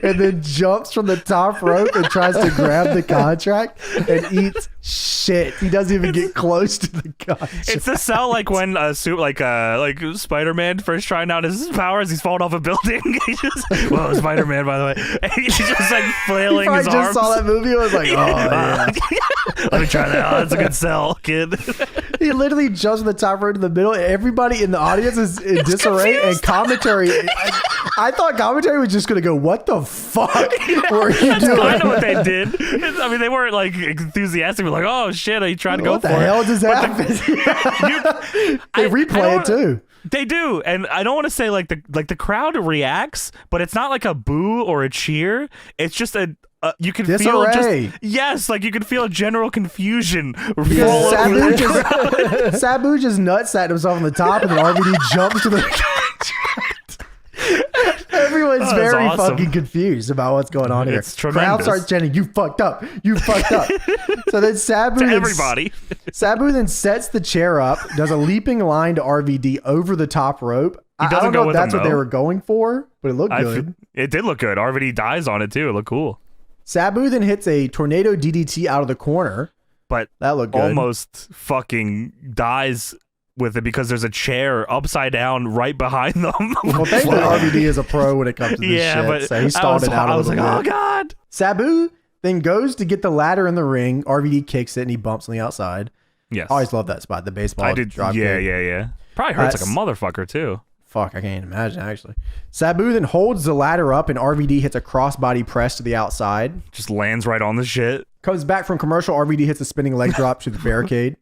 [SPEAKER 4] and then jumps from the top rope and tries to grab the contract and eats shit. He doesn't even get close to the contract.
[SPEAKER 3] It's the cell like when like Spider-Man first trying out his powers, he's falling off a building. He just, well, Spider-Man, by the way. And he's just like flailing his
[SPEAKER 4] I just
[SPEAKER 3] arms.
[SPEAKER 4] saw that movie. I was like, oh yeah.
[SPEAKER 3] Let me try that. Oh, that's a good cell, kid.
[SPEAKER 4] He literally jumps from the top rope to the middle. Everybody in the audience is in disarray,
[SPEAKER 3] confused.
[SPEAKER 4] and commentary. I thought commentary was just going to go, "What the fuck were you doing?"
[SPEAKER 3] I know what they did. I mean, they weren't like enthusiastic. We're like, oh shit, he tried to go
[SPEAKER 4] What
[SPEAKER 3] for
[SPEAKER 4] the
[SPEAKER 3] it.
[SPEAKER 4] hell just happened? They replay it too.
[SPEAKER 3] They do, and I don't want to say like the crowd reacts, but it's not like a boo or a cheer. It's just you can feel
[SPEAKER 4] Disarray.
[SPEAKER 3] like you can feel a general confusion.
[SPEAKER 4] Sabu just nutsacked himself on the top, and then RVD jumps to the contract. Everyone's very
[SPEAKER 3] awesome.
[SPEAKER 4] fucking confused about what's going on here.
[SPEAKER 3] It's tremendous.
[SPEAKER 4] Crowd starts chanting, "You fucked up! You fucked up!" So then Sabu,
[SPEAKER 3] Everybody.
[SPEAKER 4] Sabu then sets the chair up, does a leaping line to RVD over the top rope. I
[SPEAKER 3] doesn't
[SPEAKER 4] don't
[SPEAKER 3] go
[SPEAKER 4] know if
[SPEAKER 3] with
[SPEAKER 4] that's
[SPEAKER 3] him,
[SPEAKER 4] what they
[SPEAKER 3] though.
[SPEAKER 4] were going for, but it looked good.
[SPEAKER 3] It did look good. RVD dies on it too. It looked cool.
[SPEAKER 4] Sabu then hits a tornado DDT out of the corner.
[SPEAKER 3] But
[SPEAKER 4] That looked good.
[SPEAKER 3] almost fucking dies with it because there's a chair upside down right behind them.
[SPEAKER 4] Well, thankfully RVD is a pro when it comes to this shit,
[SPEAKER 3] but
[SPEAKER 4] so he stalled it out a
[SPEAKER 3] I was
[SPEAKER 4] little
[SPEAKER 3] like,
[SPEAKER 4] bit.
[SPEAKER 3] oh god.
[SPEAKER 4] Sabu then goes to get the ladder in the ring. RVD kicks it and he bumps on the outside.
[SPEAKER 3] Yes.
[SPEAKER 4] I always love that spot. The baseball drop kick.
[SPEAKER 3] Yeah. Probably hurts like a motherfucker too.
[SPEAKER 4] Fuck, I can't imagine actually. Sabu then holds the ladder up and RVD hits a crossbody press to the outside.
[SPEAKER 3] Just lands right on the shit.
[SPEAKER 4] Comes back from commercial. RVD hits a spinning leg drop to the barricade.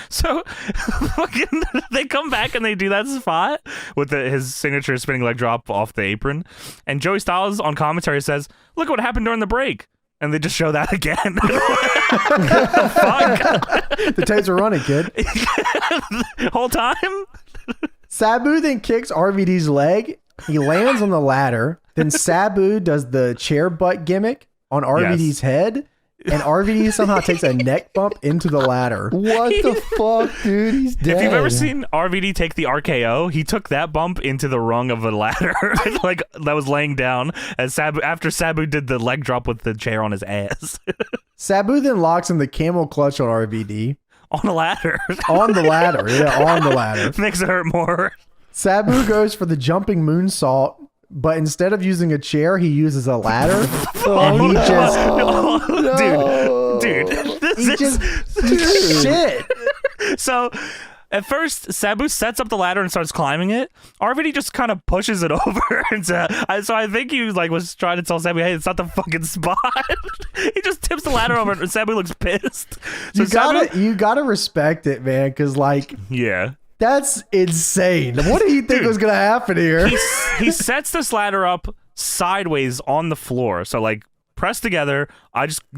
[SPEAKER 3] So fucking they come back and they do that spot with his signature spinning leg drop off the apron. And Joey Styles on commentary says, "Look what happened during the break." And they just show that again. Fuck.
[SPEAKER 4] The tapes are running, kid.
[SPEAKER 3] Whole time?
[SPEAKER 4] Sabu then kicks RVD's leg. He lands on the ladder. Then Sabu does the chair butt gimmick on RVD's head. And RVD somehow takes a neck bump into the ladder.
[SPEAKER 2] What the fuck, dude? He's dead.
[SPEAKER 3] If you've ever seen RVD take the RKO, he took that bump into the rung of a ladder, like that was laying down as after Sabu did the leg drop with the chair on his ass.
[SPEAKER 4] Sabu then locks in the camel clutch on RVD.
[SPEAKER 3] On a ladder.
[SPEAKER 4] On the ladder. Yeah, on the ladder.
[SPEAKER 3] Makes it hurt more.
[SPEAKER 4] Sabu goes for the jumping moonsault, but instead of using a chair, he uses a ladder. And he just... Dude, this is shit.
[SPEAKER 3] So, at first, Sabu sets up the ladder and starts climbing it. RVD just kind of pushes it over. And so I think he was trying to tell Sabu, hey, it's not the fucking spot. He just tips the ladder over and Sabu looks pissed. So
[SPEAKER 4] you gotta respect it, man, because
[SPEAKER 3] yeah.
[SPEAKER 4] That's insane. What did he think was going to happen here?
[SPEAKER 3] He sets this ladder up sideways on the floor. So, pressed together.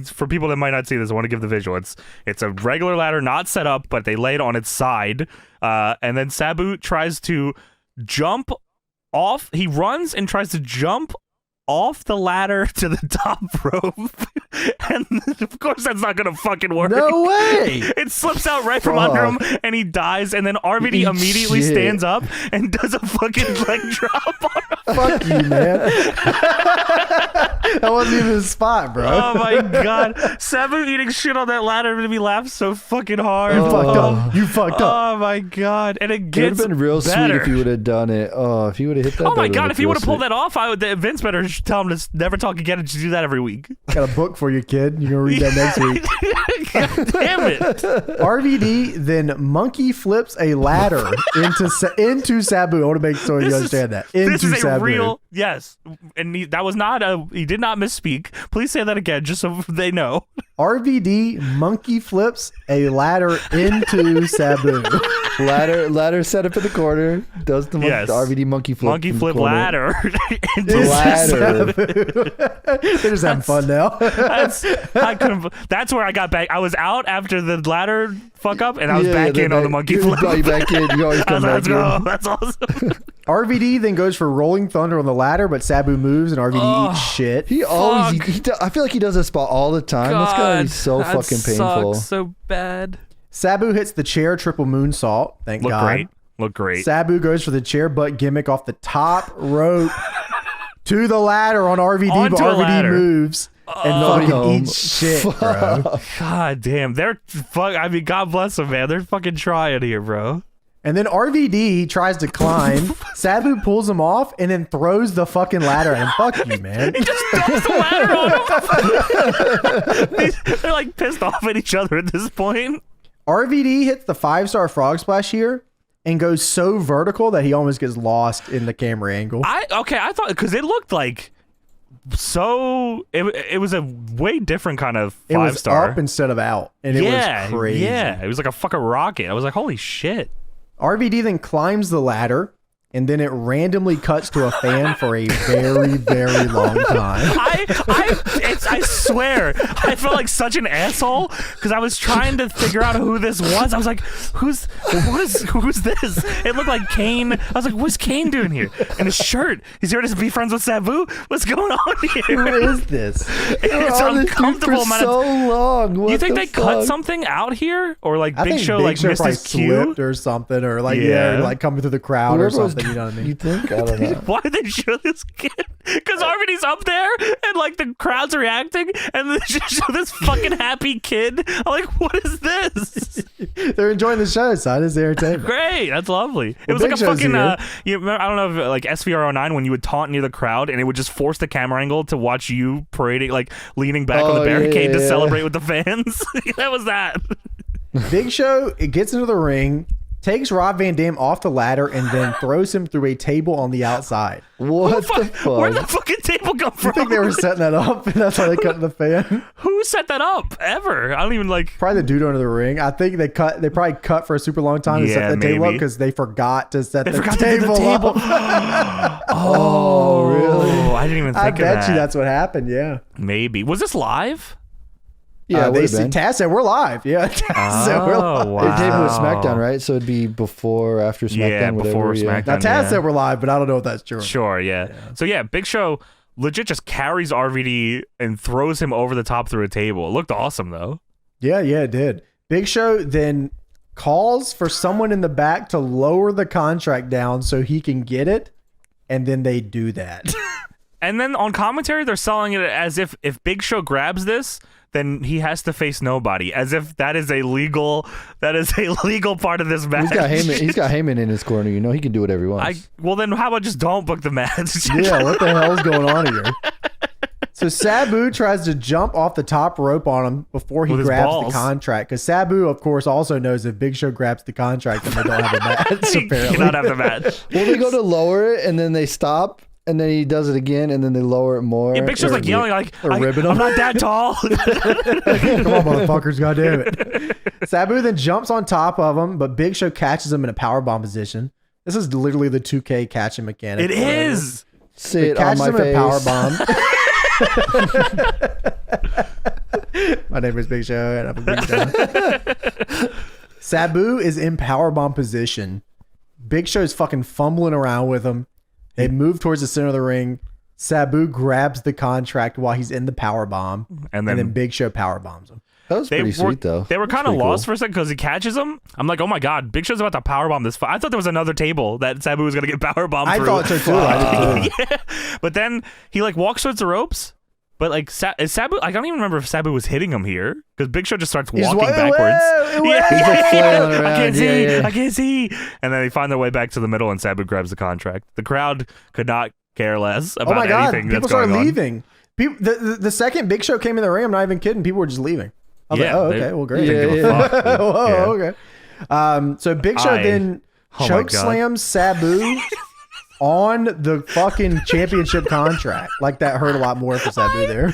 [SPEAKER 3] For people that might not see this, I want to give the visual. It's a regular ladder, not set up, but they lay it on its side. And then Sabu tries to jump off. He runs and tries to jump off the ladder to the top rope. And of course that's not gonna fucking work.
[SPEAKER 4] No way.
[SPEAKER 3] It slips out right from under him and he dies, and then RVD immediately stands up and does a fucking leg drop on him.
[SPEAKER 4] Fuck you, man. That wasn't even his spot, bro.
[SPEAKER 3] Oh my god. Sabu eating shit on that ladder made me laugh so fucking hard.
[SPEAKER 4] You fucked up.
[SPEAKER 3] Oh my god. And it gets
[SPEAKER 2] would have been real
[SPEAKER 3] better.
[SPEAKER 2] Sweet if he would have done it. Oh, if he would have hit that.
[SPEAKER 3] Oh my god, if he would have pulled that off, Vince better tell him to never talk again and just do that every week.
[SPEAKER 4] Got a book for you, kid. You're gonna read that next week.
[SPEAKER 3] God damn it.
[SPEAKER 4] RVD then monkey flips a ladder into Sabu. I want to make sure you understand that.
[SPEAKER 3] This is
[SPEAKER 4] Sabu.
[SPEAKER 3] a real, yes. And he did not misspeak. Please say that again, just so they know.
[SPEAKER 4] RVD monkey flips a ladder into Sabu.
[SPEAKER 2] Ladder set up in the corner. Does the RVD monkey flip?
[SPEAKER 3] Monkey flip ladder.
[SPEAKER 2] The ladder.
[SPEAKER 4] They're just having fun now.
[SPEAKER 3] That's where I got back. I was out after the ladder fuck up, and I was back in on the monkey flip.
[SPEAKER 2] You back in. You always come back in.
[SPEAKER 3] That's awesome.
[SPEAKER 4] RVD then goes for rolling thunder on the ladder, but Sabu moves and RVD eats shit.
[SPEAKER 2] He always. I feel like he does this spot all the time. That's gotta be so fucking painful.
[SPEAKER 3] Sucks so bad.
[SPEAKER 4] Sabu hits the chair triple moonsault. Thank God.
[SPEAKER 3] Look great.
[SPEAKER 4] Sabu goes for the chair butt gimmick off the top rope to the ladder on RVD, but RVD moves and fucking eats shit, bro.
[SPEAKER 3] God damn. God bless them, man. They're fucking trying here, bro.
[SPEAKER 4] And then RVD tries to climb. Sabu pulls him off and then throws the fucking ladder at him. Fuck you, man.
[SPEAKER 3] He just dumps the ladder on him. They're pissed off at each other at this point.
[SPEAKER 4] RVD hits the 5-star frog splash here and goes so vertical that he almost gets lost in the camera angle.
[SPEAKER 3] I thought, because it looked like it was a way different kind of 5-star.
[SPEAKER 4] It was up instead of out, and it was crazy.
[SPEAKER 3] Yeah, it was like a fucking rocket. I was like, holy shit.
[SPEAKER 4] RVD then climbs the ladder, and then it randomly cuts to a fan for a very, very long time.
[SPEAKER 3] I swear, I felt like such an asshole because I was trying to figure out who this was. I was like, who's this? It looked like Kane. I was like, what's Kane doing here? And his shirt. He's here to be friends with Sabu? What's going on here?
[SPEAKER 4] Who is this?
[SPEAKER 3] It's uncomfortable.
[SPEAKER 2] For so long. What
[SPEAKER 3] you think they
[SPEAKER 2] fuck?
[SPEAKER 3] cut something out here? Or Big Show
[SPEAKER 4] Big Show
[SPEAKER 3] missed his cue?
[SPEAKER 4] Or something, or coming through the crowd or something. You know what I mean?
[SPEAKER 2] You think? I don't know.
[SPEAKER 3] Why did they show this kid? Because RVD's up there and the crowd's reacting reacting, and then just show this fucking happy kid. I'm like, what is this?
[SPEAKER 4] They're enjoying the show, son. It's entertainment.
[SPEAKER 3] Great, that's lovely. It was like a fucking. You remember, I don't know if like SVR09 when you would taunt near the crowd, and it would just force the camera angle to watch you parading, like leaning back on the barricade to celebrate with the fans. That was that.
[SPEAKER 4] Big Show, it gets into the ring, takes Rob Van Dam off the ladder, and then throws him through a table on the outside.
[SPEAKER 2] What the fuck?
[SPEAKER 3] Where'd the fucking table come from?
[SPEAKER 4] I think they were setting that up, and that's how they cut the fan.
[SPEAKER 3] Who set that up? Ever? I don't even like.
[SPEAKER 4] Probably the dude under the ring. I think they probably cut for a super long time to set the table up because they forgot to set the table up.
[SPEAKER 3] Oh, really? I didn't even think of that.
[SPEAKER 4] I bet you that's what happened. Yeah.
[SPEAKER 3] Maybe. Was this live?
[SPEAKER 2] Yeah,
[SPEAKER 4] Taz said we're live. Yeah, Taz said we're live.
[SPEAKER 2] Wow. It did with SmackDown, right? So it'd be before, after SmackDown,
[SPEAKER 3] yeah, before SmackDown.
[SPEAKER 4] Now Taz said we're live, but I don't know if that's true.
[SPEAKER 3] Sure, yeah. So yeah, Big Show legit just carries RVD and throws him over the top through a table. It looked awesome though.
[SPEAKER 4] Yeah, it did. Big Show then calls for someone in the back to lower the contract down so he can get it, and then they do that.
[SPEAKER 3] And then on commentary, they're selling it as if Big Show grabs this, then he has to face nobody, as if that is a legal part of this match.
[SPEAKER 2] He's got Heyman in his corner. You know, he can do whatever he wants.
[SPEAKER 3] Well, then how about just don't book the match?
[SPEAKER 4] Yeah, what the hell's going on here? So Sabu tries to jump off the top rope on him before he grabs the contract. Because Sabu, of course, also knows if Big Show grabs the contract, then they don't have a match.
[SPEAKER 3] He cannot have the match.
[SPEAKER 2] Well, they go to lower it, and then they stop. And then he does it again, and then they lower it more.
[SPEAKER 3] Yeah, Big Show's like yelling, like, I'm not that tall.
[SPEAKER 4] Come on, motherfuckers, goddamn it. Sabu then jumps on top of him, but Big Show catches him in a powerbomb position. This is literally the 2K catching mechanic.
[SPEAKER 3] It is.
[SPEAKER 2] Sit on my face.
[SPEAKER 4] In a powerbomb. My name is Big Show, and I'm a Big Show. Sabu is in powerbomb position. Big Show's fucking fumbling around with him. They move towards the center of the ring. Sabu grabs the contract while he's in the powerbomb, and then Big Show powerbombs him.
[SPEAKER 2] That was pretty sweet, though.
[SPEAKER 3] They were kind of lost for a second because he catches him. I'm like, oh my god, Big Show's about to powerbomb this. I thought there was another table that Sabu was going to get powerbombed through.
[SPEAKER 4] I thought so too.
[SPEAKER 3] Yeah. But then he like walks towards the ropes. But like Sabu, I don't even remember if Sabu was hitting him here because Big Show just starts walking backwards.
[SPEAKER 2] He's like flailing around.
[SPEAKER 3] I can't see. And then they find their way back to the middle, and Sabu grabs the contract. The crowd could not care less about anything that's going on.
[SPEAKER 4] People started leaving. The second Big Show came in the ring, I'm not even kidding. People were just leaving. I was like, oh, okay, well, great.
[SPEAKER 3] Whoa,
[SPEAKER 4] okay. So Big Show then choke slams Sabu on the fucking championship contract. Like that hurt a lot more for Sabu there.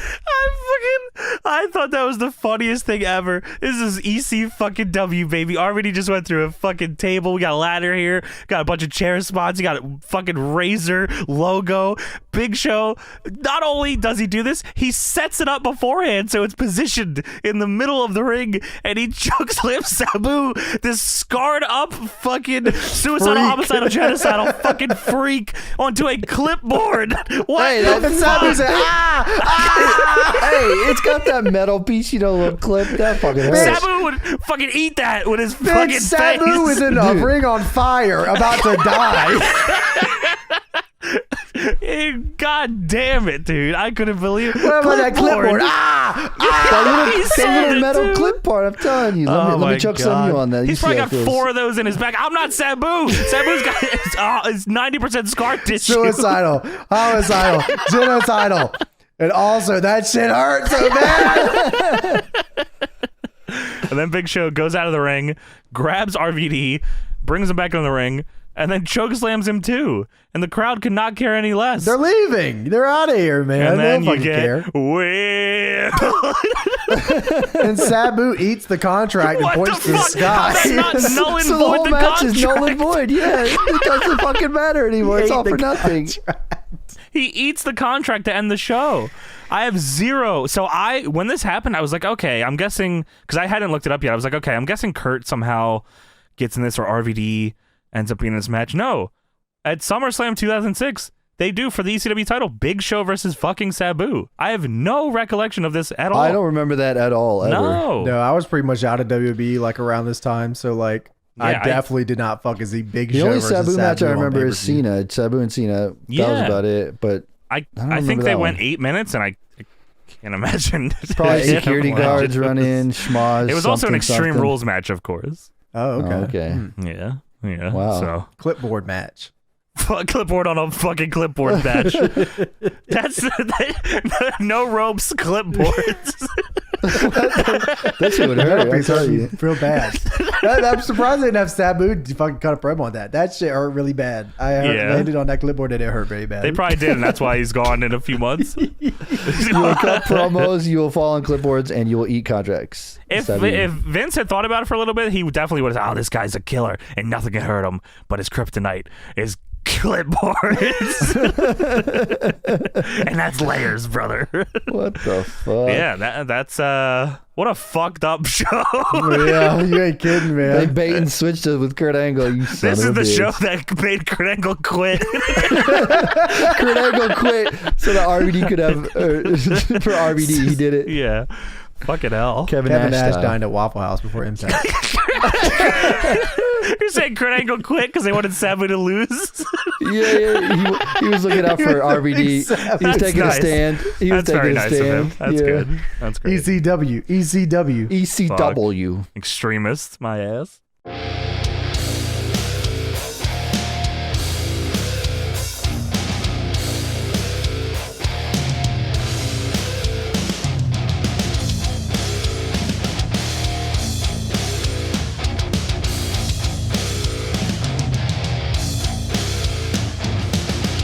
[SPEAKER 3] I thought that was the funniest thing ever. This is EC fucking W, baby. Already just went through a fucking table. We got a ladder here. Got a bunch of chair spots. You got a fucking Razor logo. Big Show. Not only does he do this, he sets it up beforehand so it's positioned in the middle of the ring, and he chokeslams Sabu, this scarred up fucking suicidal, homicidal, genocidal fucking freak, onto a clipboard. What?
[SPEAKER 2] Hey, Sabu's hey, it's got that metal piece, little clip. That fucking hurts.
[SPEAKER 3] Sabu would fucking eat that with his fucking face.
[SPEAKER 4] Sabu is in a ring on fire, about to die.
[SPEAKER 3] God damn it, dude. I couldn't believe it.
[SPEAKER 4] What about that clipboard?
[SPEAKER 2] That little metal clip part, I'm telling you. Let me chuck some of you on that.
[SPEAKER 3] He's probably got 4 of those in his back. I'm not Sabu. Sabu's got his 90% scar tissue.
[SPEAKER 4] Suicidal, homicidal, genocidal. And also, that shit hurt so bad.
[SPEAKER 3] And then Big Show goes out of the ring, grabs RVD, brings him back in the ring, and then chokeslams him too. And the crowd could not care any less.
[SPEAKER 4] They're leaving. They're out of here, man.
[SPEAKER 3] And then
[SPEAKER 4] they don't
[SPEAKER 3] you get
[SPEAKER 4] and Sabu eats the contract and points to the sky.
[SPEAKER 3] That's not null and
[SPEAKER 2] so
[SPEAKER 3] void
[SPEAKER 2] the whole
[SPEAKER 3] the
[SPEAKER 2] match
[SPEAKER 3] contract.
[SPEAKER 2] is null and void. Yeah, it doesn't fucking matter anymore. It's all for nothing.
[SPEAKER 3] He eats the contract to end the show. I have 0. So when this happened, I was like, okay, I'm guessing, because I hadn't looked it up yet. I was like, okay, I'm guessing Kurt somehow gets in this, or RVD ends up being in this match. No. At SummerSlam 2006, they do for the ECW title, Big Show versus fucking Sabu. I have no recollection of this at all.
[SPEAKER 2] I don't remember that at all, ever.
[SPEAKER 3] No,
[SPEAKER 4] I was pretty much out of WWE like around this time, so like I definitely did not fucking see Big Show versus Sabu.
[SPEAKER 2] The only Sabu match I remember is Cena. Sabu and Cena. That was about it. But
[SPEAKER 3] I think they went 8 minutes, and Can't imagine.
[SPEAKER 2] Probably security guards run in, schmoz.
[SPEAKER 3] It was also an Extreme Rules match, of course.
[SPEAKER 4] Oh, okay.
[SPEAKER 2] Okay.
[SPEAKER 3] Yeah.
[SPEAKER 2] Wow.
[SPEAKER 3] So
[SPEAKER 4] Clipboard match.
[SPEAKER 3] clipboard on a fucking clipboard match. That's no ropes clipboards.
[SPEAKER 2] That shit would hurt. I tell you.
[SPEAKER 4] Real bad. I'm surprised they didn't have Sabu fucking cut a promo on that. That shit hurt really bad. I landed on that clipboard and it hurt very bad.
[SPEAKER 3] They probably did, and that's why he's gone in a few months.
[SPEAKER 2] You will cut promos, you will fall on clipboards, and you will eat contracts.
[SPEAKER 3] If Vince had thought about it for a little bit, he definitely would have said, oh, this guy's a killer, and nothing can hurt him, but his kryptonite is clipboards. And that's layers, brother.
[SPEAKER 2] What the fuck?
[SPEAKER 3] Yeah, that's what a fucked up show.
[SPEAKER 4] Yeah, you ain't kidding, man.
[SPEAKER 2] They bait and switched it with Kurt Angle. You son
[SPEAKER 3] This
[SPEAKER 2] of
[SPEAKER 3] is
[SPEAKER 2] a
[SPEAKER 3] the
[SPEAKER 2] bitch.
[SPEAKER 3] show that made Kurt Angle quit.
[SPEAKER 2] Kurt Angle quit so that RVD could have for RVD. He did it.
[SPEAKER 3] Yeah. Fucking hell.
[SPEAKER 2] Kevin
[SPEAKER 4] Nash
[SPEAKER 2] style.
[SPEAKER 4] dined at Waffle House before Impact.
[SPEAKER 3] You're saying Kurt Angle quit because they wanted Sabu to lose?
[SPEAKER 2] Yeah. He was looking out for RVD. He was taking a stand. He was
[SPEAKER 3] That's very
[SPEAKER 2] taking a
[SPEAKER 3] nice
[SPEAKER 2] stand.
[SPEAKER 3] of him. That's good. That's great.
[SPEAKER 4] ECW.
[SPEAKER 2] ECW.
[SPEAKER 3] Extremist, my ass.